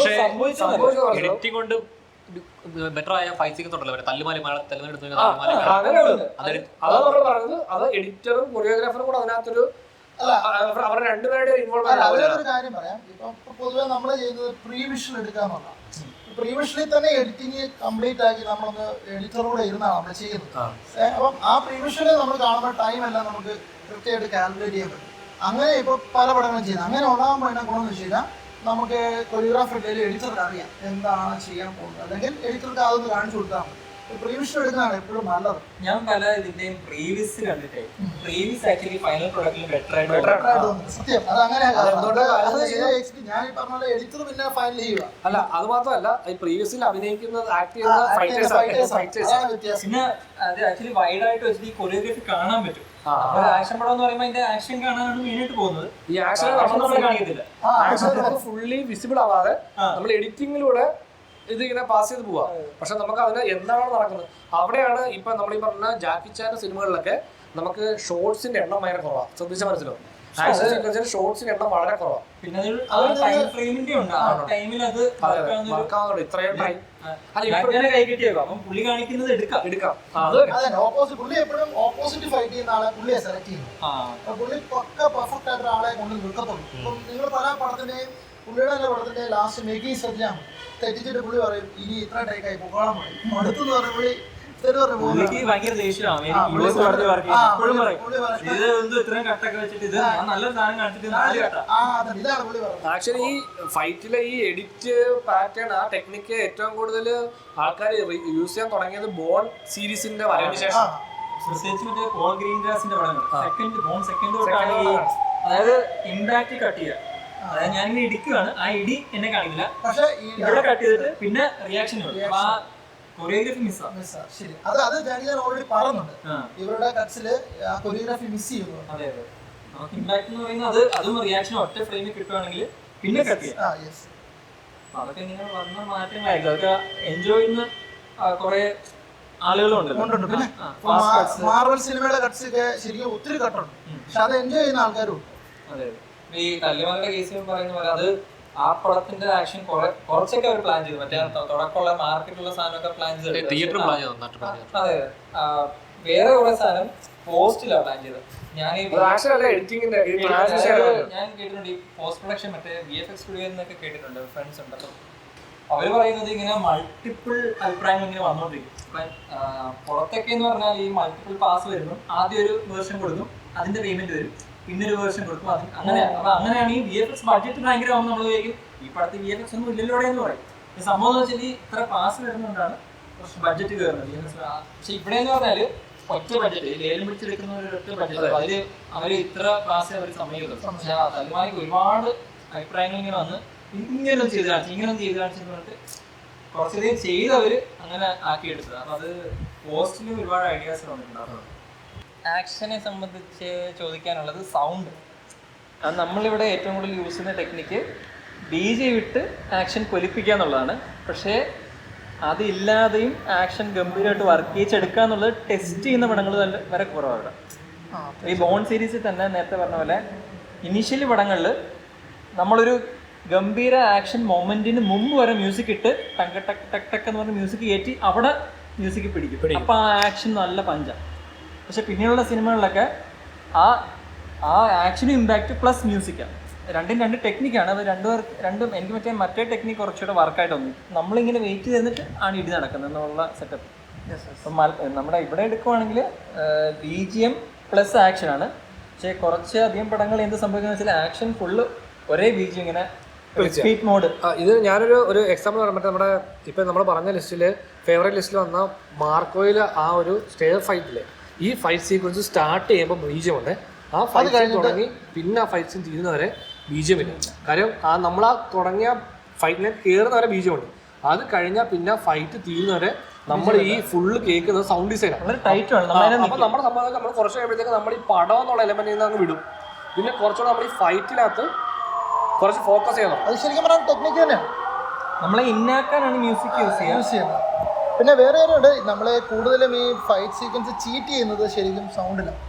എഡിറ്റിംഗ് കൊണ്ട് ബെറ്റർ ആയ ഫൈറ്റ് സീക്വൻസ് ഉണ്ടല്ലോ, തല്ലുമാലി അതാണ് നമ്മൾ പറയുന്നത്. അത് എഡിറ്ററും കൊറിയോഗ്രാഫറും കൂടെ അതിനകത്തൊരു അവരുടെ രണ്ടുപേരുടെ അതിലൊരു കാര്യം പറയാം. ഇപ്പൊ പൊതുവെ നമ്മൾ ചെയ്യുന്നത് പ്രീ വിഷ്വൽ എടുക്കാന്നുള്ളതാണ്. പ്രീ വിഷ്വലിൽ തന്നെ എഡിറ്റിംഗ് കംപ്ലീറ്റ് ആക്കി നമ്മളൊന്ന് എഡിറ്ററോടെ ഇരുന്നാണ് നമ്മൾ ചെയ്യുന്നത്. അപ്പം ആ പ്രീ വിഷ്വലിൽ നമ്മൾ കാണുന്ന ടൈം എല്ലാം നമുക്ക് കൃത്യമായിട്ട് കാൽക്കുലേറ്റ് ചെയ്യാൻ പറ്റും. അങ്ങനെ ഇപ്പൊ പല പടങ്ങളും ചെയ്യുന്നത്. അങ്ങനെ ഉണ്ടാകുമ്പോൾ എന്നാ ഗുണമെന്ന് വെച്ച് കഴിഞ്ഞാൽ നമുക്ക് കൊറിയോഗ്രാഫർ അല്ലെങ്കിൽ എഡിറ്റർക്ക് അറിയാം എന്താണ് ചെയ്യാൻ പോകുന്നത്, അല്ലെങ്കിൽ എഡിറ്റർക്ക് അതൊന്ന് കാണിച്ചു കൊടുത്താൽ മതി. പ്രീവിയസ് എടുക്കുന്നതാണ് എപ്പോഴും നല്ലത്. ഞാൻ പല ഇതിന്റെയും പ്രീവിയസ് കണ്ടിട്ടേ പ്രീവിയസ് ആക്ച്വലി ഫൈനൽ പ്രൊഡക്റ്റിൽ ബെറ്റർ ആയിട്ട് സത്യം അത് അങ്ങനെ. ഞാൻ ഈ പറഞ്ഞ എഡിറ്റർ പിന്നെ ഫൈനൽ ചെയ്യുക അല്ല, അത് മാത്രമല്ല ഈ പ്രീവിയസിൽ അഭിനയിക്കുന്നത് ആക്ട് ചെയ്യുന്ന പിന്നെ അത് ആക്ച്വലി വൈഡ് ആയിട്ട് വെച്ചിട്ട് ഈ കൊറിയോഗ്രാഫി കാണാൻ പറ്റും. ആക്ഷൻ പടം എന്ന് പറയുമ്പോൾ അതിന്റെ ആക്ഷൻ കാണാനാണ് മെയിനായിട്ട് പോകുന്നത്. ഈ ആക്ഷൻ നമ്മൾ കാണിക്കത്തില്ല, ആക്ഷൻ നമുക്ക് ഫുള്ളി വിസിബിൾ ആവാതെ നമ്മൾ എഡിറ്റിങ്ങിലൂടെ ഇത് ഇങ്ങനെ പാസ് ചെയ്ത് പോവാ. പക്ഷെ നമുക്ക് അതിന് എന്താണ് നടക്കുന്നത് അവിടെയാണ്. ഇപ്പൊ നമ്മൾ ഈ പറഞ്ഞ ജാക്കി ചാന്റെ സിനിമകളിലൊക്കെ നമുക്ക് ഷോർട്സിന്റെ എണ്ണം ഭയങ്കര കുറവാണ്. ശ്രദ്ധിച്ചാൽ മനസ്സിലാവും, ആക്ഷൻ സീക്വൻസിൽ ഷോർട്സിന്റെ എണ്ണം വളരെ കുറവാണ്. പിന്നെ ടൈം ഫ്രെയിമിന്റെ ഉണ്ട്, ആ ടൈമിൽ അത് ഇത്രയും ടൈം കൈ കിട്ടിയേക്കും. അപ്പം പുള്ളി കാണിക്കുന്നത് എടുക്കാം. പുള്ളി എപ്പോഴും ഓപ്പോസിറ്റ് ഫൈറ്റ് ചെയ്യുന്ന ആളെ പുള്ളിയെ സെലക്ട് ചെയ്യും. പുള്ളി പക്ക പെർഫെക്റ്റ് ആയിട്ട് ആളെ കൊണ്ട് നിൽക്കത്തുള്ളൂ. ഇപ്പം നിങ്ങൾ പല പടത്തിന്റെയും പുള്ളിയുടെ തന്നെ പടത്തിന്റെ ലാസ്റ്റ് മേക്കിംഗ് ശ്രദ്ധിച്ചാൽ തെറ്റിച്ചിട്ട് പുള്ളി പറയും ഇനി ഇത്ര ടേക്കായി പോകാൻ പറയും. അടുത്തെന്ന് പറഞ്ഞ പുള്ളി ഭയങ്കര ദേഷ്യമാണ്. ആക്ച്വലി ഈ ഫൈറ്റിലെ ഈ എഡിറ്റ് പാറ്റേൺ, ആ ടെക്നിക്ക് ഏറ്റവും കൂടുതൽ ആൾക്കാർ യൂസ് ചെയ്യാൻ തുടങ്ങിയത് ബോൺ സീരീസിന്റെ വരവിന് ശേഷം. പ്രത്യേകിച്ച് മറ്റേ പോൾ ഗ്രീൻ ഗ്രാസിന്റെ പടങ്ങൾ ബോൺ സെക്കൻഡ് തൊട്ടാണ്. അതായത് ഇമ്പാക്ട് കട്ട് ചെയ്യുക. അതായത് ഞാനിങ്ങനെ ഇടിക്കുകയാണ്, ആ ഇടി എന്നെ കാണിക്കില്ല, പക്ഷെ ഇവിടെ കട്ട് ചെയ്തിട്ട് പിന്നെ റിയാക്ഷൻ കൊറിയോഗ്രാഫി മിസ്സാണ്. ശരി, അത് ഞാൻ ഓൾറെഡി പറയുന്നുണ്ട്. ഇവരുടെ കട്ട്സില് ആ കൊറിയോഗ്രാഫി മിസ് ചെയ്യുന്നു. അതെ അതെ, നമുക്ക് ഇമ്പാക്ട് എന്ന് പറയുന്നത് അതും റിയാക്ഷൻ ഒറ്റ ഫ്രെയിമിൽ കിട്ടുവാണെങ്കിൽ പിന്നെ കട്ട് ചെയ്യാം. അതൊക്കെ ഇങ്ങനെ വന്ന മാറ്റങ്ങളായിരിക്കും. അതൊക്കെ എൻജോയ് ചെയ്യുന്ന കുറെ ആളുകളുണ്ട്. പിന്നെ മാർവൽ സിനിമയുടെ കട്ട്സ് ഒക്കെ ശരിക്കും ഒത്തിരി കട്ടുണ്ട്, പക്ഷെ അത് എൻജോയ് ചെയ്യുന്ന ആൾക്കാരും. അതെ, ഈ കല്ലുമാലയുടെ കേസിൽ പറയുന്ന പോലെ അത് ആ പടത്തിന്റെ ആക്ഷൻ കുറച്ചൊക്കെ അവർ പ്ലാൻ ചെയ്തു. മറ്റേ തുടക്കമുള്ള മാർക്കറ്റുള്ള സാധനമൊക്കെ പ്ലാൻ ചെയ്തു. അതെ, വേറെ കുറെ സാധനം പോസ്റ്റിലാണ് പ്ലാൻ ചെയ്തത്. ഞാൻ കേട്ടിട്ടുണ്ട് ഈ പോസ്റ്റ് പ്രൊഡക്ഷൻ മറ്റേ VFX സ്റ്റുഡിയോ എന്നൊക്കെ കേട്ടിട്ടുണ്ട്, ഫ്രണ്ട്സ് ഉണ്ട്. അപ്പം അവര് പറയുന്നത് ഇങ്ങനെ മൾട്ടിപ്പിൾ അഭിപ്രായങ്ങൾ ഇങ്ങനെ വന്നോണ്ടിരിക്കും. പുറത്തൊക്കെ എന്ന് പറഞ്ഞാൽ ഈ മൾട്ടിപ്പിൾ പാസ് വരുന്നു, ആദ്യം ഒരു വേർഷൻ കൊടുക്കും, അതിന്റെ പേയ്മെന്റ് വരും, പിന്നെ ഒരു വേർഷൻ കൊടുക്കും. അങ്ങനെ അപ്പൊ അങ്ങനെയാണ് ഈ VFX ബഡ്ജറ്റ് ഭയങ്കര ആവുമ്പോൾ നമ്മൾ വിചാരിക്കും ഈ പടത്തിൽ VFX ഒന്നും ഇല്ലല്ലോ എന്ന് പറയും. ഈ സംഭവം എന്ന് വെച്ചാൽ ഇത്ര പാസ് വരുന്നതുകൊണ്ടാണ് കുറച്ച് ബഡ്ജറ്റ് കയറുന്നത്. പക്ഷെ ഇവിടെ എന്ന് പറഞ്ഞാല് ഒറ്റ ബഡ്ജറ്റ്, ലേലം പിടിച്ചെടുക്കുന്ന ഒരു ഒറ്റ ബഡ്ജറ്റ്, അതില് അവര് ഇത്ര പാസ് അവർ സമ്മതിക്കുന്നു. പക്ഷെ തൽമാനിക്ക് ഒരുപാട് അഭിപ്രായങ്ങൾ ഇങ്ങനെ വന്ന് ഇങ്ങനെയൊന്നും ചെയ്ത് കാണിച്ചു, ഇങ്ങനെയൊന്നും ചെയ്ത് കാണിച്ചെന്ന് പറഞ്ഞിട്ട് കുറച്ചധികം ചെയ്തവര് അങ്ങനെ ആക്കിയെടുത്തത്. അപ്പൊ അത് പോസ്റ്റിൽ ഒരുപാട് ഐഡിയാസ് വന്നിട്ടുണ്ടാവും. ആക്ഷനെ സംബന്ധിച്ച് ചോദിക്കാനുള്ളത് സൗണ്ട്. അത് നമ്മളിവിടെ ഏറ്റവും കൂടുതൽ യൂസ് ചെയ്യുന്ന ടെക്നിക്ക് DJ വിട്ട് ആക്ഷൻ പൊലിപ്പിക്കുക എന്നുള്ളതാണ്. പക്ഷേ അതില്ലാതെയും ആക്ഷൻ ഗംഭീരമായിട്ട് വർക്ക് ചെയ്യിച്ചെടുക്കുക എന്നുള്ളത് ടെസ്റ്റ് ചെയ്യുന്ന പടങ്ങൾ വരെ കുറവാണ്. ഈ ബോൺ സീരീസിൽ തന്നെ നേരത്തെ പറഞ്ഞ പോലെ ഇനീഷ്യലി പടങ്ങളിൽ നമ്മളൊരു ഗംഭീര ആക്ഷൻ മൊമെന്റിന് മുമ്പ് വരെ മ്യൂസിക് ഇട്ട് ടക്ക് ടക്ക് ടക്ക് ടക്ക് എന്ന് പറഞ്ഞ മ്യൂസിക് കയറ്റി അവിടെ മ്യൂസിക് പിടിക്കും. അപ്പോൾ ആ ആക്ഷൻ നല്ല പഞ്ചാണ്. പക്ഷെ പിന്നെയുള്ള സിനിമകളിലൊക്കെ ആ ആക്ഷനും ഇമ്പാക്റ്റ് പ്ലസ് മ്യൂസിക്കാണ്, രണ്ട് ടെക്നിക്കാണ്. അത് രണ്ടും എനിക്ക് മറ്റേ ടെക്നിക്ക് കുറച്ചുകൂടെ വർക്കായിട്ട് തോന്നി. നമ്മളിങ്ങനെ വെയിറ്റ് ചെയ്തിട്ട് ആണ് ഇടി നടക്കുന്നത് എന്നുള്ള സെറ്റപ്പ്. അപ്പം നമ്മുടെ ഇവിടെ എടുക്കുവാണെങ്കിൽ BGM പ്ലസ് ആക്ഷനാണ്. പക്ഷേ കുറച്ച് അധികം പടങ്ങൾ എന്ത് സംഭവിക്കുന്നത് വെച്ചാൽ ആക്ഷൻ ഫുള്ള് ഒരേ BGM ഇങ്ങനെ സ്പീഡ് മോഡ്. ഇത് ഞാനൊരു എക്സാമ്പിൾ പറയാൻ പറ്റും. നമ്മുടെ ഇപ്പൊ നമ്മൾ പറഞ്ഞ ലിസ്റ്റില് ഫേവറേറ്റ് ലിസ്റ്റിൽ വന്ന മാർക്കോയിൽ ആ ഒരു സ്റ്റെയർ ഫൈറ്റില് ഈ ഫൈറ്റ് സീക്വൻസ് സ്റ്റാർട്ട് ചെയ്യുമ്പോൾ ബീജം ഉണ്ട്. ആ ഫൈറ്റ് സീൻ തുടങ്ങി പിന്നെ ആ ഫൈറ്റ് സീൻ തീരുന്നവരെ ബീജമില്ല. കാര്യം നമ്മൾ ആ തുടങ്ങിയ ഫൈറ്റിനെ കയറുന്നവരെ ബീജമുണ്ട്. അത് കഴിഞ്ഞാൽ പിന്നെ ഫൈറ്റ് തീരുന്നവരെ നമ്മൾ ഈ ഫുള്ള് കേൾക്കുന്നത് സൗണ്ട് ഡിസൈനാണ്. അപ്പൊ നമ്മുടെ സംഭവം നമ്മൾ കുറച്ച് കഴിയുമ്പോഴത്തേക്ക് നമ്മൾ ഈ പടം എന്നുള്ള എലമെന്റിൽ നിന്ന് അങ്ങ് വിടും. പിന്നെ കുറച്ചുകൂടെ നമ്മൾ ഈ ഫൈറ്റിനകത്ത് കുറച്ച് ഫോക്കസ് ചെയ്യണം. അത് ശരിക്കും പറഞ്ഞാൽ ടെക്നിക്ക് തന്നെയാണ്, നമ്മളെ ഇന്നാക്കാനാണ് മ്യൂസിക് യൂസ് ചെയ്യുന്നത്. പിന്നെ വേറെ ഉണ്ട്, നമ്മളെ കൂടുതലും ഈ ഫൈറ്റ് സീക്വൻസ് ചീറ്റ് ചെയ്യുന്നത് ശരിക്കും സൗണ്ടിലാണ്.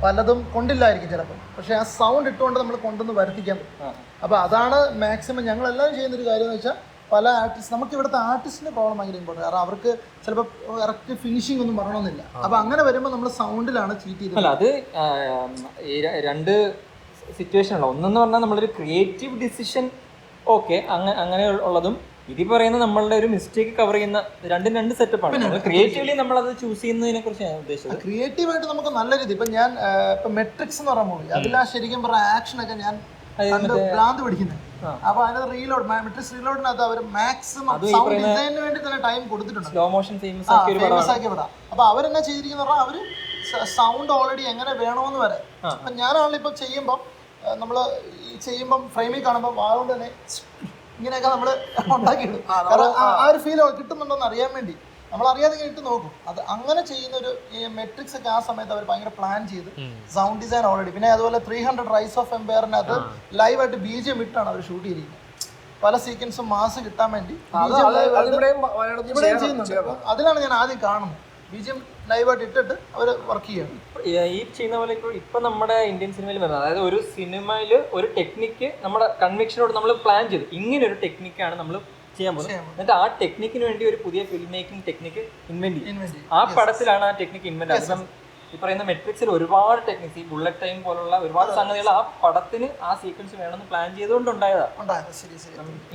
പലതും കൊണ്ടില്ലായിരിക്കും ചിലപ്പോൾ, പക്ഷെ ആ സൗണ്ട് ഇട്ടുകൊണ്ട് നമ്മൾ കൊണ്ടുവന്ന് വരുത്തിക്കാൻ പറ്റും. അപ്പോൾ അതാണ് മാക്സിമം ഞങ്ങളെല്ലാം ചെയ്യുന്നൊരു കാര്യം എന്ന് വെച്ചാൽ, പല ആർട്ടിസ്റ്റ് നമുക്ക് ഇവിടുത്തെ ആർട്ടിസ്റ്റിൻ്റെ പ്രോബ്ലം ഭയങ്കര ഇമ്പോർട്ടൻ്റ്. കാരണം അവർക്ക് ചിലപ്പോൾ കറക്റ്റ് ഫിനിഷിംഗ് ഒന്നും പറയണമെന്നില്ല. അപ്പോൾ അങ്ങനെ വരുമ്പോൾ നമ്മൾ സൗണ്ടിലാണ് ചീറ്റ് ചെയ്തത്. അല്ല, അത് രണ്ട് സിറ്റുവേഷൻ ഉള്ള ഒന്നെന്ന് പറഞ്ഞാൽ നമ്മളൊരു ക്രിയേറ്റീവ് ഡിസിഷൻ ഓക്കെ അങ്ങനെ ഉള്ളതും ഇത് പറയുന്നത് നമ്മളുടെ ഒരു മിസ്റ്റേക്ക് കവർ ചെയ്യുന്ന രണ്ട് സെറ്റപ്പാണ്. ക്രിയേറ്റീവ്ലി നമ്മളത് ചൂസ് ചെയ്യുന്നതിനെ കുറിച്ച് ഞാൻ ഉദ്ദേശിച്ചത്. ക്രിയേറ്റീവായിട്ട് നമുക്ക് നല്ല രീതി ഇപ്പം ഞാൻ ഇപ്പം മെട്രിക്സ് എന്ന് പറഞ്ഞ മൂവി അതിലാ ശരിക്കും പറഞ്ഞ ആക്ഷനൊക്കെ ഞാൻ ഭ്രാന്ത് പിടിക്കുന്നത്. അപ്പൊ അതിനകത്ത് റീലോഡ് മെട്രിക്സ് റീലോഡിനകത്ത് അവർ മാക്സിമം സൗണ്ട് ഡിസൈനിന് വേണ്ടി തന്നെ ടൈം കൊടുത്തിട്ടുണ്ട്. സ്ലോ മോഷൻ ഫേമസ് ആക്കിയ പടം. അപ്പൊ അവരെന്നാ ചെയ്തിരിക്കുന്ന പറഞ്ഞാൽ അവര് സൗണ്ട് ഓൾറെഡി എങ്ങനെ വേണമെന്ന് വരെ. അപ്പൊ ഞാനാണല്ലോ ഇപ്പൊ ചെയ്യുമ്പം നമ്മള് ചെയ്യുമ്പം ഫ്രെയിമിൽ കാണുമ്പോൾ വാഗോണ്ട് തന്നെ ഇങ്ങനെയൊക്കെ നമ്മൾ ഉണ്ടാക്കിയിടും. കാരണം ആ ഒരു ഫീൽ കിട്ടുന്നുണ്ടോന്ന് അറിയാൻ വേണ്ടി നമ്മൾ അറിയാതെ ഇട്ട് നോക്കും. അത് അങ്ങനെ ചെയ്യുന്ന ഒരു മെട്രിക്സ് ഒക്കെ ആ സമയത്ത് അവർ ഭയങ്കര പ്ലാൻ ചെയ്ത് സൗണ്ട് ഡിസൈൻ ഓൾറെഡി. പിന്നെ അതുപോലെ 300 റൈസ് ഓഫ് എംപയറിനകത്ത് ലൈവായിട്ട് BGM ഇട്ടാണ് അവർ ഷൂട്ട് ചെയ്തിരിക്കുന്നത്. പല സീക്വൻസും മാസ് കിട്ടാൻ വേണ്ടി അതിലാണ് ഞാൻ ആദ്യം കാണുന്നത്. BGM ലൈവായിട്ട് ഇട്ടിട്ട് അവർ വർക്ക് ചെയ്യണം. ഈ ചെയ്യുന്ന പോലെ ഇപ്പൊ നമ്മുടെ ഇന്ത്യൻ സിനിമയിൽ വരുന്നത്, അതായത് ഒരു സിനിമയിൽ ഒരു ടെക്നിക്ക് നമ്മുടെ കൺവിക്ഷനോട് നമ്മൾ പ്ലാൻ ചെയ്തു ഇങ്ങനെ ഒരു ടെക്നിക്കാണ് നമ്മൾ ചെയ്യാൻ പോകുന്നത്. എന്നിട്ട് ആ ടെക്നിക്കിന് വേണ്ടി ഒരു പുതിയ ഫിലിം മേക്കിംഗ് ടെക്നിക്ക് ഇൻവെന്റ് ചെയ്യും. ആ പടത്തിലാണ് ആ ടെക്നിക്ക് ഇൻവെന്റ് ആകുന്നത്. ഈ പറയുന്ന മെട്രിക്സിൽ ഒരുപാട് ടെക്നിക്സ്, ഈ ബുള്ളറ്റ് ടൈം പോലുള്ള ഒരുപാട് സംഗതികൾ ആ പടത്തിന് ആ സീക്വൻസ് വേണമെന്ന് പ്ലാൻ ചെയ്തുകൊണ്ട് ഉണ്ടായതാണ്.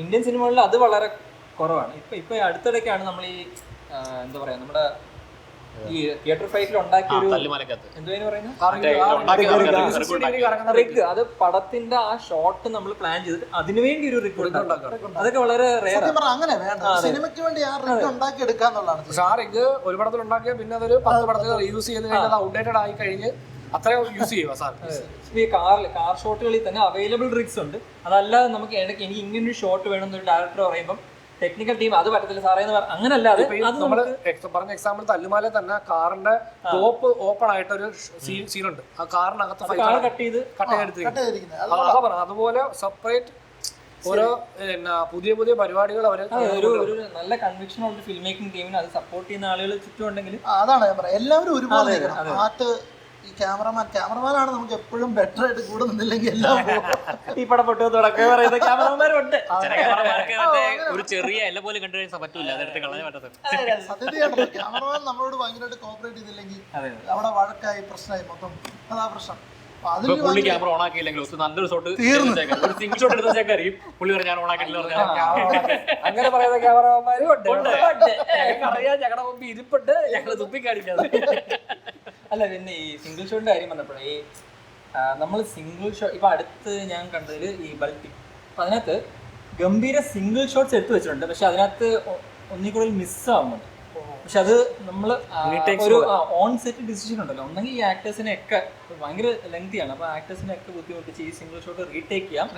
ഇന്ത്യൻ സിനിമകളിൽ അത് വളരെ കുറവാണ്. ഇപ്പൊ അടുത്തിടയ്ക്കാണ് നമ്മൾ ഈ എന്താ പറയാ നമ്മുടെ ഈ തിയേറ്റർ ഫൈറ്റിൽ ഉണ്ടാക്കിയ ഒരു എന്തുവാ പറയുന്നത് റിഗ്, അത് പടത്തിന്റെ ആ ഷോട്ട് നമ്മൾ പ്ലാൻ ചെയ്തിട്ട് അതിനുവേണ്ടി ഒരു റിഗ് ഉണ്ടാക്കും. അതൊക്കെ വളരെ റെയർ. അങ്ങനെ വേണ്ട, സിനിമയ്ക്ക് വേണ്ടി ആ റിഗ് ഉണ്ടാക്കി എടുക്കാന്നുള്ളതാണ്. പക്ഷെ ആ റിഗ് ഒരു പടത്തിൽ ഉണ്ടാക്കിയാൽ പിന്നെ അതൊരു 10 പടത്തിൽ റീയൂസ് ചെയ്ത് കഴിഞ്ഞാൽ ഔട്ട്ഡേറ്റഡ് ആയി കഴിഞ്ഞ് അത്ര യൂസ് ചെയ്യുക സാർ. ഈ കാർ ഷോട്ടുകളിൽ തന്നെ അവൈലബിൾ റിഗ്സ് ഉണ്ട്. അതല്ലാതെ നമുക്ക് ഇടയ്ക്ക് എനിക്ക് ഇങ്ങനൊരു ഷോട്ട് വേണമെന്നൊരു ഡയറക്ടർ പറയുമ്പോൾ ടെക്നിക്കൽ ടീം അത് പറ്റത്തില്ല സാറേ എന്ന് പറഞ്ഞാൽ അങ്ങനല്ല. അത് നമ്മള് പറഞ്ഞ എക്സാമ്പിൾ തല്ലുമാല തന്നെ കാറിന്റെ ടോപ്പ് ഓപ്പൺ ആയിട്ടൊരു സീനുണ്ട്. ആ കാറിനകത്ത് കട്ട് ചെയ്തിരിക്കുന്നത്. അതുപോലെ സെപ്പറേറ്റ് ഓരോ പുതിയ പരിപാടികൾ അവര് ഒരു നല്ല കൺവിക്ഷൻ ഉള്ള ഫിലിം മേക്കിംഗ് ടീമിന് അത് സപ്പോർട്ട് ചെയ്യുന്ന ആളുകൾ ചുറ്റും ഉണ്ടെങ്കിൽ അതാണ് ഞാൻ പറയാം. എല്ലാവരും ഒരുപോലെ ആർട്ട് ഈ ക്യാമറമാനാണ് നമുക്ക് എപ്പോഴും ബെറ്റർ ആയിട്ട് കൂടെ നിന്നില്ലെങ്കിൽ എല്ലാം ഈ പടം പൊട്ടു തുടക്കം പറയുന്ന ക്യാമറമാരുണ്ട്. ഒരു ചെറിയ എല്ല പോലെ കണ്ടുകഴിഞ്ഞാൽ പറ്റൂല, അതെടുത്ത് കളയാൻ പറ്റാത്ത സത്യതയാണ്. ക്യാമറമാൻ നമ്മളോട് ഭയങ്കരമായിട്ട് കോപ്പറേറ്റ് ചെയ്തില്ലെങ്കിൽ അവിടെ വഴക്കായി പ്രശ്നമായി മൊത്തം. അതാ പ്രശ്നം. പുള്ളി ക്യാമറ ഓൺ ആക്കിയില്ലെങ്കിൽ നല്ലൊരു ഷോട്ട് ഒരു സിംഗിൾ ഷോട്ട് എടുത്തേക്കായിരിക്കും പുള്ളി പറഞ്ഞാൽ ഓൺ ആക്കിയിട്ടില്ല. അങ്ങനെ പറയുന്ന ക്യാമറമാരും അറിയാം. ഞങ്ങളുടെ മുമ്പ് ഇരിപ്പുണ്ട്, ഞങ്ങൾ തുപ്പിക്കാണിക്കാതെ. അല്ല, പിന്നെ ഈ സിംഗിൾ ഷോട്ടിന്റെ കാര്യം പറഞ്ഞപ്പോഴേ ഈ നമ്മൾ സിംഗിൾ ഷോട്ട് ഇപ്പൊ അടുത്ത് ഞാൻ കണ്ടതിൽ ഈ ബൾട്ടി, അപ്പൊ അതിനകത്ത് ഗംഭീര സിംഗിൾ ഷോട്ട്സ് എടുത്തു വെച്ചിട്ടുണ്ട്. പക്ഷെ അതിനകത്ത് ഒന്നിൽ കൂടുതൽ മിസ്സാവുന്നുണ്ട്. പക്ഷെ അത് നമ്മൾ ഒരു ഓൺ സെറ്റ് ഡിസിഷൻ ഉണ്ടല്ലോ. ഒന്നെങ്കിൽ ഈ ആക്ടേഴ്സിനെ ഒക്കെ ഭയങ്കര ലെങ്തിയാണ്, അപ്പൊ ആക്ടേഴ്സിനെ ഒക്കെ ബുദ്ധിമുട്ടിച്ച് ഈ സിംഗിൾ ഷോട്ട് റീടേക്ക് ചെയ്യാം,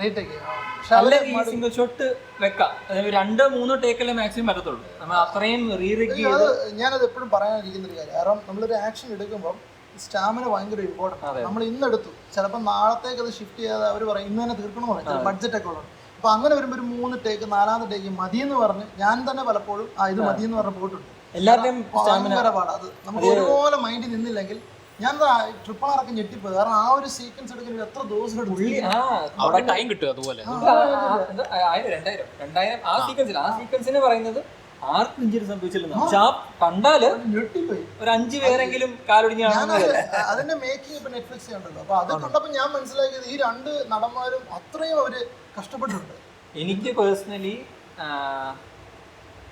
അല്ലെങ്കിൽ ഈ സിംഗിൾ ഷോട്ട് വെക്കാം. 2-3 ടേക്കല്ലേ മാക്സിമം പറ്റത്തുള്ളൂ. നമ്മൾ അത്രയും റീറിഗ് ചെയ്ത് ഞാനത് എപ്പോഴും പറയാനിരിക്കുന്ന ഒരു കാര്യം. കാരണം നമ്മളൊരു ആക്ഷൻ എടുക്കുമ്പോൾ സ്റ്റാമിന ഭയങ്കര ഇമ്പോർട്ടൻ്റ്. നമ്മൾ ഇന്നെടുത്തു, ചിലപ്പോൾ നാളത്തേക്ക് അത് ഷിഫ്റ്റ് ചെയ്യാതെ അവർ പറയും ഇന്ന് തന്നെ തീർക്കണം എന്ന് പറയും, ബഡ്ജറ്റ് ഒക്കെ ഉള്ളത്. അപ്പോൾ അങ്ങനെ വരുമ്പോൾ ഒരു 3 ടേക്ക് 4ാമത്തെ ടേക്ക് മതിയെന്ന് പറഞ്ഞ് ഞാൻ തന്നെ പലപ്പോഴും ഇത് മതിയെന്ന് പറഞ്ഞ് പോയിട്ടുണ്ട്. എല്ലാവരുടെയും ഭയങ്കര പാടാണ് അത്. നമുക്ക് ഒരുപോലെ മൈൻഡിൽ നിന്നില്ലെങ്കിൽ ഞാൻ ട്രിപ്പിൾ ആറൊക്കെ ഞെട്ടിപ്പോയി. കാരണം ആ ഒരു സീക്വൻസ് എടുക്കുന്ന എത്ര ദിവസം എടുക്കും, ടൈം കിട്ടും. അതുപോലെ 2000 ആ സീക്വൻസിന് പറയുന്നത് ആർക്കും ഇഞ്ചുറി സംഭവിച്ചില്ല. കണ്ടാല് ഞെട്ടിപ്പോയി. ഒരു 5 പേരെങ്കിലും കാലൊടിഞ്ഞാണ്. അതിന്റെ മേക്കിംഗ് ഇപ്പൊ നെറ്റ്ഫ്ലിക്സ് ഉണ്ടല്ലോ. അപ്പൊ അത് കണ്ടപ്പോ ഞാൻ മനസ്സിലാക്കിയത് ഈ 2 നടന്മാരും അത്രയും അവര് കഷ്ടപ്പെട്ടിട്ടുണ്ട്. എനിക്ക് പേഴ്സണലി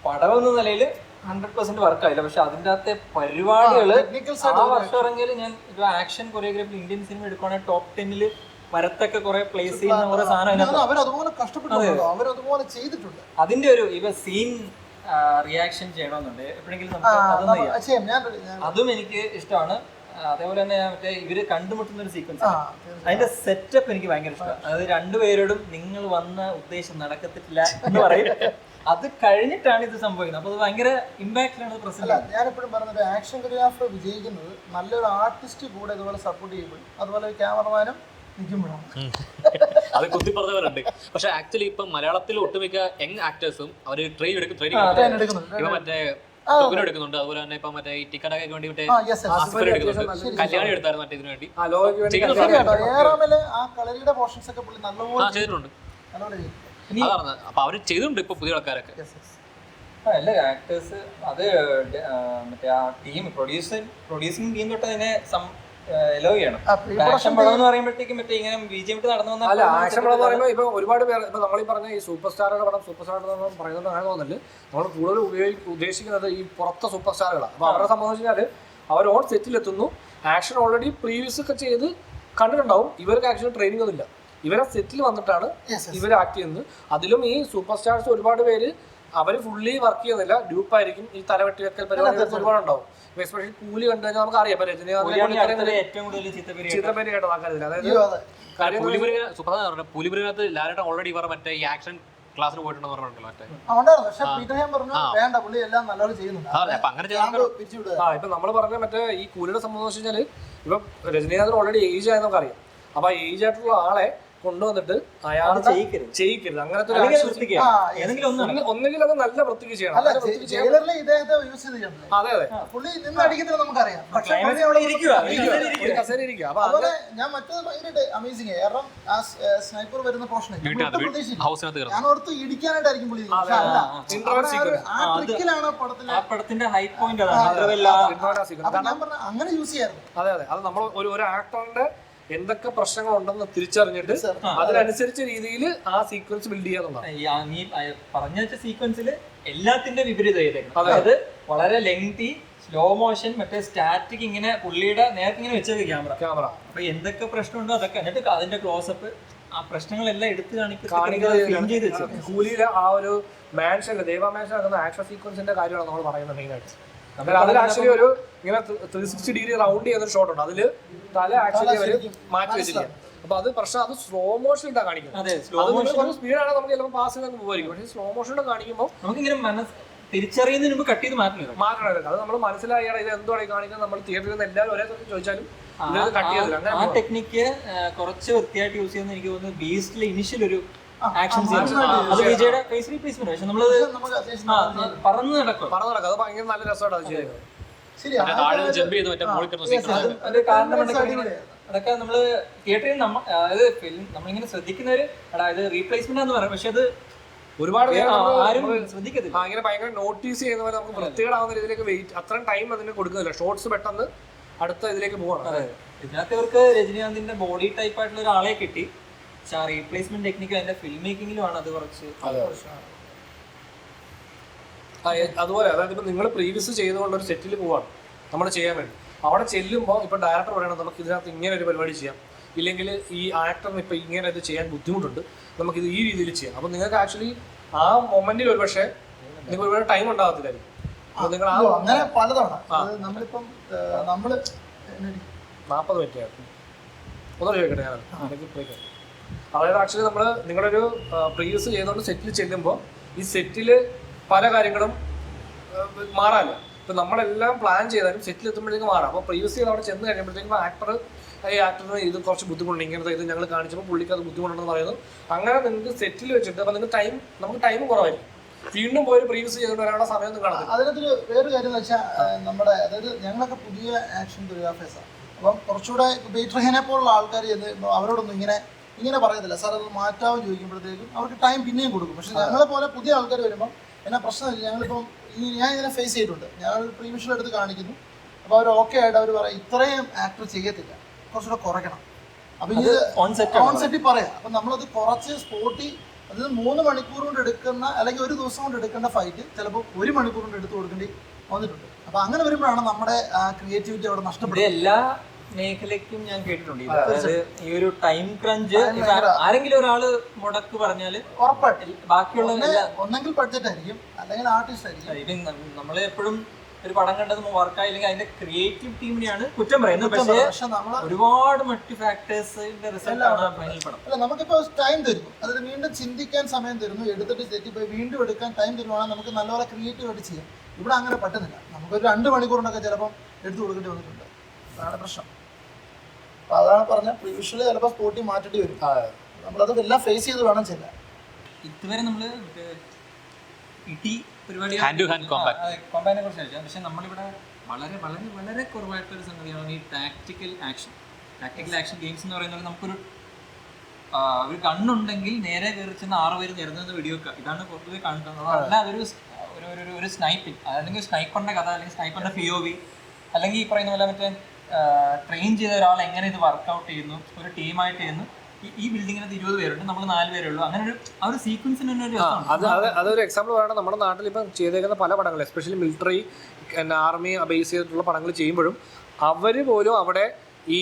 പടം എന്ന നിലയിൽ 100% വർക്കായില്ല. പക്ഷെ അതിൻ്റെ അകത്തെ പരിപാടികള് ആ വർഷം ഇറങ്ങിയാൽ ഞാൻ ആക്ഷൻ കൊറിയോഗ്രാഫി ഇന്ത്യൻ സിനിമ എടുക്കുകയാണെങ്കിൽ ടോപ്പ് 10 മരത്തൊക്കെ കുറെ പ്ലേസ് ചെയ്യുന്ന കുറെ സാധനം അതിനകത്ത് അവരതുപോലെ കഷ്ടപ്പെട്ടുണ്ടോ, അവരതുപോലെ ചെയ്തിട്ടുണ്ട്. അതിന്റെ ഒരു ഇവ സീൻ റിയാക്ഷൻ ചെയ്യണമെന്നുണ്ട് എപ്പോഴെങ്കിലും നമുക്ക് അതൊന്നും ചെയ്യാം. അതും എനിക്ക് ഇഷ്ടമാണ്. അതേപോലെ തന്നെ മറ്റേ ഇവര് കണ്ടുമുട്ടുന്ന ഒരു സീക്വൻസ്, അതിന്റെ സെറ്റപ്പ് എനിക്ക് ഭയങ്കര ഇഷ്ടമാണ്. അതായത് രണ്ടുപേരോടും നിങ്ങൾ വന്ന ഉദ്ദേശം നടക്കത്തില്ല എന്ന് പറയും, അത് കഴിഞ്ഞിട്ടാണ് ഇത് സംഭവിക്കുന്നത്. അപ്പൊ അത് ഭയങ്കര ഇമ്പാക്റ്റിലാണ് പ്രസന്റ്. ഞാനെപ്പോഴും പറഞ്ഞത് ആക്ഷൻ കൊറിയോഗ്രാഫർ വിജയിക്കുന്നത് നല്ലൊരു ആർട്ടിസ്റ്റ് കൂടെ ഇതുപോലെ സപ്പോർട്ട് ചെയ്യുമ്പോഴും അതുപോലെ ഒരു ക്യാമറമാനും നിൽക്കുമ്പോഴാണ്. അത് കുത്തി പറഞ്ഞവരുണ്ട്. പക്ഷെ ആക്ച്വലി ഇപ്പം മലയാളത്തിൽ ഒട്ടുമിക്ക യങ് ആക്ടേഴ്സും അവർ ട്രെയിനിങ് എടുക്കുന്നുണ്ട്. ഇപ്പൊ മറ്റേ എടുക്കുന്നുണ്ട്. അതുപോലെ തന്നെ ഇപ്പൊ മറ്റേ ടിക്കറ്റൊക്കെ വേണ്ടി കല്യാണം എടുത്തായിരുന്നു മറ്റേ ഇതിനു വേണ്ടി ചെയ്തിട്ടുണ്ട്. അതാണ് അപ്പൊ അവര് ചെയ്തിട്ടുണ്ട് ഇപ്പൊ പുതിയ ആൾക്കാരൊക്കെ. അല്ല ആക്ടേഴ്സ് അത് മറ്റേ ആ ടീം പ്രൊഡ്യൂസിംഗ് ടീം തൊട്ട് അതിനെ എലോ ചെയ്യണം. ആക്ഷൻ പടം എന്ന് പറയുമ്പോഴത്തേക്കും മറ്റേ ഇങ്ങനെ ബിജിഎം ഇട്ട് നടന്നു വന്നാൽ അല്ല, ആക്ഷൻ പടം എന്ന് പറയുമ്പോൾ ഇപ്പൊ ഒരുപാട് പേർ ഇപ്പൊ നമ്മളീ പറഞ്ഞ ഈ സൂപ്പർ സ്റ്റാറുടെ പടം സൂപ്പർ സ്റ്റാർ പറയുന്നത് അങ്ങനെ തോന്നുന്നില്ല. നമ്മൾ കൂടുതൽ ഉദ്ദേശിക്കുന്നത് ഈ പുറത്തെ സൂപ്പർ സ്റ്റാറുകളാണ്. അപ്പൊ അവരെ സംബന്ധിച്ച് കഴിഞ്ഞാൽ അവർ ഓൺ സെറ്റിലെത്തുന്നു, ആക്ഷൻ ഓൾറെഡി പ്രീവിയസ് ഒക്കെ ചെയ്ത് കണ്ടിട്ടുണ്ടാവും. ഇവർക്ക് ആക്ച്വലി ട്രെയിനിങ് ഒന്നുമില്ല. ഇവരെ സെറ്റിൽ വന്നിട്ടാണ് ഇവർ ആക്ട് ചെയ്യുന്നത്. അതിലും ഈ സൂപ്പർ സ്റ്റാർസ് ഒരുപാട് പേര് അവർ ഫുള്ളി വർക്ക് ചെയ്യുന്നില്ല, ഡ്യൂപ്പായിരിക്കും. ഈ തലവെട്ടി വെക്കൽ പരിപാടികൾ ഒരുപാടുണ്ടാവും. എസ്പെഷ്യലി കൂലി കണ്ടു കഴിഞ്ഞാൽ നമുക്ക് അറിയാം ഏറ്റവും കൂടുതൽ ചീത്തപ്പേര് കേട്ടോ ആൾക്കാരില്ല. അതായത് പുലിമുരുകത്ത് ലാലേട്ടൻ ഓൾറെഡി ഇവർ മറ്റേ ഈ ആക്ഷൻ ക്ലാസ്സിന് പോയിട്ടുണ്ടെന്ന് പറഞ്ഞിട്ടുണ്ടല്ലോ മറ്റേ. ഇപ്പൊ നമ്മൾ പറഞ്ഞ മറ്റേ ഈ കൂലിയുടെ സംബന്ധം വെച്ച് കഴിഞ്ഞാല് ഇപ്പൊ രജനീകാന്ത് ഓൾറെഡി ഏജ് ആയെന്ന് നമുക്ക് അറിയാം. അപ്പൊ ആ ഏജ് ആയിട്ടുള്ള ആളെ കൊണ്ടുവന്നിട്ട് അയാൾ ചെയ്യിക്കരുത്. അങ്ങനത്തെ ഒന്നെങ്കിൽ അത് നല്ല വൃത്തിക്ക് ചെയ്യണം. അതെ അതെ കസേര ഇരിക്കുക. അപ്പൊ ഞാൻ മറ്റേത് ഭയങ്കര അമേസിംഗ്. കാരണം ആ സ്നൈപ്പർ വരുന്ന പോർഷൻ ഞാൻ ഓർത്ത് ഇടിക്കാനായിട്ടായിരിക്കും പുള്ളി. ആ പടത്തിന്റെ ഹൈ പോയിന്റ് അങ്ങനെ യൂസ് ചെയ്യാറുണ്ട്. അതെ അതെ, അത് നമ്മൾ ഒരു ആക്ടറിന്റെ എന്തൊക്കെ പ്രശ്നങ്ങൾ ഉണ്ടെന്ന് തിരിച്ചറിഞ്ഞിട്ട് അതിനനുസരിച്ച രീതിയിൽ ആ സീക്വൻസ് ബിൽഡ് ചെയ്യാന്നുള്ളതാണ്. നീ പറഞ്ഞു വെച്ച സീക്വൻസിൽ എല്ലാത്തിന്റെ വിപരീത ചെയ്തേക്കണം. അതായത് വളരെ ലെങ്തി സ്ലോ മോഷൻ മറ്റേ സ്റ്റാറ്റിക് ഇങ്ങനെ പുള്ളിയുടെ നേരത്തെ ഇങ്ങനെ വെച്ചത് ക്യാമറ. അപ്പൊ എന്തൊക്കെ പ്രശ്നമുണ്ടോ അതൊക്കെ എന്നിട്ട് അതിന്റെ ക്ലോസപ്പ് ആ പ്രശ്നങ്ങളെല്ലാം എടുത്ത് കാണിക്കുന്നത്. കൂലിയിലെ ആ ഒരു മാൻഷൻ ദേവ മാൻഷൻ നടക്കുന്ന ആക്ഷൻ സീക്വൻസിന്റെ കാര്യമാണ് നമ്മൾ പറയുന്നത് മെയിനായിട്ട്. അതിൽ ആക്ച്വലി ഒരു ഇങ്ങനെ 360 ഡിഗ്രി റൗണ്ട് ചെയ്യുന്ന ഒരു ഷോട്ട് ഉണ്ട്. അതില് തല ആക്ച്വലി അവര് മാറ്റി വെച്ചിരിക്കുക. അപ്പൊ അത് പ്രശ്നം അത് സ്ലോ മോഷൻ ഇട്ടാ കാണിക്കുന്നത്. സ്പീഡാണ് നമുക്ക് ചിലപ്പോൾ പാസ് ചെയ്ത് പോകുമായിരിക്കും. പക്ഷേ സ്ലോ മോഷൻ കാണിക്കുമ്പോൾ നമുക്കിങ്ങനെ തിരിച്ചറിയുന്നതിന് മുമ്പ് കട്ട് ചെയ്ത് മാറ്റണം. അത് നമ്മൾ മനസ്സിലായാണ് ഇത് എന്തുവാണ് കാണിക്കുന്നത്. നമ്മൾ തിയേറ്ററിൽ നിന്ന് എല്ലാവരും ഒരേ ചോദിച്ചാലും കട്ട് ചെയ്തില്ല. ആ ടെക്നിക്ക് കുറച്ച് വൃത്തിയായിട്ട് യൂസ് ചെയ്യുന്ന എനിക്ക് തോന്നുന്നു ബീസ്റ്റിലെ ഇനിഷ്യൽ ഒരു ആക്ഷൻ അത് വിജയുടെ ഫേസ് റീപ്ലേസ്മെന്റ്. പക്ഷെ നമ്മളത് പറന്ന് നടക്കും. അത് ഭയങ്കര നല്ല രസമായിട്ട് അത് ചെയ്തത്. അതൊക്കെ നമ്മള് തിയേറ്ററിൽ അതായത് ഫിലിം നമ്മളിങ്ങനെ ശ്രദ്ധിക്കുന്നവര് ഇത് റീപ്ലേസ്മെന്റ് എന്ന് പറയാം. പക്ഷെ അത് ഒരുപാട് ആരും ശ്രദ്ധിക്കത്തില്ല. അങ്ങനെ ഭയങ്കര നോട്ടീസ് ചെയ്യുന്ന പോലെ നമുക്ക് വൃത്തികേടാവുന്ന രീതിയിലേക്ക് വെയിറ്റ് അത്രയും ടൈം അതിന് കൊടുക്കുന്നില്ല. ഷോർട്സ് പെട്ടെന്ന് അടുത്ത ഇതിലേക്ക് പോകണം. ഇതിനകത്ത് ഇവർക്ക് രജനീകാന്തിന്റെ ബോഡി ടൈപ്പ് ആയിട്ടുള്ള ഒരാളെ കിട്ടി. പക്ഷെ ആ റീപ്ലേസ്മെന്റ് ടെക്നിക്കും അതിന്റെ ഫിലിം മേക്കിങ്ങിലുമാണ് അത് കുറച്ച്. അതുപോലെ അതായത് ഇപ്പൊ നിങ്ങൾ പ്രീവിയസ് ചെയ്തുകൊണ്ട് ഒരു സെറ്റിൽ പോവാണ് നമ്മൾ ചെയ്യാൻ വേണ്ടി. അവിടെ ചെല്ലുമ്പോൾ ഇപ്പൊ ഡയറക്ടർ പറയണം നമുക്ക് ഇതിനകത്ത് ഇങ്ങനെ ഒരു പരിപാടി ചെയ്യാം, ഇല്ലെങ്കിൽ ഈ ആക്ടറിന് ഇപ്പൊ ഇങ്ങനെ ഇത് ചെയ്യാൻ ബുദ്ധിമുട്ടുണ്ട്, നമുക്കിത് ഈ രീതിയിൽ ചെയ്യാം. അപ്പൊ നിങ്ങൾക്ക് ആക്ച്വലി ആ മൊമെന്റിൽ ഒരു പക്ഷേ നിങ്ങൾക്ക് ഒരുപാട് ടൈം ഉണ്ടാകത്തില്ലായിരിക്കും. അപ്പൊ നിങ്ങൾ അങ്ങനെ പലതവണ നമ്മളിപ്പം നമ്മള് 40 മിനിറ്റ് ഒന്നും ചോദിക്കട്ടെ ഞാൻ. അതായത് ആക്ച്വലി നമ്മൾ നിങ്ങളൊരു പ്രീവിയസ് ചെയ്തുകൊണ്ട് സെറ്റിൽ ചെല്ലുമ്പോൾ ഈ സെറ്റിൽ പല കാര്യങ്ങളും മാറാമല്ലോ. ഇപ്പം നമ്മളെല്ലാം പ്ലാൻ ചെയ്താലും സെറ്റിൽ എത്തുമ്പോഴത്തേക്കും മാറാം. അപ്പോൾ പ്രീവിയസ് ചെയ്ത് അവിടെ ചെന്ന് കഴിയുമ്പോഴത്തേക്കും ആക്ടറിന് ഇത് കുറച്ച് ബുദ്ധിമുട്ടുണ്ട്, ഇങ്ങനത്തെ ഇത് ഞങ്ങൾ കാണിച്ചപ്പോൾ പുള്ളിക്ക് അത് ബുദ്ധിമുട്ടുണ്ടെന്ന് പറയുന്നു. അങ്ങനെ നിങ്ങൾക്ക് സെറ്റിൽ വെച്ചിട്ട് അപ്പം നിങ്ങൾക്ക് നമുക്ക് ടൈം കുറവായിരിക്കും. വീണ്ടും പോയി പ്രീവിയസ് ചെയ്തുകൊണ്ട് വരാനുള്ള സമയം കാണുന്നത്. അതിനകത്തൊരു വേറൊരു കാര്യം എന്ന് വെച്ചാൽ നമ്മുടെ അതായത് ഞങ്ങളൊക്കെ പുതിയ ആക്ഷൻ കൊറിയോഗ്രാഫേഴ്സാണ്. അപ്പം കുറച്ചുകൂടെ ബേറ്റ്രഹിനെ പോലുള്ള ആൾക്കാർ അവരോടൊന്നും ഇങ്ങനെ പറയത്തില്ല. സാർ അത് മാറ്റാവും ചോദിക്കുമ്പോഴത്തേക്കും അവർക്ക് ടൈം പിന്നെയും കൊടുക്കും. പക്ഷെ ഞങ്ങളെ പോലെ പുതിയ ആൾക്കാർ വരുമ്പം എന്നാ പ്രശ്നമില്ല. ഞങ്ങളിപ്പം ഞാൻ ഇതിനെ ഫേസ് ചെയ്തിട്ടുണ്ട്. ഞാനൊരു പ്രീവിഷൻ എടുത്ത് കാണിക്കുന്നു. അപ്പോൾ അവർ ഓക്കെ ആയിട്ട് അവർ പറയും ഇത്രയും ആക്ടർ ചെയ്യത്തില്ല, കുറച്ചുകൂടെ കുറയ്ക്കണം. അപ്പം ഇത് ഓൺ സെറ്റിൽ പറയാം. അപ്പം നമ്മളത് കുറച്ച് സ്പോട്ടി അതായത് 3 മണിക്കൂർ കൊണ്ട് എടുക്കുന്ന അല്ലെങ്കിൽ ഒരു ദിവസം കൊണ്ട് എടുക്കേണ്ട ഫൈറ്റ് ചിലപ്പോൾ 1 മണിക്കൂർ കൊണ്ട് എടുത്ത് കൊടുക്കേണ്ടി വന്നിട്ടുണ്ട്. അപ്പം അങ്ങനെ വരുമ്പോഴാണ് നമ്മുടെ ക്രിയേറ്റിവിറ്റി അവിടെ നഷ്ടപ്പെടുന്നത്. എല്ലാ മേഖലയ്ക്കും ഞാൻ കേട്ടിട്ടുണ്ട് ഇത്. അതായത് ഈ ഒരു ടൈം ക്രഞ്ച് ആരെങ്കിലും ഒരാള് മുടക്ക് പറഞ്ഞാല് ഉറപ്പായിട്ട് ബാക്കിയുള്ള ഒന്നെങ്കിൽ ബഡ്ജറ്റ് ആയിരിക്കും അല്ലെങ്കിൽ ആർട്ടിസ്റ്റ് ആയിരിക്കും. നമ്മൾ എപ്പോഴും ഒരു പടം കണ്ടത് വർക്കായില്ലെങ്കിൽ അതിന്റെ ക്രിയേറ്റീവ് ടീമിനെയാണ് കുറ്റം പറയുന്നത്. പക്ഷേ ഒരുപാട് മൾട്ടി ഫാക്ടേഴ്സിന്റെ റിസൾട്ട് ആണ് ഫൈനൽ പടം. അല്ല, നമുക്കിപ്പോ ടൈം തരുന്നു, അതായത് വീണ്ടും ചിന്തിക്കാൻ സമയം തരുന്നു, എടുത്തിട്ട് തെറ്റിപ്പോയി വീണ്ടും എടുക്കാൻ ടൈം തരുവാണെങ്കിൽ നമുക്ക് നല്ലപോലെ ക്രിയേറ്റീവ് ആയിട്ട് ചെയ്യാം. ഇവിടെ അങ്ങനെ പറ്റുന്നില്ല. നമുക്കൊരു 2 മണിക്കൂറിനൊക്കെ ചിലപ്പം എടുത്തു കൊടുക്കേണ്ടി വന്നിട്ടുണ്ട്. അതാണ് പ്രശ്നം. അപ്പൊ അതാണ് പറഞ്ഞ പ്രീവിഷ്വല് ചിലപ്പോൾ സ്പോട്ടിൽ മാറ്റേണ്ടി വരും. നമ്മളത് എല്ലാം ഫേസ് ചെയ്ത് വേണം ചെയ്യാൻ. ഇതുവരെ നമ്മള് ഇടി പരിപാടി കോമ്പാറ്റിനെ കുറിച്ച് ചോദിച്ചാൽ, പക്ഷെ നമ്മളിവിടെ വളരെ വളരെ വളരെ കുറവായിട്ടൊരു സംഗതിയാണ് ഈ ടാക്ടിക്കൽ ആക്ഷൻ ഗെയിംസ് എന്ന് പറയുന്നത്. നമുക്കൊരു ഒരു കണ്ണുണ്ടെങ്കിൽ നേരെ കയറി ചെന്ന് 6 പേര് നിരന്നത് വെടിവെക്കുക, ഇതാണ് പൊതുവെ കാണുന്നത്. അല്ല അതൊരു ഒരു സ്നൈപ്പിംഗ്, അല്ലെങ്കിൽ സ്നൈപ്പറിന്റെ കഥ, അല്ലെങ്കിൽ സ്നൈപ്പറിന്റെ POV, അല്ലെങ്കിൽ ഈ പറയുന്ന പോലെ മറ്റേ ട്രെയിൻ ചെയ്ത ഒരാൾ എങ്ങനെ ഇത് വർക്ക്ഔട്ട് ചെയ്യുന്നു, ഒരു ടീമായിട്ട് ചെയ്യുന്നു. ഈ ബിൽഡിങ്ങിനകത്ത് 20 പേരുണ്ട്, നമ്മൾ 4 പേരേ ഉള്ളൂ. അങ്ങനെ ഒരു സീക്വൻസിന് തന്നെ ഒരു അതൊരു എക്സാമ്പിൾ പറയുന്നത് നമ്മുടെ നാട്ടിൽ ഇപ്പം ചെയ്തേക്കുന്ന പല പടങ്ങൾ, എസ്പെഷ്യലി മിലിറ്ററി ആർമി ബേസ് ചെയ്തിട്ടുള്ള പടങ്ങൾ ചെയ്യുമ്പോഴും അവർ പോലും അവിടെ ഈ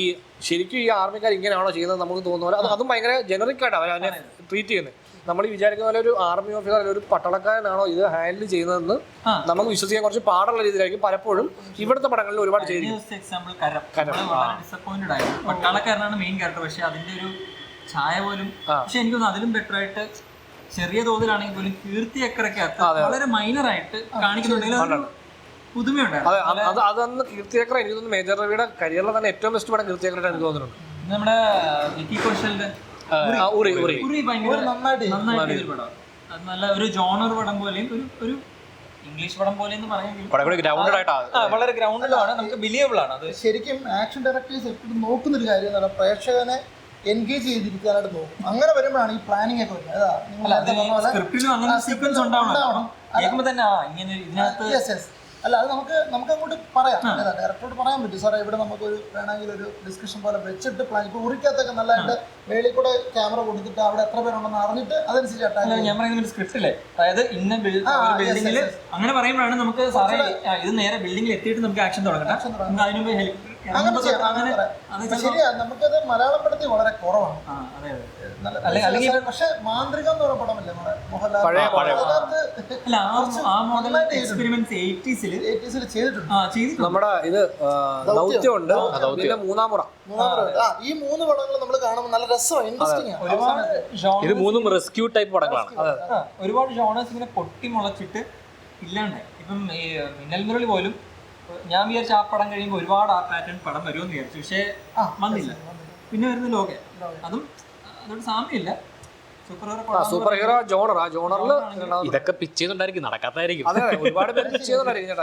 ശരിക്കും ഈ ആർമിക്കാർ ഇങ്ങനെയാണോ ചെയ്യുന്നത് നമുക്ക് തോന്നുന്ന പോലെ അതും ഭയങ്കര ജനറിക് ആയിട്ട് അവർ അതിനെ ട്രീറ്റ് ചെയ്യുന്നത്. നമ്മൾ ഈ വിചാരിക്കുന്ന പോലെ ഒരു ആർമി ഓഫീസർ അല്ലെങ്കിൽ ഒരു പട്ടാളക്കാരനാണോ ഇത് ഹാൻഡിൽ ചെയ്യുന്നതെന്ന് നമുക്ക് വിശ്വസിക്കാൻ കുറച്ച് പാടുള്ള രീതിയിലായിരിക്കും പലപ്പോഴും ഇവിടുത്തെ പടങ്ങളിൽ ഒരുപാട് ചെയ്തിരിക്കും. എക്സാമ്പിൾ ഡിസപ്പോയിന്റഡ് ആയിരുന്നു. പട്ടാളക്കാരനാണ് മെയിൻ ക്യാരക്ടർ, പക്ഷെ അതിന്റെ ഒരു ഛായ പോലും, പക്ഷെ എനിക്ക് തോന്നുന്നു അതിലും ബെറ്റർ ആയിട്ട് ചെറിയ തോതിലാണെങ്കിൽ പോലും കീർത്തി അക്കരക്കകത്ത് വളരെ മൈനർ ആയിട്ട് കാണിക്കുന്നുണ്ടെങ്കിൽ പുതുമയുണ്ടായിരുന്നു. അതന്ന് കീർത്തി അക്കര എനിക്ക് തോന്നുന്നു മേജർ രവിയുടെ കരിയറിലെ തന്നെ ഏറ്റവും ബെസ്റ്റ് പടം കീർത്തി അക്കരയുടെ എനിക്ക് തോന്നുന്നുണ്ട്. നമ്മുടെ വിക്കി കൗശലിന്റെ നന്നായിട്ട് പടം, അത് നല്ല ഒരു ജോണർ പടം പോലെയും ഒരു ഇംഗ്ലീഷ് പടം പോലെ എന്ന് പറയുമെങ്കിൽ വളരെ ഗ്രൗണ്ടഡ് ആണ്, നമുക്ക് ബിലീവബിൾ ആണ്. അത് ശരിക്കും ആക്ഷൻ ഡയറക്ടേഴ്സ് എപ്പോഴും നോക്കുന്നൊരു കാര്യം എന്ന് പറഞ്ഞാൽ പ്രേക്ഷകനെ എൻഗേജ് ചെയ്തിരിക്കാനായിട്ട് നോക്കും. അങ്ങനെ വരുമ്പോഴാണ് ഈ പ്ലാനിങ് ഒക്കെ വരുന്നത്. സ്ക്രിപ്റ്റിലും അങ്ങനെ സീക്വൻസ് ഉണ്ടാവണം. കേൾക്കുമ്പോൾ തന്നെ ഇങ്ങനെ ഇതിനകത്ത് അല്ല, അത് നമുക്ക് അങ്ങോട്ട് പറയാം, ഡയറക്ടറോട് പറയാൻ പറ്റും, സാറേ ഇവിടെ നമുക്കൊരു വേണമെങ്കിൽ ഒരു ഡിസ്കഷൻ പോലെ വെച്ചിട്ട് പ്ലാൻ. ഇപ്പോൾ ഉറിക്കകത്തൊക്കെ നല്ലതായിട്ട് മേളിൽ കൂടെ ക്യാമറ കൊടുത്തിട്ട് അവിടെ എത്ര പേരുണ്ടെന്ന് അറിഞ്ഞിട്ട് അതനുസരിച്ച് അറ്റാക്ക്. ഞാൻ പറയുന്ന ഒരു സ്ക്രിപ്റ്റില്ലേ, അതായത് ഇന്ന ബിൽഡിംഗിൽ അങ്ങനെ പറയുമ്പോഴാണ് നമുക്ക് സാറേ ഇത് നേരെ ബിൽഡിംഗിൽ എത്തിയിട്ട് നമുക്ക് ആക്ഷൻ തുടങ്ങണം, അതിനുമ്പ് ഹെൽപ്പ് ശരിയാ. നമുക്കത് മലയാളപ്പെടുത്തി വളരെ കുറവാണ്. പക്ഷെ മാന്ത്രികം എന്ന് പറയുന്ന പടമല്ലേ നമ്മുടെ ഇത് ദൗത്യമുണ്ട്, പിന്നെ മൂന്നാം മുറ. ഈ 3 പടങ്ങൾ നമ്മൾ കാണുമ്പോൾ നല്ല രസമാണ്, ഇൻട്രസ്റ്റിംഗ് ആണ്. ഇത് 3 റെസ്ക്യൂ ടൈപ്പ് പടങ്ങളാണ്. ഒരുപാട് ജോണേഴ്സ് ഇങ്ങനെ പൊട്ടി മുളച്ചിട്ട് ഇല്ലാണ്ടായി. ഇപ്പം ഈ മിന്നൽ മുരളി പോലും ഞാൻ വിചാരിച്ച ആ പടം കഴിയുമ്പോൾ ഒരുപാട് ആ പാറ്റേൺ പടം വരുമെന്ന് വിചാരിച്ചു, പക്ഷേ വന്നില്ല. പിന്നെ വരുന്ന ലോകെ, അതും അതൊരു സാമ്യമില്ല. സൂപ്പർ ഹീറോ ജോണർ, ആ ജോണറിൽ ഇതൊക്കെ പിച്ച് ചെയ്തുകൊണ്ടായിരിക്കും, നടക്കാത്തായിരിക്കും. ഒരുപാട് പേര് പിച്ച് ചെയ്തുകൊണ്ടായിരിക്കും.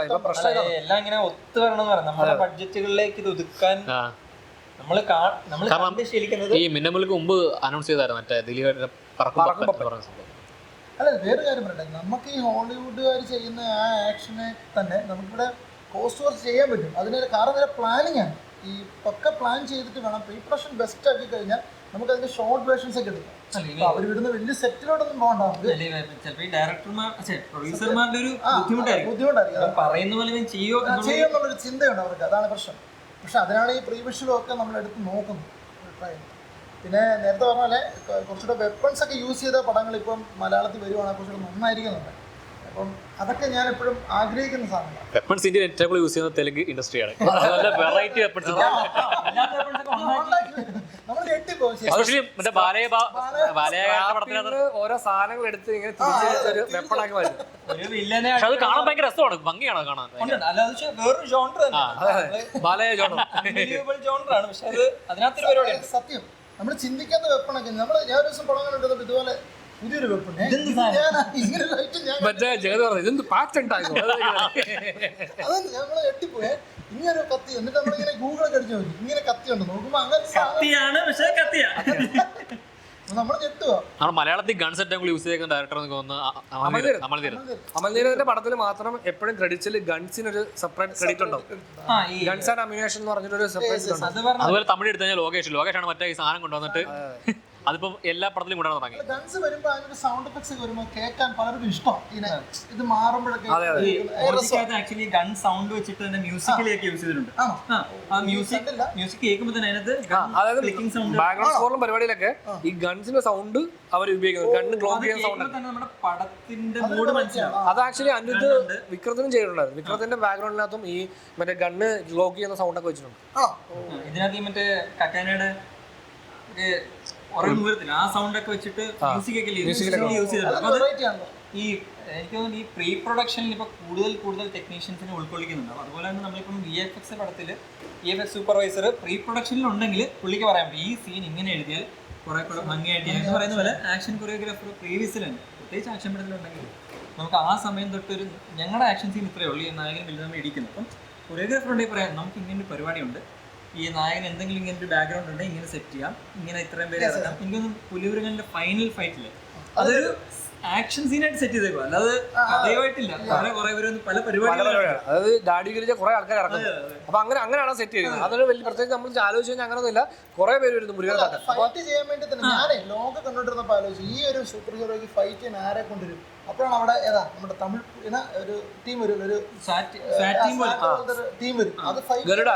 എല്ലാം ഇങ്ങനെ ഒത്തു വരണം എന്ന് പറയാം. നമ്മുടെ ബഡ്ജറ്റുകളിലേക്ക് ഇത് ഒതുക്കാൻ നമ്മൾ ശീലിക്കുന്നത്. ഈ മിന്നമുലക്ക് മുമ്പ് അനൗൺസ് ചെയ്തായിരുന്നു മറ്റേ ദിലീപിന്റെ അല്ല, വേറെ കാര്യം പറയട്ടെ, നമുക്ക് ഈ ഹോളിവുഡുകാർ ചെയ്യുന്ന ആ ആക്ഷനെ തന്നെ നമുക്കിവിടെ കോസ്റ്റ് വർച്ച് ചെയ്യാൻ പറ്റും. അതിന് കാരണം നേരെ പ്ലാനിങ് ആണ്. ഈ പക്ക പ്ലാൻ ചെയ്തിട്ട് വേണം പ്രീ പ്രൊഡക്ഷൻ ബെസ്റ്റ് ആക്കി കഴിഞ്ഞാൽ നമുക്ക് അതിന്റെ ഷോർട്ട് വേർഷൻസ് ഒക്കെ എടുക്കാം. അവർ വിടുന്ന വലിയ സെറ്റിലോട്ടൊന്നും ചിലപ്പോൾ ഈ ഡയറക്ടർമാർ പ്രൊഡ്യൂസർമാരുടെ ഒരു ബുദ്ധിമുട്ടായിരിക്കും, പറയുന്ന പോലെ ചെയ്യുമെന്നുള്ളൊരു ചിന്തയുണ്ട് അവർക്ക്. അതാണ് പ്രശ്നം. പക്ഷെ അതിനാണ് ഈ പ്രീവിഷ്വലും ഒക്കെ നമ്മൾ എടുത്ത് നോക്കുന്നത്. പിന്നെ നേരത്തെ പറഞ്ഞ പോലെ കുറച്ചുകൂടെ വെപ്പൺസ് ഒക്കെ യൂസ് ചെയ്ത പടങ്ങൾ ഇപ്പം മലയാളത്തിൽ വരുവാണെങ്കിൽ കുറച്ചുകൂടെ നന്നായിരിക്കുന്നുണ്ട്. അപ്പം അതൊക്കെ ഞാൻ എപ്പോഴും ആഗ്രഹിക്കുന്ന സാധനമാണ്. വെപ്പൺസ് ഇന്ത്യൻ ഏറ്റവും കൂടുതൽ യൂസ് ചെയ്യുന്ന തെലുങ്ക് ഇൻഡസ്ട്രിയാണ്. വെറൈറ്റി വെപ്പൺസ് ഓരോ സാധനങ്ങൾ എടുത്ത് ഇങ്ങനെ വെപ്പണാക്കി മാറ്റും. അത് കാണാൻ ഭയങ്കര രസമാണ്, ഭംഗിയാണ് കാണാൻ. വേറൊരു ജോണറാണ്, പക്ഷെ അത് അതിനകത്തൊരു പരിപാടിയാണ്. സത്യം, നമ്മൾ ചിന്തിക്കാത്ത വെപ്പണൊക്കെ ഞാൻ ഒരു ദിവസം പടം കണ്ടിട്ട് ഇതുപോലെ പുതിയൊരു വെപ്പൺ ഞങ്ങള് എട്ടിപ്പോയെ ഇങ്ങനെ കത്തി. എന്നിട്ട് നമ്മളിങ്ങനെ ഗൂഗിളൊക്കെ അടിച്ചു നോക്കി, ഇങ്ങനെ കത്തി ഉണ്ട് നോക്കുമ്പോ അങ്ങനെ നമ്മൾ ഞെട്ടുക. മലയാളത്തിൽ ഗൺസ് ഏറ്റവും യൂസ് ചെയ്യുന്ന ഡയറക്ടർ അമൽനീരന്റെ പടത്തിൽ മാത്രം എപ്പോഴും ക്രെഡിറ്റ്സിൽ ഗൺസിനൊരു സെപ്പറേറ്റ് ക്രെഡിറ്റ് ഉണ്ടാവും. ഗൺസ് ആൻഡ് അമ്യൂണേഷൻ എന്ന് പറഞ്ഞിട്ടൊരു സെപ്പറേറ്റ്. അതുപോലെ തമിഴ് എടുത്തു കഴിഞ്ഞാൽ ലോകേഷാണ് മറ്റേ ഈ സാധനം കൊണ്ടുവന്നിട്ട് അതിപ്പോ എല്ലാ പടത്തിലും കൊണ്ടാണ് തുടങ്ങി. ഗൺസ് വരുമ്പോൾ അതിനൊരു സൗണ്ട് എഫക്ട്സ് ഒക്കെ വരുമ്പോൾ കേൾക്കാൻ പലർക്കും ഇഷ്ടം. ഇത് മാറുമ്പോഴൊക്കെ ആക്ച്വലി ഗൺ സൗണ്ട് വെച്ചിട്ട് തന്നെ മ്യൂസിക്കിലേക്ക് യൂസ് ചെയ്തിട്ടുണ്ട്. ആ മ്യൂസിക് കേൾക്കുമ്പോൾ തന്നെ അതിനകത്ത് അതായത് ക്ലിക്കിംഗ് സൗണ്ട് ബാക്ക്ഗ്രൗണ്ട് സ്കോറിലും പരിപാടിയിലൊക്കെ ഈ ഗൺസിന്റെ സൗണ്ട് അവർ ഉപയോഗിക്കുന്നത്, ഗണ്ണ് ഗ്ലോക്ക് ചെയ്യുന്ന സൗണ്ട്. തന്നെ നമ്മുടെ പടത്തിന്റെ മൂഡ് മനസ്സിലാവും. അത് ആക്ച്വലി അനിരുദ്ധ് വിക്രത്തിനും ചെയ്തിട്ടുണ്ടായിരുന്നു. വിക്രത്തിന്റെ ബാക്ക്ഗ്രൗണ്ടിനകത്തും ഈ മറ്റേ ഗണ്ണ് ഗ്ലോക്ക് ചെയ്യുന്ന സൗണ്ട് ഒക്കെ വെച്ചിട്ടുണ്ട്. ഇതിനകത്ത് ഈ മറ്റേ കക്കാനയുടെ ആ സൗണ്ട് ഒക്കെ വെച്ചിട്ട് മ്യൂസിക് ഒക്കെ യൂസ് ചെയ്തിട്ടുണ്ട്. ഈ എനിക്ക് തോന്നുന്നു ഈ പ്രീ പ്രൊഡക്ഷനിൽ ഇപ്പൊ കൂടുതൽ ടെക്നീഷ്യൻസിനെ ഉൾക്കൊള്ളിക്കുന്നുണ്ട്. അതുപോലെ തന്നെ നമ്മളിപ്പം VFX പടത്തിൽ VFX സൂപ്പർവൈസർ പ്രീ പ്രൊഡക്ഷനിൽ ഉണ്ടെങ്കിൽ പുള്ളിക്ക് പറയാം ഈ സീൻ ഇങ്ങനെ എഴുതിയാൽ കുറെ കൂടെ ഭംഗിയായിട്ട് എന്ന് പറയുന്ന പോലെ ആക്ഷൻ കൊറിയോഗ്രാഫർ പ്രീവിയസിലുണ്ട്. പ്രത്യേകിച്ച് ആക്ഷൻ പടത്തിലുണ്ടെങ്കിൽ നമുക്ക് ആ സമയം തൊട്ടൊരു ഞങ്ങളുടെ ആക്ഷൻ സീൻ ഇത്രയേ ഉള്ളൂ, ഈ നായകൻ വലുതാമ ഇടിക്കുന്നു. അപ്പം കൊറിയോഗ്രാഫർ ഉണ്ടെങ്കിൽ പറയാം നമുക്ക് ഇങ്ങനെ ഒരു പരിപാടിയുണ്ട്, ഈ നായകൻ എന്തെങ്കിലും ഇങ്ങനെ ഒരു ബാക്ക്ഗ്രൗണ്ട് ഉണ്ടെങ്കിൽ ഇങ്ങനെ സെറ്റ് ചെയ്യാം, ഇങ്ങനെ ഇത്രയും പേര് ഇറങ്ങാം. എനിക്കൊന്നും പുലിമുരുകന്റെ ഫൈനൽ ഫൈറ്റില് അതൊരു ആക്ഷൻ സീനായിട്ട് സെറ്റ് ചെയ്തേക്കും, അല്ലാതെ കഥയുമായിട്ടില്ല. കുറെ പേര് പല പരിപാടികളും, അതായത് ഡാഡി ഗിരിച്ച കുറെ ആൾക്കാർ ഇറങ്ങുന്നത്. അപ്പൊ അങ്ങനെയാണ് സെറ്റ് ചെയ്യുന്നത്. അതൊരു വലിയ പ്രത്യേകിച്ച് നമ്മൾ ആലോചിച്ച് കഴിഞ്ഞാൽ അങ്ങനെയൊന്നുമില്ല, കുറെ പേര് വരുന്നു മുരുകൻ ഫൈറ്റ് ചെയ്യാൻ വേണ്ടി തന്നെ. ഞാനേ ലോക കണ്ടോണ്ടിരുന്നപ്പോൾ ആലോചിച്ചു ഈ ഒരു സൂപ്പർ ഹീറോയ്ക്ക് ഫൈറ്റ് ചെയ്യാൻ ആരെ കൊണ്ടുവരും. അപ്പോഴാണ് അവിടെ നമ്മുടെ തമിഴ് ഒരു ടീം വരും, ഒരു ടീം വരും. അത് ഗരുഡ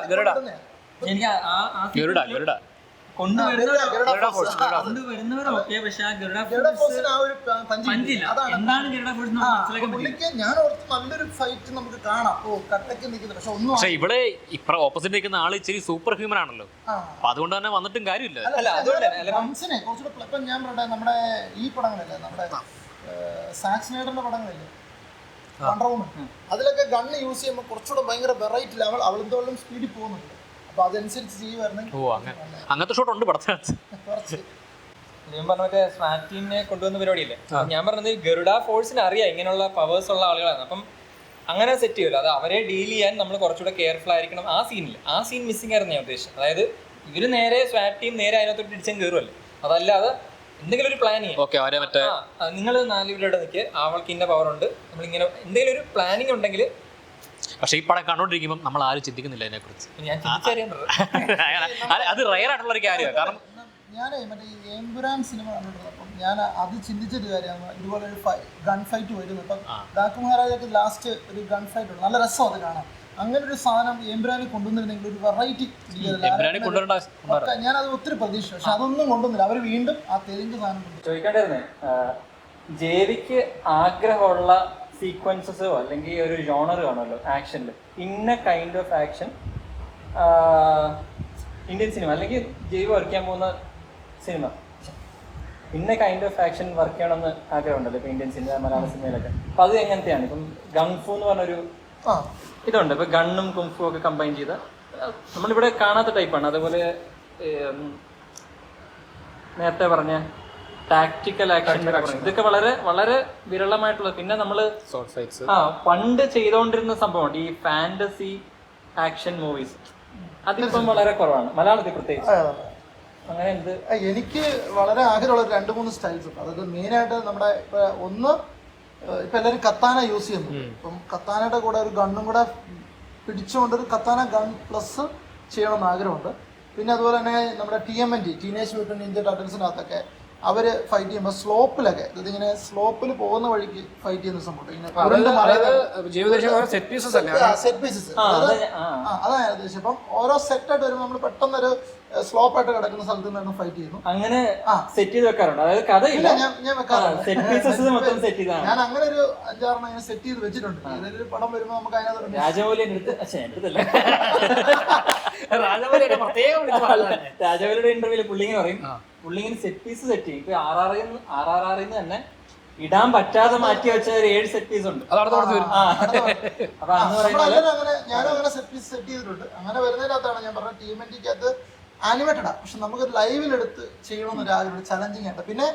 കൊണ്ടുവരുന്നവരൊക്കെ, പക്ഷെ ആ ഗരുഡ പഞ്ചില്ല. എന്താണ് ഗരുഡ ഫോഴ്സ് ഞാൻ ഓർത്ത് നല്ലൊരു ഫൈറ്റ് നമുക്ക് കാണാം. കട്ടക്ക് നിൽക്കുന്നത് പക്ഷെ ഒന്നും. പക്ഷെ ഇവിടെ ഇപ്പൊ ഓപ്പോസിറ്റ് നിൽക്കുന്ന ആള് ഇച്ചിരി സൂപ്പർ ഹ്യൂമൻ ആണല്ലോ, അപ്പൊ അതുകൊണ്ട് തന്നെ വന്നിട്ടും കാര്യമില്ല. കുറച്ചുകൂടെ ഇപ്പൊ ഞാൻ പറയട്ടെ, നമ്മുടെ ഈ പടങ്ങളല്ലേ, നമ്മുടെ സാക് സ്നൈഡറിന്റെ പടങ്ങളില്ലേ, വണ്ടർ വുമൺ, അതിലൊക്കെ ഗണ്ണ് യൂസ് ചെയ്യുമ്പോൾ കുറച്ചുകൂടെ ഭയങ്കര വെറൈറ്റി ലെവൽ, അവളെന്തോളം സ്പീഡിൽ പോകുന്നുണ്ട്. അപ്പൊ അതനുസരിച്ച് അങ്ങനത്തെ ഷോട്ട് ഉണ്ട് പടത്തിനകത്ത്. ഞാൻ പറഞ്ഞ മറ്റേ സ്വാറ്റ് ടീമിനെ കൊണ്ടുവന്ന പരിപാടിയില്ലേ, ഞാൻ പറഞ്ഞത് ഗരുഡ ഫോഴ്സിന് അറിയാം ഇങ്ങനെയുള്ള പവേഴ്സ് ഉള്ള ആളുകളാണ്. അപ്പം അങ്ങനെ സെറ്റ് ചെയ്യുമല്ലോ, അത് അവരെ ഡീൽ ചെയ്യാൻ നമ്മൾ കുറച്ചുകൂടെ കെയർഫുൾ ആയിരിക്കണം. ആ സീൻ മിസ്സിംഗ് ആയിരുന്നു ഞാൻ ഉദ്ദേശിച്ചത്. അതായത് ഇവര് നേരെ സ്വാറ്റ് ടീം നേരെ അതിനകത്തോട്ട് ഇടിച്ചാൽ കയറുമല്ലോ, അതല്ലാതെ എന്തെങ്കിലും ഒരു പ്ലാൻ ചെയ്യാം. നിങ്ങൾ 4 പേരുടെ നിൽക്കുക, അവൾക്ക് ഇന്ന പവർ ഉണ്ട്, നമ്മളിങ്ങനെ എന്തെങ്കിലും ഒരു പ്ലാനിങ് ഉണ്ടെങ്കിൽ. പക്ഷെ ഈ പടം കണ്ടോണ്ടിരിക്കുമ്പോൾ നമ്മൾ ആരും ചിന്തിക്കുന്നില്ല അതിനെ കുറിച്ച്. ഞാൻ ചിന്തിച്ചറിയാൻ അത് റയർ ആയിട്ടുള്ള ഒരു കാര്യമാണ്. കാരണം ഞാനേ മറ്റേ ഈ എമ്പുരാൻ സിനിമ കണ്ടിട്ടുള്ളപ്പം ഞാൻ അത് ചിന്തിച്ചൊരു കാര്യമാണ്. ഇതുപോലെ ഒരു ഗൺ ഫൈറ്റ് വരുന്നു. ഇപ്പം ഡാക്കു മഹാരാജൊക്കെ ലാസ്റ്റ് ഒരു ഗൺ ഫൈറ്റ് ഉണ്ട്, നല്ല രസം അത് കാണാം. അങ്ങനെ ഒരു സാധനം എമ്പുരാനി കൊണ്ടുവന്നിരുന്നെങ്കിൽ ഒരു വെറൈറ്റി, ഞാനത് ഒത്തിരി പ്രതീക്ഷിച്ചു. പക്ഷെ അതൊന്നും കൊണ്ടുവന്നില്ല. അവർ വീണ്ടും ആ തെലുങ്ക് സാധനം കൊണ്ടു. ചോദിക്കേണ്ടിരുന്നേ, ജേവിക്ക് ആഗ്രഹമുള്ള സീക്വൻസസോ അല്ലെങ്കിൽ ഒരു ജോണർ കാണുമല്ലോ ആക്ഷനിൽ, ഇന്ന kind of action Indian cinema അല്ലെങ്കിൽ ജൈവ വർക്ക് ചെയ്യാൻ പോകുന്ന സിനിമ, ഇന്ന കൈൻഡ് ഓഫ് ആക്ഷൻ വർക്ക് ചെയ്യണമെന്ന് ആഗ്രഹമുണ്ടല്ലോ ഇപ്പം ഇന്ത്യൻ സിനിമ, മലയാള സിനിമയിലൊക്കെ. അപ്പം അത് എങ്ങനത്തെയാണ്? ഇപ്പം ഗൺഫു എന്ന് പറഞ്ഞൊരു ഇതുണ്ട്, ഇപ്പം ഗണ്ണും കുംഫും ഒക്കെ കമ്പൈൻ ചെയ്ത നമ്മളിവിടെ കാണാത്ത ടൈപ്പാണ്. അതേപോലെ നേരത്തെ പറഞ്ഞ ടാക്ടിക്കൽ ആക്ഷൻ ഇതൊക്കെ വളരെ വളരെ വിരളമായിട്ടുള്ളത്. പിന്നെ നമ്മൾ പണ്ട് ചെയ്തുകൊണ്ടിരുന്ന സംഭവമുണ്ട് ഈ ഫാന്റസി ആക്ഷൻ മൂവീസ്, അതിപ്പം വളരെ കുറവാണ് മലയാളത്തിൽ പ്രത്യേകിച്ച്. അങ്ങനെ എന്ത് എനിക്ക് വളരെ ആഗ്രഹമുള്ള 2-3 സ്റ്റൈൽസ് ഉണ്ട്. അതായത് മെയിനായിട്ട് നമ്മുടെ ഒന്ന് ഇപ്പം എല്ലാവരും കത്താന യൂസ് ചെയ്യുന്നു. ഇപ്പം കത്താനയുടെ കൂടെ ഒരു ഗണ്ണും കൂടെ പിടിച്ചുകൊണ്ട് ഒരു കത്താന ഗൺ പ്ലസ് ചെയ്യണമെന്ന് ആഗ്രഹമുണ്ട്. പിന്നെ അതുപോലെ തന്നെ നമ്മുടെ TMNT, ടീനേജ് മ്യൂട്ടന്റ് നിഞ്ച ടർട്ടിൽസിനകത്തൊക്കെ അവർ ഫൈറ്റ് ചെയ്യുമ്പോൾ സ്ലോപ്പിലൊക്കെ, ഇതിങ്ങനെ സ്ലോപ്പിൽ പോകുന്ന വഴിക്ക് ഫൈറ്റ് ചെയ്യുന്ന സംഭവം സെറ്റ് പീസസ്. അതാണ് ഉദ്ദേശം. ഇപ്പം ഓരോ സെറ്റായിട്ട് വരുമ്പോൾ നമ്മൾ പെട്ടെന്നൊരു സ്ലോപ്പായിട്ട് കിടക്കുന്ന സ്ഥലത്ത് നിന്ന് ഫൈറ്റ് ചെയ്യുന്നു. അങ്ങനെ സെറ്റ് ചെയ്ത് വെക്കാറുണ്ട്. അതായത് കഥയില്ല, ഞാൻ വെക്കാറുണ്ട്. ഞാൻ അങ്ങനെ ഒരു 5-6 അങ്ങനെ സെറ്റ് ചെയ്ത് വെച്ചിട്ടുണ്ട്. ഏതൊരു പടം വരുമ്പോൾ നമുക്ക് അതിനകത്ത് രാജമൗലിയുടെ ഇന്റർവ്യൂല് പുള്ളിങ്ങനെ പറയും, പുള്ളിങ്ങനെ സെറ്റ് പീസ് സെറ്റ് ചെയ്യും. ഇപ്പൊ RRR തന്നെ ഇടാൻ പറ്റാതെ മാറ്റി വെച്ച 7 സെറ്റ് പീസ് ഉണ്ട്. അപ്പൊ ഞാനും അങ്ങനെ സെറ്റ് പീസ് സെറ്റ് ചെയ്തിട്ടുണ്ട്. അങ്ങനെ വരുന്നതിനകത്താണ് ഞാൻ പറഞ്ഞ TMNTക്കകത്ത് ആനിമേറ്റഡാ, പക്ഷെ നമുക്ക് ലൈവിലെടുത്ത് ചെയ്യണമെന്നൊരു ആഗ്രഹം, ചലഞ്ചിങ് ആയിട്ട്. പിന്നെ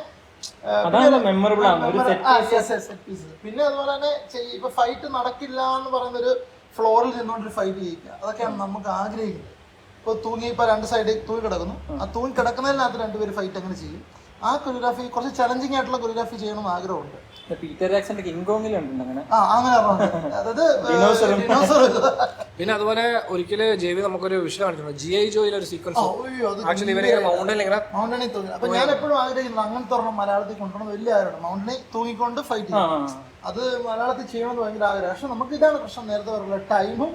പിന്നെ അതുപോലെ തന്നെ ഇപ്പൊ ഫൈറ്റ് നടക്കില്ല എന്ന് പറയുന്നൊരു ഫ്ലോറിൽ നിന്നുകൊണ്ടൊരു ഫൈറ്റ് ചെയ്യിക്കുക, അതൊക്കെയാണ് നമുക്ക് ആഗ്രഹിക്കുന്നത്. ഇപ്പോൾ ഇപ്പൊ 2 സൈഡ് തൂങ്ങി കിടക്കുന്നു, ആ തൂങ്ങി കിടക്കുന്നതിനകത്ത് 2 പേര് ഫൈറ്റ് അങ്ങനെ ചെയ്യും. ആ കൊറിയോഗ്രാഫി കുറച്ച് ചലഞ്ചിങ് ആയിട്ടുള്ള കൊറിയോഗ്രാഫി ചെയ്യണമെന്ന് ആഗ്രഹമുണ്ട്. പീറ്റർ ജാക്സന്റെ കിങ് കോങ്ങിലുണ്ട് അങ്ങനെ. അങ്ങനെ അതായത് പിന്നെ അതുപോലെ ഒരിക്കല് ജെവി നമുക്കൊരു വിഷയം കാണിച്ചിട്ടുണ്ട് GI ജോയിലെ ഒരു സീക്വൻസ് ആക്ച്വലി ഇവരിങ്ങനെ മൗണ്ടനിൽ ഇങ്ങനെ മൗണ്ടനിൽ തൂങ്ങി. അപ്പൊ ഞാൻ എപ്പോഴും ആഗ്രഹിക്കുന്നത് അങ്ങനത്തെ ഒരെണ്ണം മലയാളത്തിൽ കൊണ്ടുവരണം വലിയ ആഗ്രഹം. മൗണ്ടനിൽ തൂങ്ങിക്കൊണ്ട് ഫൈറ്റ് ചെയ്യും. അത് മലയാളത്തിൽ ചെയ്യണമെന്ന് ഭയങ്കര ആഗ്രഹം. പക്ഷെ നമുക്ക് ഇതാണ് പ്രശ്നം, നേരത്തെ പറഞ്ഞ ടൈമും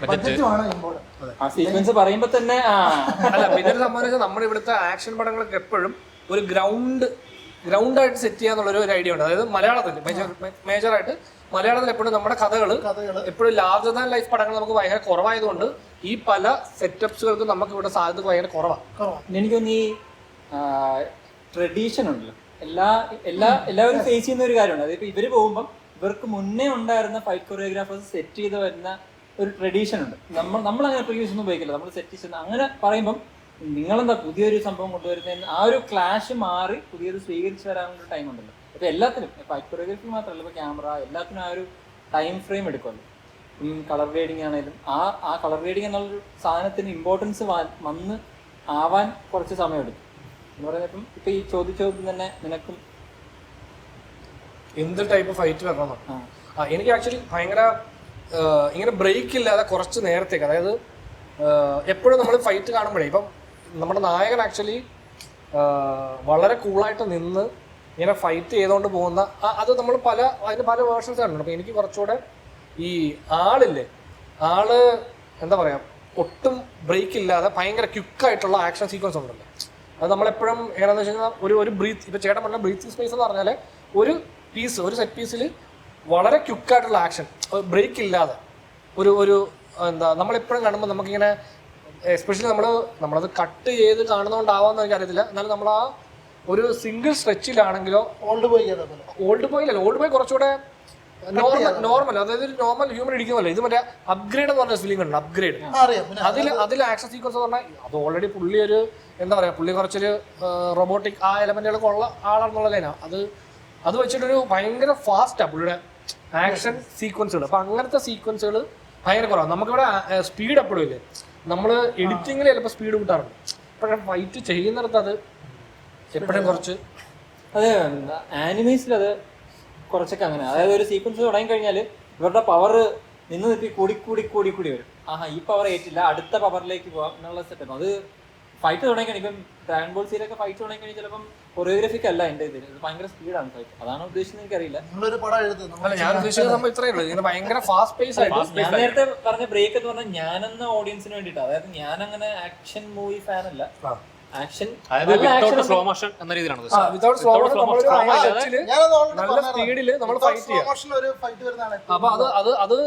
ബഡ്ജറ്റുമാണ് ഇമ്പോർട്ടന്റ്. ആ സീക്വൻസ് പറയുമ്പോ തന്നെ അല്ല പിന്നെ സംബന്ധിച്ച് നമ്മുടെ ഇവിടുത്തെ ആക്ഷൻ പടങ്ങൾക്ക് എപ്പോഴും ഒരു ഗ്രൗണ്ടായിട്ട് സെറ്റ് ചെയ്യാന്നുള്ളൊരു ഐഡിയ ഉണ്ട്. അതായത് മലയാളത്തിൽ മേജറായിട്ട് മലയാളത്തിൽ എപ്പോഴും നമ്മുടെ കഥകൾ എപ്പോഴും ലാർജർ ദാൻ ലൈഫ് പടങ്ങൾ നമുക്ക് ഭയങ്കര കുറവായതുകൊണ്ട് ഈ പല സെറ്റപ്സുകൾക്കും നമുക്ക് ഇവിടെ സാധ്യത ഭയങ്കര കുറവാണ്. എനിക്കൊന്ന് ഈ ട്രഡീഷൻ ഉണ്ടല്ലോ, എല്ലാവരും ഫേസ് ചെയ്യുന്ന ഒരു കാര്യമാണ്. അതായത് ഇപ്പൊ ഇവര് പോകുമ്പോൾ ഇവർക്ക് മുന്നേ ഉണ്ടായിരുന്ന ഫൈറ്റ് കൊറിയോഗ്രാഫേഴ്സ് സെറ്റ് ചെയ്ത് വരുന്ന ഒരു ട്രഡീഷൻ ഉണ്ട്. നമ്മൾ അങ്ങനെ പ്രീവിയസ് ഒന്നും ഉപയോഗിക്കില്ല, നമ്മൾ സെറ്റ് ചെയ്യുന്ന അങ്ങനെ പറയുമ്പം നിങ്ങളെന്താ പുതിയൊരു സംഭവം കൊണ്ടുവരുന്നതിന് ആ ഒരു ക്ലാഷ് മാറി പുതിയത് സ്വീകരിച്ച് വരാനുള്ള ടൈം ഉണ്ടല്ലോ. ഇപ്പൊ എല്ലാത്തിനും ഫൈറ്റ് കൊറിയോഗ്രാഫി മാത്രമല്ല, ഇപ്പൊ ക്യാമറ എല്ലാത്തിനും ആ ഒരു ടൈം ഫ്രെയിം എടുക്കുമല്ലോ. കളർ ഗ്രേഡിങ് ആണെങ്കിലും ആ കളർ ഗ്രേഡിങ് എന്നുള്ളൊരു സാധനത്തിന് ഇമ്പോർട്ടൻസ് വന്ന് ആവാൻ കുറച്ച് സമയം എടുക്കും എന്ന് പറയുന്നത്. ഇപ്പൊ ഈ ചോദ്യം തന്നെ നിനക്കും എന്ത് ടൈപ്പ് ഫൈറ്റ് വരണം. എനിക്ക് ആക്ച്വലി ഭയങ്കര ഇങ്ങനെ ബ്രേക്ക് ഇല്ലാതെ കുറച്ച് നേരത്തേക്ക്, അതായത് എപ്പോഴും നമ്മൾ ഫൈറ്റ് കാണുമ്പോഴേ ഇപ്പം നമ്മുടെ നായകൻ ആക്ച്വലി വളരെ കൂളായിട്ട് നിന്ന് ഇങ്ങനെ ഫൈറ്റ് ചെയ്തുകൊണ്ട് പോകുന്ന അത് നമ്മൾ അതിന് പല വേർഷൻസ് കണ്ടിട്ടുണ്ട്. അപ്പോൾ എനിക്ക് കുറച്ചുകൂടെ ഈ ആള് എന്താ പറയുക, ഒട്ടും ബ്രേക്ക് ഇല്ലാതെ ഭയങ്കര ക്വിക്കായിട്ടുള്ള ആക്ഷൻ സീക്വൻസ് ഉണ്ടല്ലോ. അത് നമ്മളെപ്പോഴും എങ്ങനെയാണെന്ന് വെച്ച് കഴിഞ്ഞാൽ ഒരു ബ്രീത്ത്, ഇപ്പോൾ ചേട്ടൻ പറഞ്ഞ ബ്രീത്തിങ് സ്പേസ് എന്ന് പറഞ്ഞാൽ ഒരു സെറ്റ് പീസിൽ വളരെ ക്വിക്കായിട്ടുള്ള ആക്ഷൻ, ബ്രേക്ക് ഇല്ലാതെ ഒരു എന്താ നമ്മളെപ്പോഴും കാണുമ്പോൾ നമുക്കിങ്ങനെ എസ്പെഷ്യലി നമ്മളത് കട്ട് ചെയ്ത് കാണുന്നതുകൊണ്ടാവാമെന്ന് എനിക്കറിയത്തില്ല. എന്നാലും നമ്മൾ ആ ഒരു സിംഗിൾ സ്ട്രെച്ചിലാണെങ്കിലോ ഓൾഡ് ബോയ് കുറച്ചുകൂടെ നോർമൽ, അതായത് ഒരു നോർമൽ ഹ്യൂമൻ ഇരിക്കുന്നല്ലോ. ഇത് മറ്റേ അപ്ഗ്രേഡ് എന്ന് പറഞ്ഞ ഫീലിംഗ് ഉണ്ട്. അപ്ഗ്രേഡ് അതിൽ ആക്ഷൻ സീക്വൻസ് എന്ന് പറഞ്ഞാൽ അത് ഓൾറെഡി പുള്ളി ഒരു എന്താ പറയുക, പുള്ളി കുറച്ചൊരു റോബോട്ടിക് ആ എലമെന്റുകളൊക്കെ ഉള്ള ആളാണെന്നുള്ള ലൈനാണ്. അത് വെച്ചിട്ടൊരു ഭയങ്കര ഫാസ്റ്റാണ് പുള്ളിയുടെ ആക്ഷൻ സീക്വൻസുകൾ. അപ്പം അങ്ങനത്തെ സീക്വൻസുകൾ ഭയങ്കര കുറവാണ്. നമുക്കിവിടെ സ്പീഡ് എപ്പോഴും ഇല്ലേ, നമ്മൾ എഡിറ്റിങ്ങിൽ ചിലപ്പോൾ സ്പീഡ് കൂട്ടാറുണ്ട്. പക്ഷേ ഫൈറ്റ് ചെയ്യുന്നിടത്ത് അത് എപ്പോഴും കുറച്ച് അതെ ആനിമേസിൽ അത് കുറച്ചൊക്കെ അങ്ങനെ. അതായത് ഒരു സീക്വൻസ് തുടങ്ങി കഴിഞ്ഞാൽ ഇവരുടെ പവർ നിന്ന് കൂടി വരും. ഈ പവർ ഏറ്റില്ല, അടുത്ത പവറിലേക്ക് പോവാം എന്നുള്ള സെറ്റപ്പ്. അത് ഫൈറ്റ് തുടങ്ങിക്കഴിഞ്ഞാൽ ഇപ്പം ഡ്രാഗൺ ബോൾ സീലൊക്കെ ഫൈറ്റ് തുടങ്ങിക്കഴിഞ്ഞാൽ ചിലപ്പം കൊറിയോഗ്രാഫിക് അല്ല എൻ്റെ ഇതിൽ, ഇത് ഭയങ്കര സ്പീഡാണ് ഫൈറ്റ്. അതാണ് ഉദ്ദേശിച്ചത് എനിക്കറിയില്ല. ഞാൻ ഉദ്ദേശിക്കുന്ന സംഭവം ഇത്രയേ ഉള്ളൂ, ഇങ്ങനെ ഭയങ്കര ഫാസ്റ്റ് പേസ് ആയിട്ട്. ഞാൻ നേരത്തെ പറഞ്ഞ ബ്രേക്ക് എന്ന് പറഞ്ഞാൽ ഞാനെന്ന ഓഡിയൻസിന് വേണ്ടിയിട്ടാണ്. അതായത് ഞാൻ അങ്ങനെ ആക്ഷൻ മൂവി ഫാൻ അല്ല. ആക്ഷൻ സ്ലോ മോഷൻ എന്ന രീതിയിലാണ് നല്ല സ്പീഡിൽ നമ്മൾ ഫൈറ്റ് ചെയ്യാം. അപ്പൊ അത്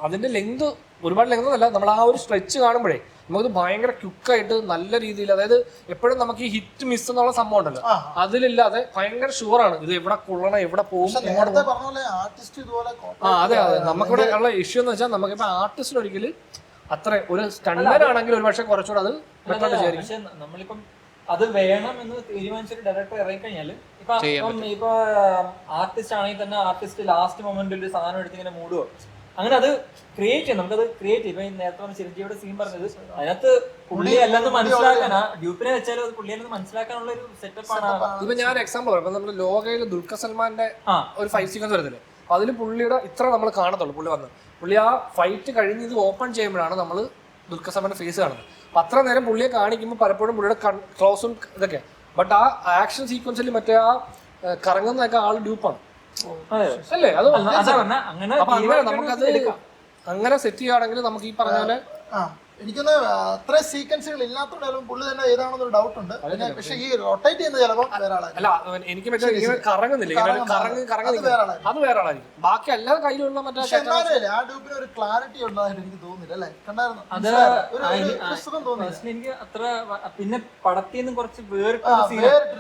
അതിന്റെ ലെങ്ത് ഒരുപാട് ലെങ്ത് അല്ല, നമ്മൾ ആ ഒരു സ്ട്രെച്ച് കാണുമ്പോഴേ നമുക്ക് ഭയങ്കര ക്വിക്കായിട്ട് നല്ല രീതിയിൽ, അതായത് എപ്പോഴും നമുക്ക് ഈ ഹിറ്റ് മിസ് എന്നുള്ള സംഭവം ഉണ്ടല്ലോ, അതിലില്ലാതെ ഭയങ്കര ഷുവറാണ് ഇത് എവിടെ കൊള്ളണം, എവിടെ പോകും. അതെ നമുക്കിവിടെ ഉള്ള ഇഷ്യൂ എന്ന് വെച്ചാൽ നമുക്കിപ്പോ ആർട്ടിസ്റ്റിന് ഒരിക്കലും അത്ര ഒരു സ്റ്റണ്ടർ ആണെങ്കിൽ ഒരു പക്ഷേ കുറച്ചുകൂടെ അത് ബെറ്റർ വിചാരിക്കും. പക്ഷെ നമ്മളിപ്പം അത് വേണം എന്ന് തീരുമാനിച്ചൊരു ഡയറക്ടർ ഇറങ്ങിക്കഴിഞ്ഞാല് ഇപ്പൊ ആർട്ടിസ്റ്റ് ആണെങ്കിൽ തന്നെ ആർട്ടിസ്റ്റ് ലാസ്റ്റ് മൊമെന്റിൽ ഒരു സാധനം എടുത്ത് ഇങ്ങനെ മൂടുവോ, അങ്ങനെ അത് ക്രിയേറ്റ് ചെയ്യാം. നമുക്കത് ക്രിയേറ്റ് ചെയ്യും. ഇപ്പൊ നേരത്തെ പറഞ്ഞ ചിരഞ്ജീവിയുടെ സീൻ പറഞ്ഞത് അതിനകത്ത് പുള്ളി അല്ലെന്ന് മനസ്സിലാക്കാൻ, ഡ്യൂപ്പിനെ വെച്ചാലും അത് പുള്ളിയെന്ന് മനസ്സിലാക്കാനുള്ള ഒരു സെറ്റപ്പ് ആണ്. ഇപ്പൊ ഞാൻ എക്സാമ്പിൾ പറയാം, നമ്മുടെ ലോകയിൽ ദുൽഖർ സൽമാന്റെ ഒരു ഫൈറ്റ് സീക്വൻസ് വരുന്നില്ലേ, അതിൽ പുള്ളിയുടെ ഇത്ര നമ്മൾ കാണത്തുള്ളൂ. പുള്ളി ആ ഫൈറ്റ് കഴിഞ്ഞ് ഇത് ഓപ്പൺ ചെയ്യുമ്പോഴാണ് നമ്മൾ ദുൽഖർ സൽമാന്റെ ഫേസ് കാണുന്നത്. അപ്പൊ അത്ര നേരം പുള്ളിയെ കാണിക്കുമ്പോൾ പലപ്പോഴും പുള്ളിയുടെ ക്ലോസും ഇതൊക്കെ, ബട്ട് ആ ആക്ഷൻ സീക്വൻസിൽ മറ്റേ ആ കറങ്ങുന്നതൊക്കെ ആള് ഡ്യൂപ്പാണ് അല്ലേ. അത് നമുക്കത് അങ്ങനെ സെറ്റ് ചെയ്യുകയാണെങ്കിൽ നമുക്ക് ഈ പറഞ്ഞ പോലെ എനിക്കൊന്ന് അത്ര സീക്വൻസുകൾ ഇല്ലാത്തതുകൊണ്ടാലും പുള്ളി തന്നെ ഏതാണെന്നൊരു ഡൗട്ട് ഉണ്ട്. പക്ഷേ ഈ റൊട്ടേറ്റ് ചെയ്യുന്ന ചിലപ്പോൾ വേറെ ആളായിരിക്കും. അല്ല എനിക്ക് കറങ്ങുന്നില്ല, അത് വേറെ ആളായിരിക്കും. ബാക്കി എല്ലാ കയ്യിലുള്ള മറ്റേ ആ ഡ്യൂപ്പിന് ഒരു ക്ലാരിറ്റി ഉള്ളതായിട്ട് എനിക്ക് തോന്നുന്നില്ല അല്ലേ, കണ്ടായിരുന്നു? എനിക്ക് അത്ര പിന്നെ പടത്തിൽ നിന്ന് കുറച്ച്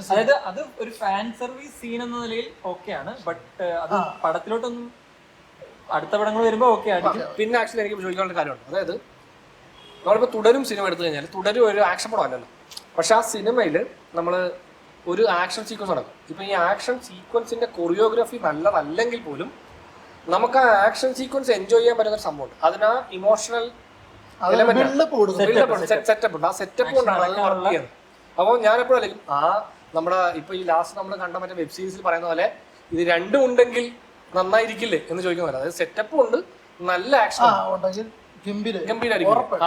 അതായത് അത് ഒരു ഫാൻ സർവീസ് സീൻ എന്ന നിലയിൽ ഓക്കെയാണ്. ബട്ട് അത് പടത്തിലോട്ടൊന്നും അടുത്ത പടങ്ങൾ വരുമ്പോ ഓക്കെ ആയിരിക്കും. പിന്നെ ആക്ച്വലി എനിക്ക് ചോദിക്കാനുള്ള കാര്യമുണ്ട്. അതായത് നമ്മളിപ്പോൾ തുടരും സിനിമ എടുത്തു കഴിഞ്ഞാൽ തുടരും ഒരു ആക്ഷൻ പടം അല്ലല്ലോ, പക്ഷെ ആ സിനിമയിൽ നമ്മൾ ഒരു ആക്ഷൻ സീക്വൻസ് നടക്കും. ഇപ്പം ഈ ആക്ഷൻ സീക്വൻസിന്റെ കൊറിയോഗ്രാഫി നല്ലതല്ലെങ്കിൽ പോലും നമുക്ക് ആ ആക്ഷൻ സീക്വൻസ് എൻജോയ് ചെയ്യാൻ പറ്റുന്ന ഒരു സംഭവമുണ്ട്. അതിന് ആ ഇമോഷണൽ സെറ്റപ്പ് ഉണ്ട്. ആ സെറ്റപ്പ് കൊണ്ടാണ് അത് വർക്ക് ചെയ്യുന്നത്. അപ്പോൾ ഞാനെപ്പോഴും അല്ലെങ്കിൽ നമ്മുടെ ഇപ്പൊ ഈ ലാസ്റ്റ് നമ്മൾ കണ്ട മറ്റേ വെബ് സീരീസിൽ പറയുന്ന പോലെ ഇത് രണ്ടും ഉണ്ടെങ്കിൽ നന്നായിരിക്കില്ലേ എന്ന് ചോദിക്കുന്ന പോലെ, അതായത് സെറ്റപ്പും ഉണ്ട്, നല്ല ആക്ഷൻ ഗംഭീരായിരിക്കും.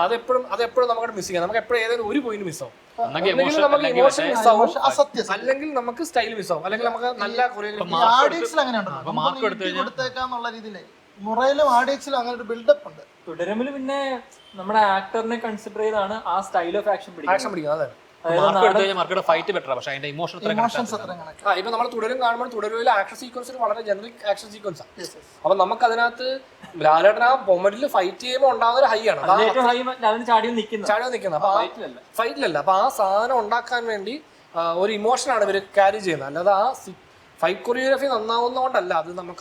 അതെപ്പോഴും നമുക്ക് മിസ് ചെയ്യാം. നമുക്ക് എപ്പോഴും ഏതെങ്കിലും ഒരു പോയിന്റ് മിസ് ആവും. ഒന്നെങ്കിൽ ഒന്നെങ്കിൽ emotion, നമുക്ക് അല്ലെങ്കിൽ ഇമോഷൻ മിസ് ആവും, അസത്യം. അല്ലെങ്കിൽ നമുക്ക് സ്റ്റൈൽ മിസ് ആവും, അല്ലെങ്കിൽ നമുക്ക് നല്ല കൊറിയോഗ്രാഫി. ആഡിയക്സിൽ അങ്ങനെ കൊടുത്തേക്കാന്നുള്ള രീതിയിലേ മുറയിലും ആഡിയക്സിലും അങ്ങനെ ഒരു ബിൽഡപ്പ് ഉണ്ട്. തുടരുമ്പിൽ പിന്നെ നമ്മുടെ ആക്ടറിനെ കൺസിഡർ ചെയ്താണ് ആ സ്റ്റൈൽ ഓഫ് ആക്ഷൻ പിടിക്കുന്നത്. അതെ, മാർക്കറ്റ് ഫൈറ്റ് ബെറ്റർ, പക്ഷെ അതിന്റെ ഇമോഷൻ ഇമോഷൻസ് അത്രയും കണക്ട്. ഇപ്പൊ നമ്മൾ തുടരും കാണുമ്പോൾ തുടരുവിലെ ആക്ഷൻ സീക്വൻസ് വളരെ ജനറിക് ആക്ഷൻ സീക്വൻസ് ആണ്. അപ്പൊ നമുക്ക് അതിനകത്ത് ലാലേട്ടൻ ആ മൊമെന്റിൽ ഫൈറ്റ് ചെയ്യുമ്പോൾ ഉണ്ടാകുന്ന ഒരു ഹൈ ആണ് ചാടി നിൽക്കുന്നത്. അപ്പൊ ഫൈറ്റിലല്ല. അപ്പൊ ആ സാധനം ഉണ്ടാക്കാൻ വേണ്ടി ഒരു ഇമോഷനാണ് ഇവര് ക്യാരി ചെയ്യുന്നത്. അല്ലാതെ ആ ഫൈറ്റ് കൊറിയോഗ്രാഫി നന്നാവുന്നതുകൊണ്ടല്ല അത് നമുക്ക്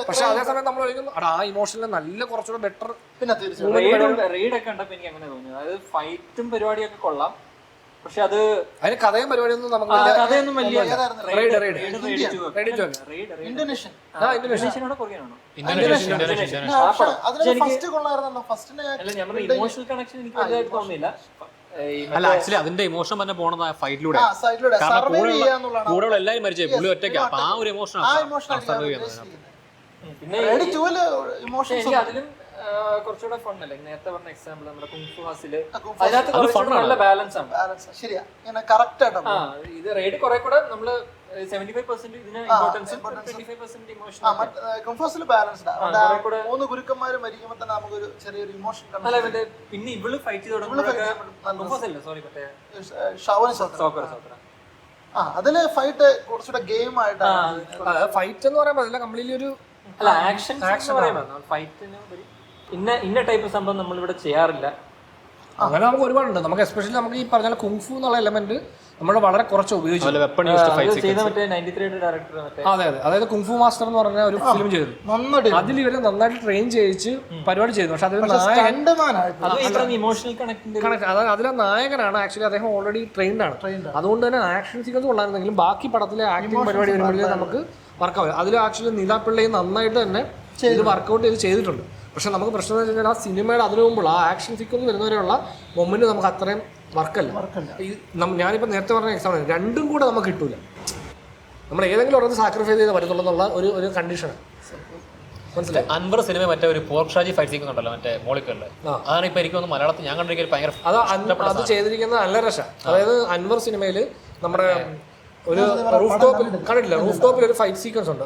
പക്ഷെ അതേസമയം നമ്മൾ ആ ഇമോഷനിൽ നല്ല കുറച്ചുകൂടെ ബെറ്റർ. റെയ്ഡ് ഒക്കെ കണ്ടപ്പോ എനിക്ക് അങ്ങനെ തോന്നി. അതായത് ഫൈറ്റും പരിപാടിയൊക്കെ കൊള്ളാം, പക്ഷെ അത് അതിന് കഥയും പരിപാടിയൊന്നും നമുക്ക് കഥയൊന്നും വലിയ ഇമോഷണൽ കണക്ഷൻ എനിക്ക് വലുതായിട്ട് തോന്നിയില്ല. അല്ല, ആക്ച്വലി അതിന്റെ ഇമോഷൻ തന്നെ പോണത് ഫൈറ്റിലൂടെ. കൂടെ എല്ലാവരും മരിച്ചേ, പുള്ളി ഒറ്റയ്ക്ക്. അപ്പൊ ആ ഒരു ഇമോഷൻ പിന്നെ അതിലും കുറച്ചുകൂടെ ഫൺ അല്ലേ നേരത്തെ പറഞ്ഞ എക്സാമ്പിൾ നമ്മുടെ കുങ്ഫു ഹാസില് അതിനകത്ത് നല്ല ബാലൻസ് ആണ്. ഇത് റെയ്ഡ് കുറെ കൂടെ നമ്മള് 75% ഇതിന് ഇമ്പോർട്ടൻസും 25% ഇമോഷൻ ഗുരുക്കന്മാര് മരിക്കുമ്പോ തന്നെ നമുക്കൊരു ചെറിയൊരു ഇമോഷൻ. പിന്നെ ഇവള് ഫൈറ്റ് ചെയ്ത് അതില് ഫൈറ്റ് കുറച്ചുകൂടെ ഗെയിം ആയിട്ടാണ്. ഫൈറ്റ് എന്ന് പറയുമ്പോൾ കംപ്ലീറ്റ്ലി ഒരു ആക്ഷൻ ഫൈറ്റിന് ഇന്ന ടൈപ്പ് സംഭവം നമ്മളിവിടെ ചെയ്യാറില്ല. അങ്ങനെ നമുക്ക് ഒരുപാടുണ്ട്. നമുക്ക് എസ്പെഷ്യലി നമുക്ക് ഈ പറഞ്ഞ കുങ്ഫു എന്നുള്ള എലമെന്റ് നമ്മൾ വളരെ കുറച്ച് ഉപയോഗിച്ചു. അതെ, അതായത് കുങ്ഫു മാസ്റ്റർ എന്ന് പറഞ്ഞ ഒരു ഫിലിം ചെയ്തു. അതിൽ ഇവര് നന്നായിട്ട് ട്രെയിൻ ചെയ്യിച്ച് പരിപാടി ചെയ്തു. പക്ഷെ അതിൽ അതിലെ നായകനാണ് ആക്ച്വലി അദ്ദേഹം ഓൾറെഡി ട്രെയിൻഡ് ആണ്. അതുകൊണ്ട് തന്നെ ആക്ഷൻ സീക്വൻസ് കൊള്ളായിരുന്നെങ്കിലും ബാക്കി പടത്തിലെ ആക്ടിങ് പരിപാടി വരുമ്പോഴേ നമുക്ക് വർക്കാവും. അതിൽ ആക്ച്വലി നീലാപ്പിള്ളയും നന്നായിട്ട് തന്നെ ഇത് വർക്കൗട്ട് ചെയ്തിട്ടുണ്ട്. പക്ഷെ നമുക്ക് പ്രശ്നം എന്ന് വെച്ചാൽ ആ സിനിമയുടെ അതിനു മുമ്പുള്ള ആ ആക്ഷൻ സീക്വൻസ് വരുന്നവരെയുള്ള മൊമെന്റ് നമുക്ക് അത്രയും വർക്കല്ല. ഞാനിപ്പോൾ നേരത്തെ പറഞ്ഞ എക്സാമ്പിൾ രണ്ടും കൂടെ നമുക്ക് കിട്ടൂല. നമ്മൾ ഏതെങ്കിലും ഒരെണ്ണം സാക്രിഫൈസ് ചെയ്ത് പറ്റത്തുള്ളൂ എന്നുള്ള ഒരു കണ്ടീഷനാണ്. മനസ്സിലായി? അൻവർ സിനിമ മറ്റേ ഒരു പോർഷാജി ഫൈറ്റ് സീക്വൻസ് ഉണ്ടല്ലോ മറ്റേ മോളിക്കല്ലേ, അതാണ് ഇപ്പൊ എനിക്ക് തോന്നുന്നു മലയാളത്തിൽ ഞാൻ കണ്ടിരിക്കുന്നത് ഭയങ്കര അത് ചെയ്തിരിക്കുന്നത് നല്ല രസം. അതായത് അൻവർ സിനിമയിൽ നമ്മുടെ ഒരു റൂഫ് ടോപ്പിൽ കണ്ടിട്ടില്ല, റൂഫ് ടോപ്പിൽ ഒരു ഫൈറ്റ് സീക്വൻസ് ഉണ്ട്.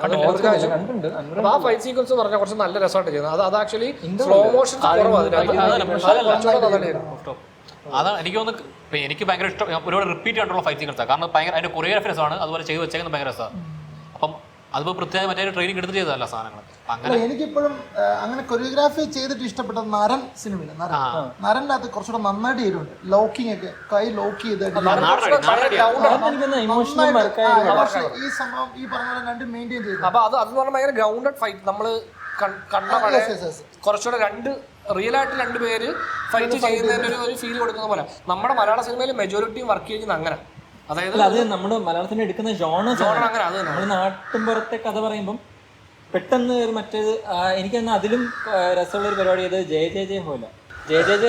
ആ ഫൈറ്റ് സീക്വൻസ് പറഞ്ഞാൽ കുറച്ച് നല്ല രസമായിട്ട് ചെയ്യുന്നത്. അത് ആക്ച്വലി സ്ലോ മോഷൻ കുറവാണ്. അതാണ് എനിക്ക് തോന്നുന്നു. എനിക്ക് ഭയങ്കര ഇഷ്ടം, ഒരുപാട് റിപ്പീറ്റ് ആയിട്ടുള്ള ഫൈറ്റ് സീക്വൻസ് ആണ്. കാരണം ഭയങ്കര അതിന്റെ കൊറിയോഗ്രാഫി രസമാണ്, അതുപോലെ ചെയ്ത് വെച്ചേക്കുന്നത് ഭയങ്കര രസമാണ്. അപ്പം അതിപ്പോ പ്രത്യേകം മറ്റേ ട്രെയിനിങ് എടുത്ത് ചെയ്തതല്ല സാധനങ്ങൾ. അങ്ങനെ എനിക്കിപ്പോഴും അങ്ങനെ കൊറിയോഗ്രാഫി ചെയ്തിട്ട് ഇഷ്ടപ്പെട്ടത് നരൻ സിനിമയില്. നരനകത്ത് കുറച്ചുകൂടെ നന്നായിട്ട് ചെയ്തിട്ടുണ്ട്. ലോക്കിംഗ് ഒക്കെ കൈ ലോക്ക് ചെയ്ത് ഈ സംഭവം ഈ പറഞ്ഞ രണ്ട് മെയിൻറ്റെയിൻ ചെയ്തു. അപ്പൊ അത് പറഞ്ഞാൽ ഭയങ്കര ഗ്രൗണ്ടഡ് ഫൈറ്റ്. നമ്മള് കണ്ട കുറച്ചുകൂടെ റിയൽ ആയിട്ട് രണ്ടുപേര് ഫൈറ്റ് ചെയ്യുന്നതിന്റെ ഒരു ഫീൽ കൊടുക്കുന്ന പോലെ നമ്മുടെ മലയാള സിനിമയിൽ മെജോറിറ്റിയും വർക്ക് ചെയ്യുന്നത് അങ്ങനെ. അതായത് അത് നമ്മുടെ മലയാളത്തിന് എടുക്കുന്ന ജോണർ അങ്ങനെ. നമ്മൾ നാട്ടിൻപുറത്തെ കഥ പറയുമ്പം പെട്ടെന്ന് മറ്റേത് എനിക്ക് തന്നെ അതിലും രസമുള്ള ഒരു പരിപാടി ചെയ്ത് ജയ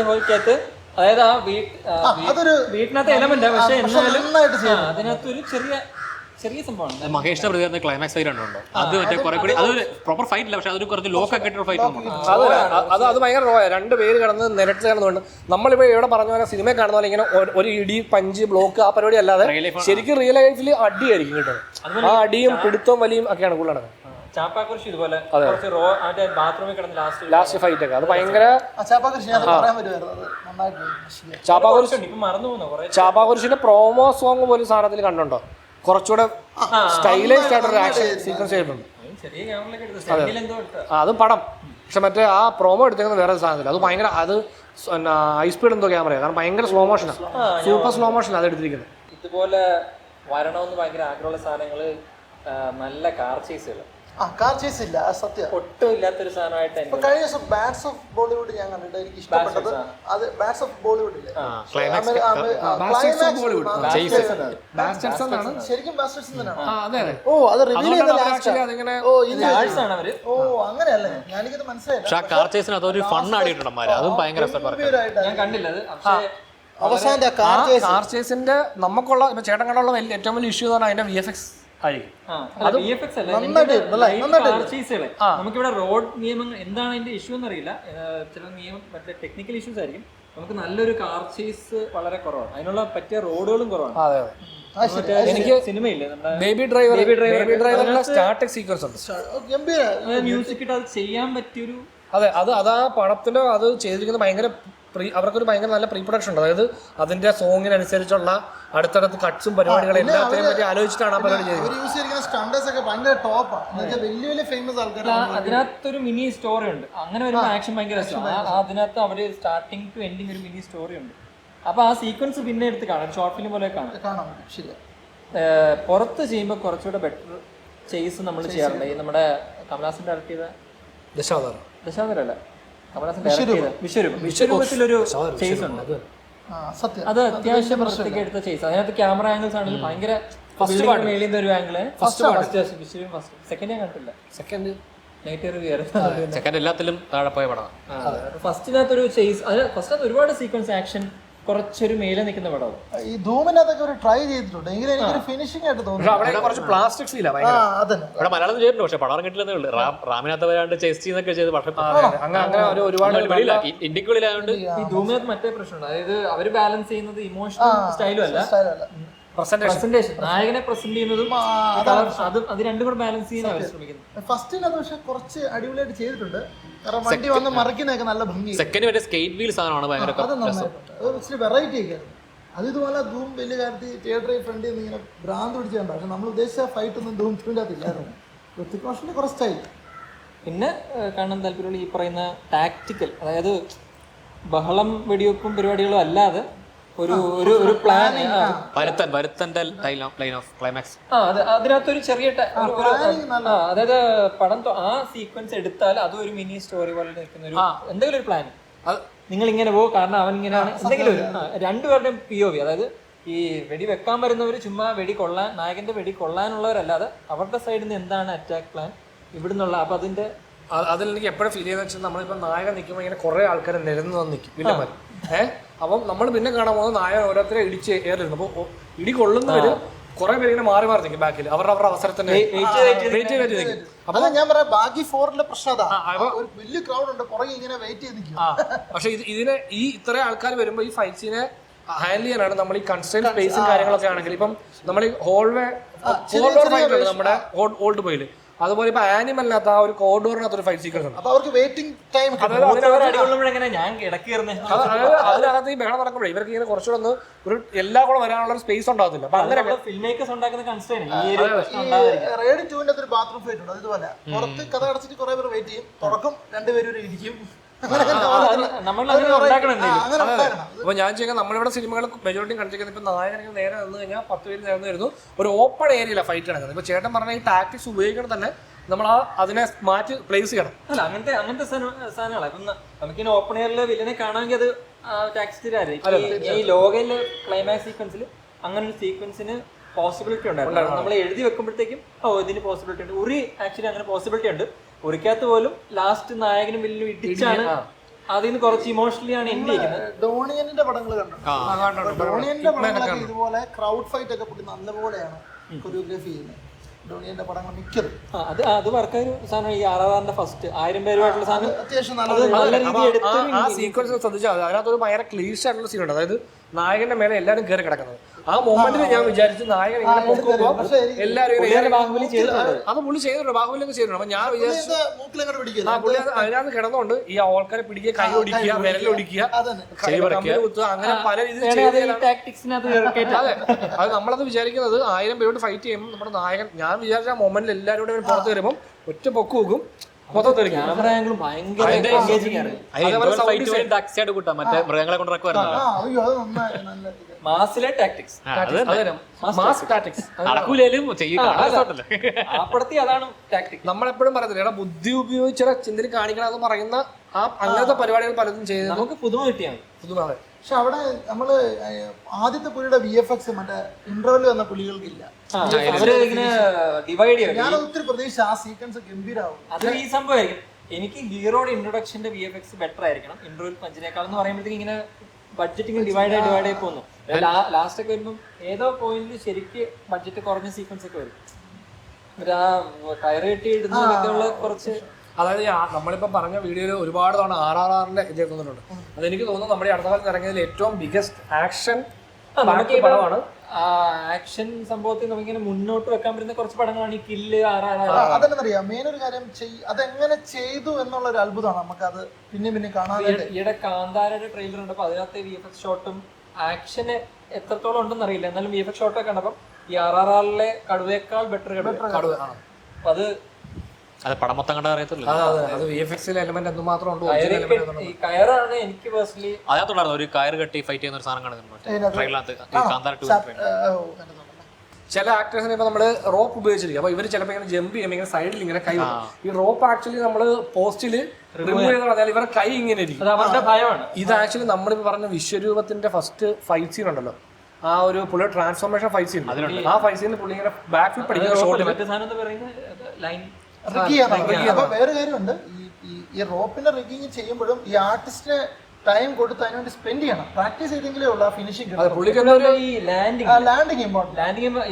ഹോയ്ക്കകത്ത്, അതായത് ആ വീട്ടിനകത്ത് എലമെന്റ്, പക്ഷെ എന്നാലും അതിനകത്തൊരു ചെറിയ സംഭവമാണ്. മഹേഷിന്റെ പ്രതികരണ ക്ലൈമാക്സ് ഫൈറ്റ് ഉണ്ടോ? അത് മറ്റേ കുറെ കൂടി അതൊരു പ്രോപ്പർ ഫൈറ്റ് ഇല്ല, പക്ഷെ അതൊരു കുറച്ച് ലോക്ക് ആക്കിയിട്ടുള്ള ഫൈറ്റ്. അത് ഭയങ്കര റോയ. രണ്ട് പേര് കിടന്ന് നിരട്ട് കിടന്നുകൊണ്ട് നമ്മളിപ്പോ ഇവിടെ പറഞ്ഞ പോലെ സിനിമ കാണുന്ന പോലെ ഇങ്ങനെ ഒരു ഇടി പഞ്ച് ബ്ലോക്ക് ആ പരിപാടി അല്ലാതെ ശരിക്കും റിയൽ ലൈഫിൽ അടിയായിരിക്കും കിട്ടുന്നത്. ആ അടിയും പിടുത്തവും വലിയും ഒക്കെയാണ് കൂടുതലാണ്. ചാപ്പാക്കുറിശി ഇതുപോലെ ബാത്റൂമിൽ കിടന്ന് ലാസ്റ്റ് ഫൈറ്റ് ഒക്കെ അത് ഭയങ്കര ചാപ്പാക്കുറിശിന്റെ പ്രോമോ സോങ് പോലും സാധനത്തിൽ കണ്ടുണ്ടോ? കുറച്ചുകൂടെ സ്റ്റൈലൈസ്ഡ് ആയിട്ടൊരു ആക്ഷൻ സീക്വൻസ് ചെയ്തിട്ടുണ്ട്. അത് പടം, പക്ഷെ മറ്റേ ആ പ്രോമോ എടുത്തേക്കുന്നത് വേറെ സാധനത്തില്ല. അത് ഭയങ്കര അത് ഹൈ സ്പീഡ് എന്തോ ക്യാമറയാണ്. കാരണം ഭയങ്കര സ്ലോ മോഷനാണ്, സൂപ്പർ സ്ലോ മോഷനാണ് അത് എടുത്തിരിക്കുന്നത്. ഇതുപോലെ വരണമെന്ന് ഭയങ്കര ആഗ്രഹമുള്ള സാധനങ്ങൾ നല്ല കാർ ചേസുകൾ. കാർ ചേസ് ഇല്ല, സത്യം ഒട്ടും ഇല്ലാത്തൊരു സാധനമായിട്ട് കഴിഞ്ഞ ദിവസം ബാറ്റ്സ് ഓഫ് ബോളിവുഡ് ഞാൻ കണ്ടിട്ട് എനിക്ക് ഇഷ്ടപ്പെട്ടത് അത് ബാറ്റ്സ് ഓഫ് ബോളിവുഡില്ലേ ശരിക്കും ബാസ്റ്റേഴ്സ് തന്നെയാണ്. ഓ അത് റിവീൽ ചെയ്ത അങ്ങനെയല്ലേ, ഞാനിത് കണ്ടില്ല. അവസാനത്തെ കാർ ചേസിന്റെ നമുക്കുള്ള ചേട്ടൻ കണ്ടുള്ള ഏറ്റവും വലിയ ഇഷ്യൂ എന്ന് പറഞ്ഞാൽ അതിന്റെ VFX ആയിരിക്കും. VFX അല്ല, നമുക്കിവിടെ റോഡ് നിയമങ്ങൾ എന്താണ് അതിന്റെ ഇഷ്യൂ എന്നറിയില്ല. ചില നിയമം മറ്റേ ടെക്നിക്കൽ ഇഷ്യൂസ് ആയിരിക്കും. നമുക്ക് നല്ലൊരു കാർ ചേസ് വളരെ കുറവാണ്, അതിനുള്ള പറ്റിയ റോഡുകളും കുറവാണ്. അതെ അതെ. എനിക്ക് സിനിമയില്ലേ ബേബി ഡ്രൈവറിലെ സ്റ്റാർട്ടിംഗ് സീക്വൻസ് ഉണ്ട്, മ്യൂസിക് ഇട്ട് അത് ചെയ്യാൻ പറ്റിയൊരു. അതെ, അത് ആ പടത്തിന്റെ അത് ചെയ്തിരിക്കുന്നത് ഭയങ്കര അവർക്കൊരു ഭയങ്കര നല്ല പ്രീ പ്രൊഡക്ഷൻ ഉണ്ട്. അതായത് അതിന്റെ സോങ്ങിനനുസരിച്ചുള്ള അടുത്തടുത്ത് കട്ട്സും പരിപാടികളും എല്ലാത്തിനെയും പറ്റി ആലോചിച്ചിട്ടാണ് ആ പരിപാടി ചെയ്തത്. അതിനകത്തൊരു മിനി സ്റ്റോറി ഉണ്ട്, അങ്ങനെ ഒരു ആക്ഷൻ ഭയങ്കര രസമാണ്. അതിനകത്ത് അവര് സ്റ്റാർട്ടിങ് ടു എൻഡിങ് ഒരു മിനി സ്റ്റോറി ഉണ്ട്. അപ്പൊ ആ സീക്വൻസ് പിന്നെ എടുത്ത് കാണാം, ഷോർട്ട് ഫിലിം പോലെ കാണാം. പുറത്ത് ചെയ്യുമ്പോൾ കുറച്ചുകൂടെ ബെറ്റർ ചേസ് നമ്മൾ ചെയ്യാറുണ്ട്. ഈ നമ്മുടെ കമലഹാസൻ ഡയറക്ട് ചെയ്ത ദശാവതാരല്ല, വിശ്വരൂപത്തിലൊരു ചേസ് ഉണ്ട്. അത് അത്യാവശ്യം വൃത്തിക്ക് എടുത്ത ചേസ്. അതിനകത്ത് ക്യാമറ ആംഗിൾസ് ആണെങ്കിലും ഭയങ്കര മേളിൽ ഒരു ആംഗിള്. സെക്കൻഡ് ഞാൻ കണ്ടില്ല, സെക്കൻഡ് എല്ലാത്തിലും താഴെ പോയ പടം. ഫസ്റ്റിനകത്തൊരു ചേസ്, അത് ഫസ്റ്റിനകത്ത് ഒരുപാട് സീക്വൻസ് ആക്ഷൻ കുറച്ചൊരു മേലെ നിൽക്കുന്ന പടം. ഈ ധൂമിനകത്തൊക്കെ ഒരു ട്രൈ ചെയ്തിട്ടുണ്ട്, എങ്കിലും എനിക്കൊരു ഫിനിഷിംഗ് ആയിട്ട് തോന്നുന്നു. അവിടെ കുറച്ച് പ്ലാസ്റ്റിക് ഫീലാ ഇവിടെ മലയാളം ചെയ്തിട്ടുണ്ട്, പക്ഷെ പടം കിട്ടില്ലെന്നേ ഉള്ളൂ. റാമിനകത്ത് വരാണ്ട് ചേസ് ചെയ്യുന്നൊക്കെ ചെയ്ത് പക്ഷേ ഇന്ത്യക്കുള്ളിലായതുകൊണ്ട് ഈ ധൂമിനകത്ത് മറ്റേ പ്രശ്നമുണ്ട്, അതായത് അവര് ബാലൻസ് ചെയ്യുന്നത് ഇമോഷണൽ സ്റ്റൈലും അല്ല, പ്രസന്റേഷൻ. നായകനെ പ്രസന്റ് ചെയ്യുന്നതും അത് രണ്ടും കൂടെ ബാലൻസ് ചെയ്യാൻ അവർ ശ്രമിക്കുന്നു. ഫസ്റ്റിനത് പക്ഷെ കുറച്ച് അടിപൊളിയായിട്ട് ചെയ്തിട്ടുണ്ട്, കാരണം വണ്ടി വന്ന് മറിക്കുന്നതൊക്കെ നല്ല ഭംഗി. സെക്കൻഡ് വരെ സ്കേറ്റ് വീൽ സാധനമാണ് ഭയങ്കര ഇച്ചിരി വെറൈറ്റി ഒക്കെ. അത് ഇതുപോലെ ധൂം വലിയ കാര്യത്തിൽ തിയേറ്ററിൽ ഫ്രണ്ടിൽ നിന്ന് ഇങ്ങനെ ഭ്രാന്ത് പിടിച്ചിട്ടുണ്ട്. പക്ഷെ നമ്മൾ ഉദ്ദേശിച്ച ഫൈറ്റ് ഒന്നും ധൂം ഇല്ലായിരുന്നു. ഋത്തിക് റോഷന്റെ കുറച്ച് സ്റ്റൈൽ. പിന്നെ കാണാൻ താല്പര്യമുള്ള ഈ പറയുന്ന ടാക്ടിക്കൽ, അതായത് ബഹളം വെടിവെപ്പും പരിപാടികളും അല്ലാതെ ഒരു പ്ലാൻ, അതിനകത്തൊരു ചെറിയ അതായത് പടം ആ സീക്വൻസ് എടുത്താൽ അതും ഒരു മിനി സ്റ്റോറി പോലെ നിൽക്കുന്ന ഒരു എന്തെങ്കിലും ഒരു പ്ലാൻ. നിങ്ങൾ ഇങ്ങനെ പോകും, കാരണം അവൻ ഇങ്ങനെയാണ്, എന്തെങ്കിലും ഒരു രണ്ടുപേരുടെയും POV. അതായത് ഈ വെടി വെക്കാൻ വരുന്നവർ ചുമ്മാ നായകന്റെ വെടി കൊള്ളാനുള്ളവരല്ലാതെ അവരുടെ സൈഡിൽ നിന്ന് എന്താണ് അറ്റാക്ക് പ്ലാൻ ഇവിടുന്നുള്ള. അപ്പൊ അതിൽ എനിക്ക് എപ്പോഴും ഫീൽ ചെയ്യുന്ന വെച്ചാൽ നമ്മളിപ്പോൾ നായകൻ നിൽക്കുമ്പോൾ ഇങ്ങനെ കുറെ ആൾക്കാർ നിരന്ന് വന്ന് നിൽക്കും വില്ലന്മാർ. അപ്പം നമ്മൾ പിന്നെ കാണാൻ പോകുന്നത് നായകൻ ഓരോരുത്തരെ ഇടിച്ച് ഏറിയിരുന്നു. അപ്പോൾ ഇടി കൊള്ളുന്നവര് കുറെ പേര് ഇങ്ങനെ മാറി മാറി നിൽക്കും ബാക്കിൽ, അവരുടെ അവസരത്തിന് നിൽക്കും. അപ്പൊ ഞാൻ പറയാം, ബാക്കി 4ലെ പ്രശ്നം വലിയ ക്രൗഡ് ഉണ്ട്, പുറകെ ഇങ്ങനെ വെയിറ്റ് ചെയ്ത് നിൽക്കും. പക്ഷെ ഇതിനെ ഈ ഇത്രയും ആൾക്കാർ വരുമ്പോൾ ഈ ഫൈറ്റ്സിനെ ഹാൻഡിൽ ചെയ്യാനാണ് നമ്മൾ ഈ കൺസ്ട്രെയിൻ സ്പേസും കാര്യങ്ങളൊക്കെ ആണെങ്കിൽ ഇപ്പം നമ്മൾ ഈ ഹോൾവേ ഫൈറ്റ് ഉണ്ട് നമ്മുടെ ഓൾഡ് ബോയിൽ. അതുപോലെ ഇപ്പൊ ആനിമലിനകത്ത് ആ ഒരു കോറിഡോറിനകത്ത് ഒരു ഫൈറ്റ് സീക്വൻസ് ഉണ്ട്. അപ്പൊ അവർക്ക് വെയിറ്റിംഗ് ടൈം അതിനകത്ത് ഈ ബഹളം നടക്കുമ്പോഴേ ഇവർക്ക് ഇങ്ങനെ കുറച്ചുകൂടെ ഒന്ന് ഒരു എല്ലാം കൂടെ വരാനുള്ള ഒരു സ്പേസ് ഉണ്ടാകത്തില്ല. അപ്പൊ അങ്ങനെ റേഡ് 2ന്റെ ഒരു ബാത്റൂം ഫൈറ്റ് ഉണ്ട്. അതുപോലെ പുറത്ത് കഥ അടച്ചിട്ട് കുറെ പേര് വെയിറ്റ് ചെയ്യും, തുറക്കും, രണ്ടുപേരും ഇരിക്കും. അപ്പൊ ഞാൻ ചെയ്യുക നമ്മളിവിടെ സിനിമകൾ മെജോറിറ്റി കണ്ടിരിക്കുന്നത് ഇപ്പൊ നായകനെ നേരെ നിന്ന് കഴിഞ്ഞാൽ 10 പേര് നേർന്ന് വരുന്നു, ഒരു ഓപ്പൺ ഏരിയയില ഫൈറ്റ് നടക്കുന്നത്. ഇപ്പൊ ചേട്ടൻ പറഞ്ഞ ഈ ടാക്ടിക്സ് ഉപയോഗിക്കണം തന്നെ നമ്മൾ അതിനെ മാറ്റി പ്ലേസ് ചെയ്യണം. അല്ല അങ്ങനത്തെ സാധനങ്ങളാണ്. ഇപ്പം നമുക്കിങ്ങനെ ഓപ്പൺ എയറിൽ വില്ലനെ കാണാമെങ്കിൽ അത് ടാക്സിലായിരിക്കും. ഈ ലോകയിലെ ക്ലൈമാക്സ് സീക്വൻസിൽ അങ്ങനെ ഒരു സീക്വൻസിന് പോസിബിലിറ്റി ഉണ്ടായിരുന്നു. നമ്മൾ എഴുതി വെക്കുമ്പോഴത്തേക്കും ഇതിന് പോസിബിലിറ്റി ഉണ്ട്. ആക്ച്വലി അങ്ങനെ പോസിബിലിറ്റി ഉണ്ട്. ഒരിക്കകത്ത് പോലും ലാസ്റ്റ് നായകനും വില്ലനും ഇടിച്ചാണ്, അതിൽ നിന്ന് കുറച്ച് ഇമോഷണലി ആണ് എൻഡ് ചെയ്യുന്നത്. ഡോണിയന്റെ പടങ്ങൾ കണ്ടു. ഡോണിയന്റെ പടങ്ങളൊക്കെ ഇതുപോലെ ക്രൗഡ് ഫൈറ്റ് ഒക്കെ പുള്ളി നല്ലപോലെയാണ് കൊറിയോഗ്രാഫി ചെയ്യുന്നത്. ഡോണിയന്റെ പടങ്ങൾ മിക്കതും അത് വർക്കൊരു സാധനം. ഈ RRRന്റെ ഫസ്റ്റ് 1000 പേരുമായിട്ടുള്ള സാധനം അത്യാവശ്യം നല്ല രീതിയിൽ ആ സീക്വൻസ് ശ്രദ്ധിച്ചാൽ അതിനകത്തൊരു ഭയങ്കര ക്ലീഷ് ആയിട്ടുള്ള സീനുണ്ട്. അതായത് നായകന്റെ മേലെ എല്ലാവരും കയറി കിടക്കുന്നത്. ആ മൊമെന്റിൽ ഞാൻ വിചാരിച്ചു നായകൻ ഇങ്ങനെ പൊക്കുമ്പോ എല്ലാവരും അത് പുള്ളി ചെയ്തിട്ടുണ്ട്, ബാഹുബലിയൊക്കെ ചെയ്തിട്ടുണ്ട്. അപ്പൊ ഞാൻ വിചാരിച്ചു അതിനകത്ത് കിടന്നുകൊണ്ട് ഈ ആൾക്കാരെ പിടിക്കുക, കൈ ഒടിക്കുക, വിരലൊടിക്കുക, കുത്തുക, അങ്ങനെ പല രീതിയിൽ. അത് നമ്മളത് വിചാരിക്കുന്നത് 1000 പേരോട് ഫൈറ്റ് ചെയ്യുമ്പോൾ നമ്മുടെ നായകൻ, ഞാൻ വിചാരിച്ച ആ മൊമെന്റിൽ എല്ലാവരും കൂടെ പുറത്ത് വരുമ്പോൾ ഒറ്റ പൊക്ക് പോകും, മൃഗങ്ങളെ കൊണ്ട് നമ്മളെപ്പോഴും പറയത്തില്ല ബുദ്ധി ഉപയോഗിച്ച ചിന്തയിൽ കാണിക്കണം എന്ന് പറയുന്ന ആ അങ്ങനത്തെ പരിപാടികൾ പലതും ചെയ്ത് നമുക്ക് പുതുമ കിട്ടിയാണ്. പക്ഷെ അവിടെ നമ്മള് ആദ്യത്തെ പുലിയുടെ VFX മറ്റേ ഇന്റർവെൽ വന്ന പുലികൾക്കില്ല. ഞാൻ ഒത്തിരി പ്രതീക്ഷ ആ സീക്വൻസ് ഗംഭീരാവും. അത് ഈ സംഭവമായിരിക്കും. എനിക്ക് ഹീറോയുടെ ഇൻട്രൊഡക്ഷന്റെ VFX ബെറ്റർ ആയിരിക്കണം ഇന്റർവെൽ പഞ്ചിനേക്കാൾ എന്ന് പറയുമ്പോഴത്തേക്ക് ഇങ്ങനെ ബഡ്ജറ്റ് ഡിവൈഡ് ആയി പോകുന്നു. ലാസ്റ്റ് ഒക്കെ വരുമ്പോൾ ഏതോ പോയിന്റിൽ ശരിക്ക് ബഡ്ജറ്റ് കുറഞ്ഞ സീക്വൻസ് ഒക്കെ വരും. കയറ് കെട്ടി ഇടുന്നതിനൊക്കെ ഉള്ള കുറച്ച്, അതായത് നമ്മളിപ്പോൾ പറഞ്ഞ വീഡിയോയിൽ ഒരുപാട് തവണ RRRന്റെ ഇത് തോന്നുന്നുണ്ട്. അതെനിക്ക് തോന്നുന്നു നമ്മുടെ അടുത്ത കാലത്ത് ഇറങ്ങിയതിൽ ഏറ്റവും ബിഗസ്റ്റ് ആക്ഷൻ പടമാണ്. ആക്ഷൻ സംഭവത്തിൽ നമുക്കിങ്ങനെ മുന്നോട്ട് വെക്കാൻ പറ്റുന്ന കുറച്ച് പടങ്ങളാണ് ഈ കില്ല്, അതെന്നറിയാം. മെയിൻ ഒരു കാര്യം അതെങ്ങനെ ചെയ്തു എന്നുള്ള ഒരു അത്ഭുതമാണ് നമുക്കത് പിന്നെ കാണാൻ. ഈയിടെ കാന്താരയുടെ ട്രെയിലർ ഉണ്ട്. അപ്പൊ അതിനകത്ത് VFX ഷോട്ടും ആക്ഷന് എത്രത്തോളം ഉണ്ടെന്ന് അറിയില്ല, എന്നാലും VFX ഷോട്ടൊക്കെ കണ്ടപ്പം ഈ RRRലെ കടുവേക്കാൾ ബെറ്റർ കടുവ. അപ്പൊ അത് പടം മൊത്തം കണ്ടാൽ അറിയത്തില്ല. അത് VFX എലമെന്റ് എന്തുമാത്രം ഉണ്ട്. ഈ കയറാണ് എനിക്ക് പേഴ്സണലി അതിനകത്തുണ്ടായിരുന്നു ഒരു കയറ് കെട്ടി ഫൈറ്റ് ചെയ്യുന്ന ഒരു സാധനം കാണുന്നുണ്ട് ട്രെയിലകത്ത്. കാന്താര 2 ചില ആക്ടേഴ്സിനെ ഇപ്പൊ നമ്മള് റോപ്പ് ഉപയോഗിച്ചിരിക്കും. അപ്പൊ ഇവര് ചിലപ്പോ ഇങ്ങനെ ജമ്പ് ചെയ്യുമ്പോൾ ഇങ്ങനെ സൈഡിൽ ഇങ്ങനെ കൈ, ഈ റോപ്പ് ആക്ച്വലി നമ്മള് പോസ്റ്റില് റിമൂവ് ചെയ്ത് പറഞ്ഞാൽ ഇവരുടെ കൈ ഇങ്ങനെ ഇരിക്കും. അവരുടെ ഭയമാണ്. ഇത് ആക്ച്വലി നമ്മളിപ്പോ പറഞ്ഞ വിശ്വരൂപത്തിന്റെ ഫസ്റ്റ് ഫൈറ്റ് സീൻ ഉണ്ടല്ലോ, ആ ഒരു പുള്ളി ട്രാൻസ്ഫോർമേഷൻ ഫൈറ്റ് സീൻ, ആ ഫൈറ്റ് സീനിൽ പുള്ളി ഇങ്ങനെ ബാക്ക് ഫ്ലിപ്പ് അടിക്കുന്ന ഷോട്ടിൽ മറ്റേ സാധനം എന്ന് പറയുന്നത് ലൈൻ. അപ്പൊ വേറെ കാര്യമുണ്ട്, ഈ റോപ്പിന്റെ റിഗിങ് ചെയ്യുമ്പോഴും ഈ ആർട്ടിസ്റ്റിന് ടൈം കൊടുത്ത് അതിനുവേണ്ടി സ്പെൻഡ് ചെയ്യണം. പ്രാക്ടീസ് ചെയ്തെങ്കിലേ ഉള്ളൂ ആ ഫിനിഷിംഗ്. ഈ ലാൻഡിങ്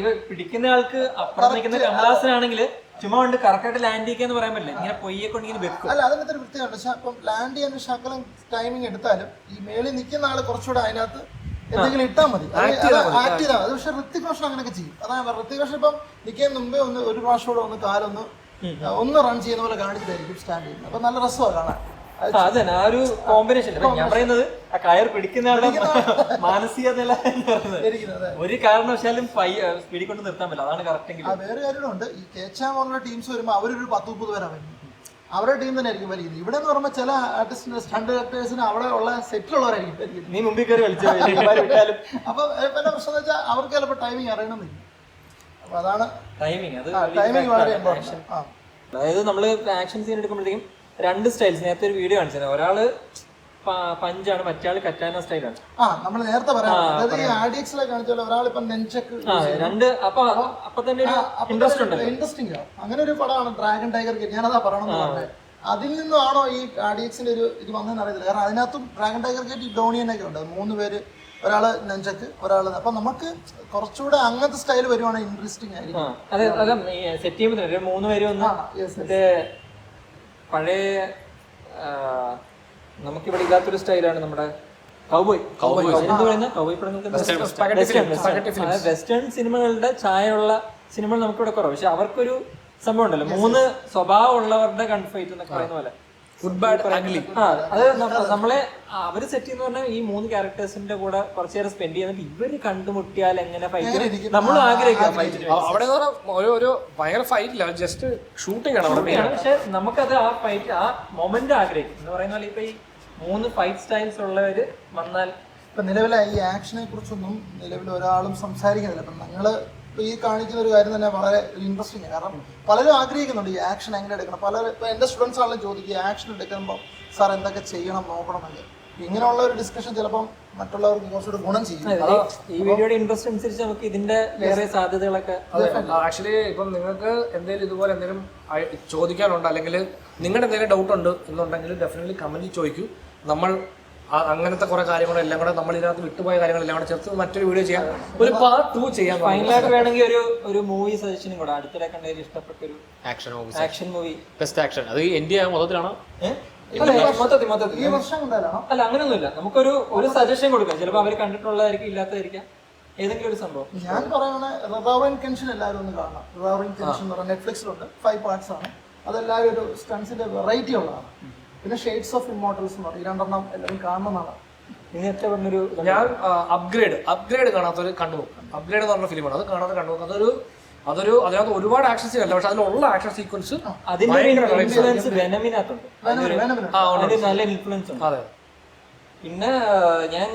ഇവ പിടിക്കുന്ന ആൾക്ക് അപ്പുറം നിൽക്കുന്ന കമലാസനാണെങ്കിൽ ചുമ്മാ കൊണ്ട് കറക്റ്റായിട്ട് ലാൻഡ് ചെയ്യാന്ന് പറയാൻ പറ്റില്ല, ഇങ്ങനെ പൊയ്യെ കൊണ്ട് ഇങ്ങനെ വെക്കും. അല്ല, അതിനകത്ത് ഒരു വൃത്തിയുണ്ട്. അപ്പം ലാൻഡ് ചെയ്യാൻ ശകലം ടൈമിങ് എടുത്താലും ഈ മേളിൽ നിൽക്കുന്ന ആള് കുറച്ചുകൂടെ അതിനകത്ത് എന്തെങ്കിലും ഇട്ടാൽ മതി, ആക്ട് ചെയ്താൽ മതി. പക്ഷെ ഋത്തിക് റോഷൻ അങ്ങനെയൊക്കെ ചെയ്യും. അതാണ് ഋത്തിക് റോഷൻ ഇപ്പം നിൽക്കാൻ മുമ്പേ ഒരു പ്രാവശ്യം കൂടെ ഒന്ന് റൺ ചെയ്യുന്ന പോലെ കാണിച്ചിട്ടായിരിക്കും സ്റ്റാൻഡ് ചെയ്യുന്നത്. അപ്പൊ നല്ല രസമാണ് കാണാൻ. അതന്നെ ആ ഒരു കോമ്പിനേഷൻ. ഞാൻ പറയുന്നത് ആ കയർ പിടിക്കുന്ന ആളുടെ മാനസിക നില എന്ന് പറയുന്നത് ഒരു കാരണവശാലും സ്പീഡിൽ കൊണ്ട് നിർത്താൻ പറ്റില്ല. അതാണ് കറക്റ്റ്. വേറെ കാര്യങ്ങളുണ്ട്. ഈ കേച്ചാൻ പോലുള്ള ടീംസ് വരുമ്പോൾ അവരൊരു 10-30 പേരാ വരുന്നത്. അവരുടെ ടീം തന്നെ ആയിരിക്കും വലിക്കുന്നത്. ഇവിടെ എന്ന് പറയുമ്പോൾ ചില ആർട്ടിസ്റ്റിന്റെ സ്റ്റണ്ട് ആക്ടേഴ്സിന് അവിടെ ഉള്ള സെറ്റിലുള്ളവരായിരിക്കും. നീ മുമ്പിൽ കയറി കളിച്ചു. അപ്പൊ പിന്നെ പ്രശ്നം എന്ന് വെച്ചാൽ അവർക്ക് ചിലപ്പോൾ ടൈമിങ് അറിയണമെന്നില്ല. അപ്പൊ അതാണ് ടൈമിങ് വളരെ ഇമ്പോർട്ടന്റ്. അതായത് നമ്മള് ആക്ഷൻ സീൻ എടുക്കുമ്പോഴത്തേക്കും രണ്ട് സ്റ്റൈൽസ്. നേരത്തെ ഒരു വീഡിയോ കാണിച്ചത്, ഒരാള് പഞ്ചാണ്, മറ്റേ ആള് കറ്റാന സ്റ്റൈലാണ്. നമ്മൾ നേരത്തെ പറയാം ഒരാളിപ്പം നെഞ്ചക്ക് രണ്ട്. അപ്പൊ തന്നെ ഇൻട്രസ്റ്റ് ഉണ്ട്, ഇൻട്രസ്റ്റിംഗ് ആണ്. അങ്ങനെ ഒരു പടമാണ് ഡ്രാഗൺ ടൈഗർ ഗേറ്റ്. ഞാനതാ പറയണമെന്ന് പറഞ്ഞത്. അതിൽ നിന്നാണോ ഈ RDXന്റെ ഒരു ഇത് വന്നതെന്ന് അറിയത്തില്ല. കാരണം അതിനകത്തും ഡ്രാഗൺ ടൈഗർ ഗേറ്റ് ഡോണിയനൊക്കെ ഉണ്ട്. 3 പേര്, ഒരാള് നെഞ്ചക്ക്, ഒരാള്. അപ്പൊ നമുക്ക് കുറച്ചുകൂടെ അങ്ങനത്തെ സ്റ്റൈൽ വരുവാണെങ്കിൽ ഇൻട്രസ്റ്റിംഗ് ആയിരിക്കും. അതെ, സെറ്റ് ചെയ്യുമ്പോൾ 3 പേര് വന്ന് മറ്റേ പഴയ നമുക്കിവിടെ ഇല്ലാത്തൊരു സ്റ്റൈലാണ് നമ്മുടെ കൗബോയ്. എന്ത് പറയുന്ന കൗബോയ് പടങ്ങൾക്ക് വെസ്റ്റേൺ സിനിമകളുടെ ഛായയുള്ള സിനിമകൾ നമുക്കിവിടെ കുറവ്. പക്ഷെ അവർക്കൊരു സംഭവം ഉണ്ടല്ലോ, 3 സ്വഭാവം ഉള്ളവരുടെ ഗൺഫൈറ്റ് എന്നൊക്കെ പറയുന്ന പോലെ. അത് നമ്മളെ അവര് സെറ്റ് ചെയ്യുന്ന പറഞ്ഞാൽ ഈ 3 ക്യാരക്ടേഴ്സിന്റെ കൂടെ കുറച്ചു നേരം സ്പെൻഡ് ചെയ്യുന്നത് ഇവര് കണ്ടുമുട്ടിയാൽ എങ്ങനെ ഫൈറ്റ് നമ്മൾ ആഗ്രഹിക്കാം. അവിടെ ഒരു ഭയങ്കര ഫൈറ്റ് ഇല്ല, ജസ്റ്റ് ഷൂട്ടിംഗ് ആണ്. പക്ഷെ നമുക്കത് ആ ഫൈറ്റ് ആ മൊമെന്റ് ആഗ്രഹിക്കും എന്ന് പറയുന്ന പോലെ. ഇപ്പൊ ഈ 3 ഫൈറ്റ് സ്റ്റൈൽസ് ഉള്ളവര് വന്നാൽ ഇപ്പൊ നിലവിലെ ഈ ആക്ഷനെ കുറിച്ചൊന്നും നിലവിൽ ഒരാളും സംസാരിക്കുന്നില്ല. അപ്പൊ ഞങ്ങള് ഈ കാണിക്കുന്ന ഒരു കാര്യം തന്നെ വളരെ ഇൻട്രസ്റ്റിംഗ് ആണ്. കാരണം പലരും ആഗ്രഹിക്കുന്നുണ്ട് ഈ ആക്ഷൻ എങ്ങനെ എടുക്കണം. പലരും ഇപ്പൊ എന്റെ സ്റ്റുഡൻസ് ആണെങ്കിലും ചോദിക്കും, ഈ ആക്ഷൻ എടുക്കുമ്പോൾ സാർ എന്തൊക്കെ ചെയ്യണം നോക്കണമെങ്കിൽ. ഇങ്ങനെയുള്ള ഒരു ഡിസ്കഷൻ ചിലപ്പം മറ്റുള്ളവർക്ക് കുറച്ചുകൂടി ഗുണം ചെയ്യും. ഈ വീഡിയോയുടെ ഇൻട്രസ്റ്റ് അനുസരിച്ച് നമുക്ക് ഇതിന്റെ വേറെ സാധ്യതകളൊക്കെ. ആക്ച്വലി ഇപ്പം നിങ്ങൾക്ക് എന്തെങ്കിലും ഇതുപോലെ എന്തെങ്കിലും ചോദിക്കാനുണ്ട്, അല്ലെങ്കിൽ നിങ്ങളുടെ എന്തെങ്കിലും ഡൗട്ട് ഉണ്ട് എന്നുണ്ടെങ്കിൽ ഡെഫിനറ്റ്ലി കമന്റിൽ ചോദിക്കൂ. നമ്മൾ അങ്ങനത്തെ കുറെ കാര്യങ്ങളെല്ലാം കൂടെ നമ്മൾ ഇതിനകത്ത് വിട്ടുപോയ കാര്യങ്ങളെല്ലാം കൂടെ ചേർത്ത് മറ്റൊരു വീഡിയോ ചെയ്യാം, ഒരു പാർട്ട് 2 ചെയ്യാം. ഫൈനലായിട്ട് വേണമെങ്കിൽ ഒരു മൂവി സജഷനും കൂടെ അടുത്തിടെ കണ്ടതിൽ ഇഷ്ടപ്പെട്ട ഒരു ആക്ഷൻ മൂവി. Best action. അത് ഇന്ത്യ മൊത്തത്തിലാണോ? ഈ വർഷം കൊണ്ടാണോ? അല്ല, അങ്ങനെയൊന്നുമില്ല. നമുക്കൊരു സജഷൻ കൊടുക്കാം. ചിലപ്പോൾ അവർ കണ്ടിട്ടുള്ളതായിരിക്കും, ഇല്ലാത്തതായിരിക്കാം. ഏതെങ്കിലും ഒരു സംഭവം ഞാൻ പറയുകയാണെ റവറിൻ കെൻഷൻ എല്ലാവരും ഒന്ന് കാണണം. റവറിൻ കെൻഷൻ എന്ന് പറഞ്ഞാൽ നെറ്റ്ഫ്ലിക്സിലുണ്ട്. 5 പാർട്സ് ആണ്. അതെല്ലാവരും ഒരു സ്റ്റൺസിന്റെ വെറൈറ്റി ഉള്ളതാണ്. പിന്നെ ഷെയ്ഡ്സ് ഓഫ് ഇമ്മോർട്ടൽസ് എന്ന് പറയും. 2 എല്ലാവരും കാണണമെന്നാണ്. ഞാൻ അപ്ഗ്രേഡ് കാണാത്തൊരു കണ്ടുപോകും. അപ്ഗ്രേഡ് എന്ന് പറഞ്ഞ ഫിലിമാണ്, അത് കാണാതെ കണ്ടുപോകും. അതിനകത്ത് ഒരുപാട് ആക്ഷൻ സീൻ അല്ല, പക്ഷെ അതിലുള്ള ആക്ഷൻ സീക്വൻസ് അതിന്റെ ഇൻഫ്ലുവൻസ് വെനമിനകത്തുണ്ട്. നല്ല ഇൻഫ്ലുവൻസ് ഉണ്ട്. അതെ. പിന്നെ ഞാൻ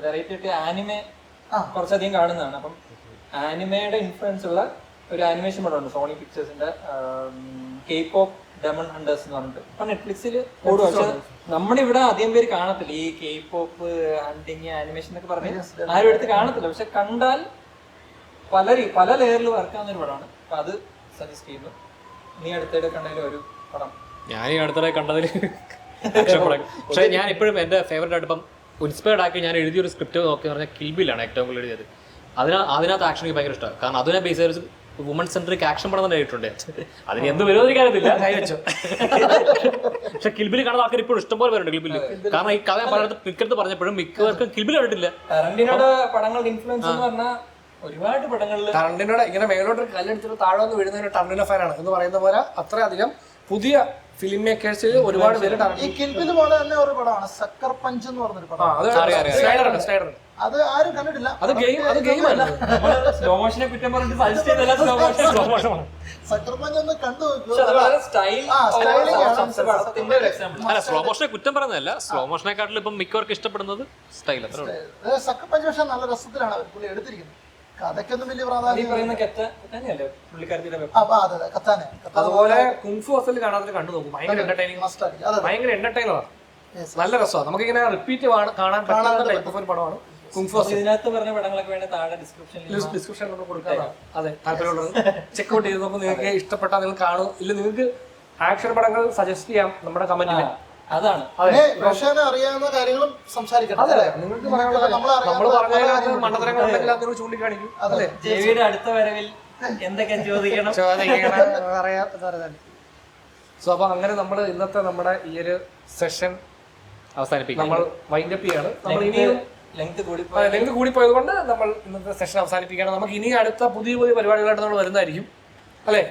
വെറൈറ്റി ആയിട്ട് ആനിമെ കുറച്ചധികം കാണുന്നതാണ്. അപ്പം ആനിമയുടെ ഇൻഫ്ലുവൻസ് ഉള്ള ഒരു ആനിമേഷൻ പടമുണ്ട് സോണി പിക്ചേഴ്സിന്റെ, K-pop ഡെമൺ ഹണ്ടേഴ്സ് എന്ന് പറഞ്ഞിട്ട്. അപ്പൊ നെറ്റ്ഫ്ലിക്സിൽ ഓടും. പക്ഷെ നമ്മുടെ ഇവിടെ അധികം പേര് കാണത്തില്ല ഈ K-pop ഹണ്ടിങ് ആനിമേഷൻ എന്നൊക്കെ പറഞ്ഞ് ആരും എടുത്ത് കാണത്തില്ല. പക്ഷെ കണ്ടാൽ പല ലെയറിൽ വർക്കാവുന്ന ഒരു പടമാണ്. അപ്പൊ അത് സജസ്റ്റ് ചെയ്യുന്നു. നീ അടുത്തിടെ കണ്ടതിൽ ഒരു പടം? ഞാൻ ഈ അടുത്തിടെ കണ്ടതിൽ പക്ഷേ ഞാൻ ഇപ്പോഴും എൻ്റെ ഫേവറേറ്റ് ആയിട്ട് ഇപ്പം ഇൻസ്പയർഡ് ആക്കി ഞാൻ എഴുതിയൊരു സ്ക്രിപ്റ്റ് നോക്കി പറഞ്ഞാൽ കിൽ ബില്ലാണ് ഏറ്റവും കൂടുതൽ എഴുതിയത്. അതിനകത്ത് ആക്ഷൻ എനിക്ക് ഭയങ്കര ഇഷ്ടമാണ്. കാരണം അതിനെ ബേസ് ചെയ്ത് വുമൺ സെൻട്രിക് ആക്ഷൻ പടം തന്നെ ആയിട്ടുണ്ട്. അതിന് എന്ത് വിരോധിക്കാറില്ല, കൈവച്ചു. പക്ഷെ കിൽബിൽ കാണുന്ന ആൾക്കാർ ഇപ്പോഴും ഇഷ്ടംപോലെ പേരുണ്ട് കിൽബിൽ. കാരണം ഈ കഥ പലയിടത്ത് മിക്കടുത്ത് പറഞ്ഞപ്പോഴും മിക്കവർക്കും കിൽബിൽ കണ്ടിട്ടില്ല. ടറന്റിനോയുടെ പടങ്ങളുടെ ഇൻഫ്ലുവൻസ് എന്ന് പറഞ്ഞാൽ ഒരുപാട് പടങ്ങളിൽ ടറന്റിനോട് ഇങ്ങനെ മേലോട്ട് കല്ലെടുത്തിട്ട് താഴെ വന്ന് വീഴുന്ന ഒരു ടറന്റിനോ ഫാനാണ് എന്ന് പറയുന്ന പോലെ അത്രയധികം പുതിയ ഫിലിം മേക്കേഴ്സ് ഒരുപാട് പേര് ഈ കിൽബിൽ പോലെ തന്നെ ഒരു പടമാണ് സക്കർ പഞ്ച് എന്ന് പറഞ്ഞൊരു പടം. അത് ആരും കണ്ടിട്ടില്ല. അത് ഗെയിമല്ല. സ്ലോ മോഷനെ കുറ്റം പറഞ്ഞിട്ട് സജസ്റ്റ് ചെയ്തല്ല സ്ലോ മോഷൻ. സക്കർ പഞ്ച് ഒന്ന് കണ്ടു നോക്കൂ. അല്ല, സ്ലോ മോഷനെ കുറ്റം പറയുന്നതല്ല, സ്ലോ മോഷനെക്കാട്ടിലും ഇപ്പം മിക്കവർക്കും ഇഷ്ടപ്പെടുന്നത് സ്റ്റൈൽ. സക്കർ പഞ്ച് പക്ഷെ നല്ല രസത്തിലാണ് അവർ പുള്ളി എടുത്തിരിക്കുന്നത്. കഥയ്ക്കൊന്നും വലിയ പ്രാധാന്യം. അതുപോലെ കുങ്ഫു ഹസൽ കാണാതെ കണ്ടു നോക്കും. ഭയങ്കര എന്റർടൈനറാണ്, നല്ല രസമാണ്. നമുക്കിങ്ങനെ റിപ്പീറ്റ് കാണാൻ പറ്റുന്ന ടൈപ്പ് ഓഫ് ഒരു പടമാണ് കുങ്ഫു ഹസൽ. ഇതിനകത്ത് പറഞ്ഞ പടങ്ങളൊക്കെ വേണേൽ താഴെ ഡിസ്ക്രിപ്ഷനിൽ നമുക്ക് കൊടുക്കാതാണ്. അതെ, താല്പര്യമുള്ളത് ചെക്ക് ഔട്ട് ചെയ്ത് നോക്കും. നിങ്ങൾക്ക് ഇഷ്ടപ്പെട്ടാൽ നിങ്ങൾ കാണും. ഇല്ല നിങ്ങൾക്ക് ആക്ഷൻ പടങ്ങൾ സജസ്റ്റ് ചെയ്യാം നമ്മുടെ കമന്റിൽ. അതാണ് അറിയാവുന്ന കാര്യങ്ങളും സംസാരിക്കണം. നിങ്ങൾക്ക് നമ്മൾ പറഞ്ഞ മണ്ടത്തരങ്ങളുണ്ടെങ്കിൽ അത് നിങ്ങൾ ചൂണ്ടിക്കാണിക്കും. അതെ, ജെവിയുടെ അടുത്ത വരവിൽ എന്തൊക്കെ ചോദിക്കണം. സോ അപ്പൊ അങ്ങനെ നമ്മൾ ഇന്നത്തെ നമ്മുടെ ഈ ഒരു സെഷൻ അവസാനിപ്പിക്കും. നമ്മൾ വൈൻഡ് അപ്പ് ചെയ്യാണ്. നമ്മൾ ഇനിയും ലെങ്ത് കൂടിപ്പോയത് കൊണ്ട് നമ്മൾ ഇന്നത്തെ സെഷൻ അവസാനിപ്പിക്കുകയാണ്. നമുക്ക് ഇനി അടുത്ത പുതിയ പരിപാടികളായിട്ട് നമ്മൾ വരുന്നതായിരിക്കും അല്ലേ?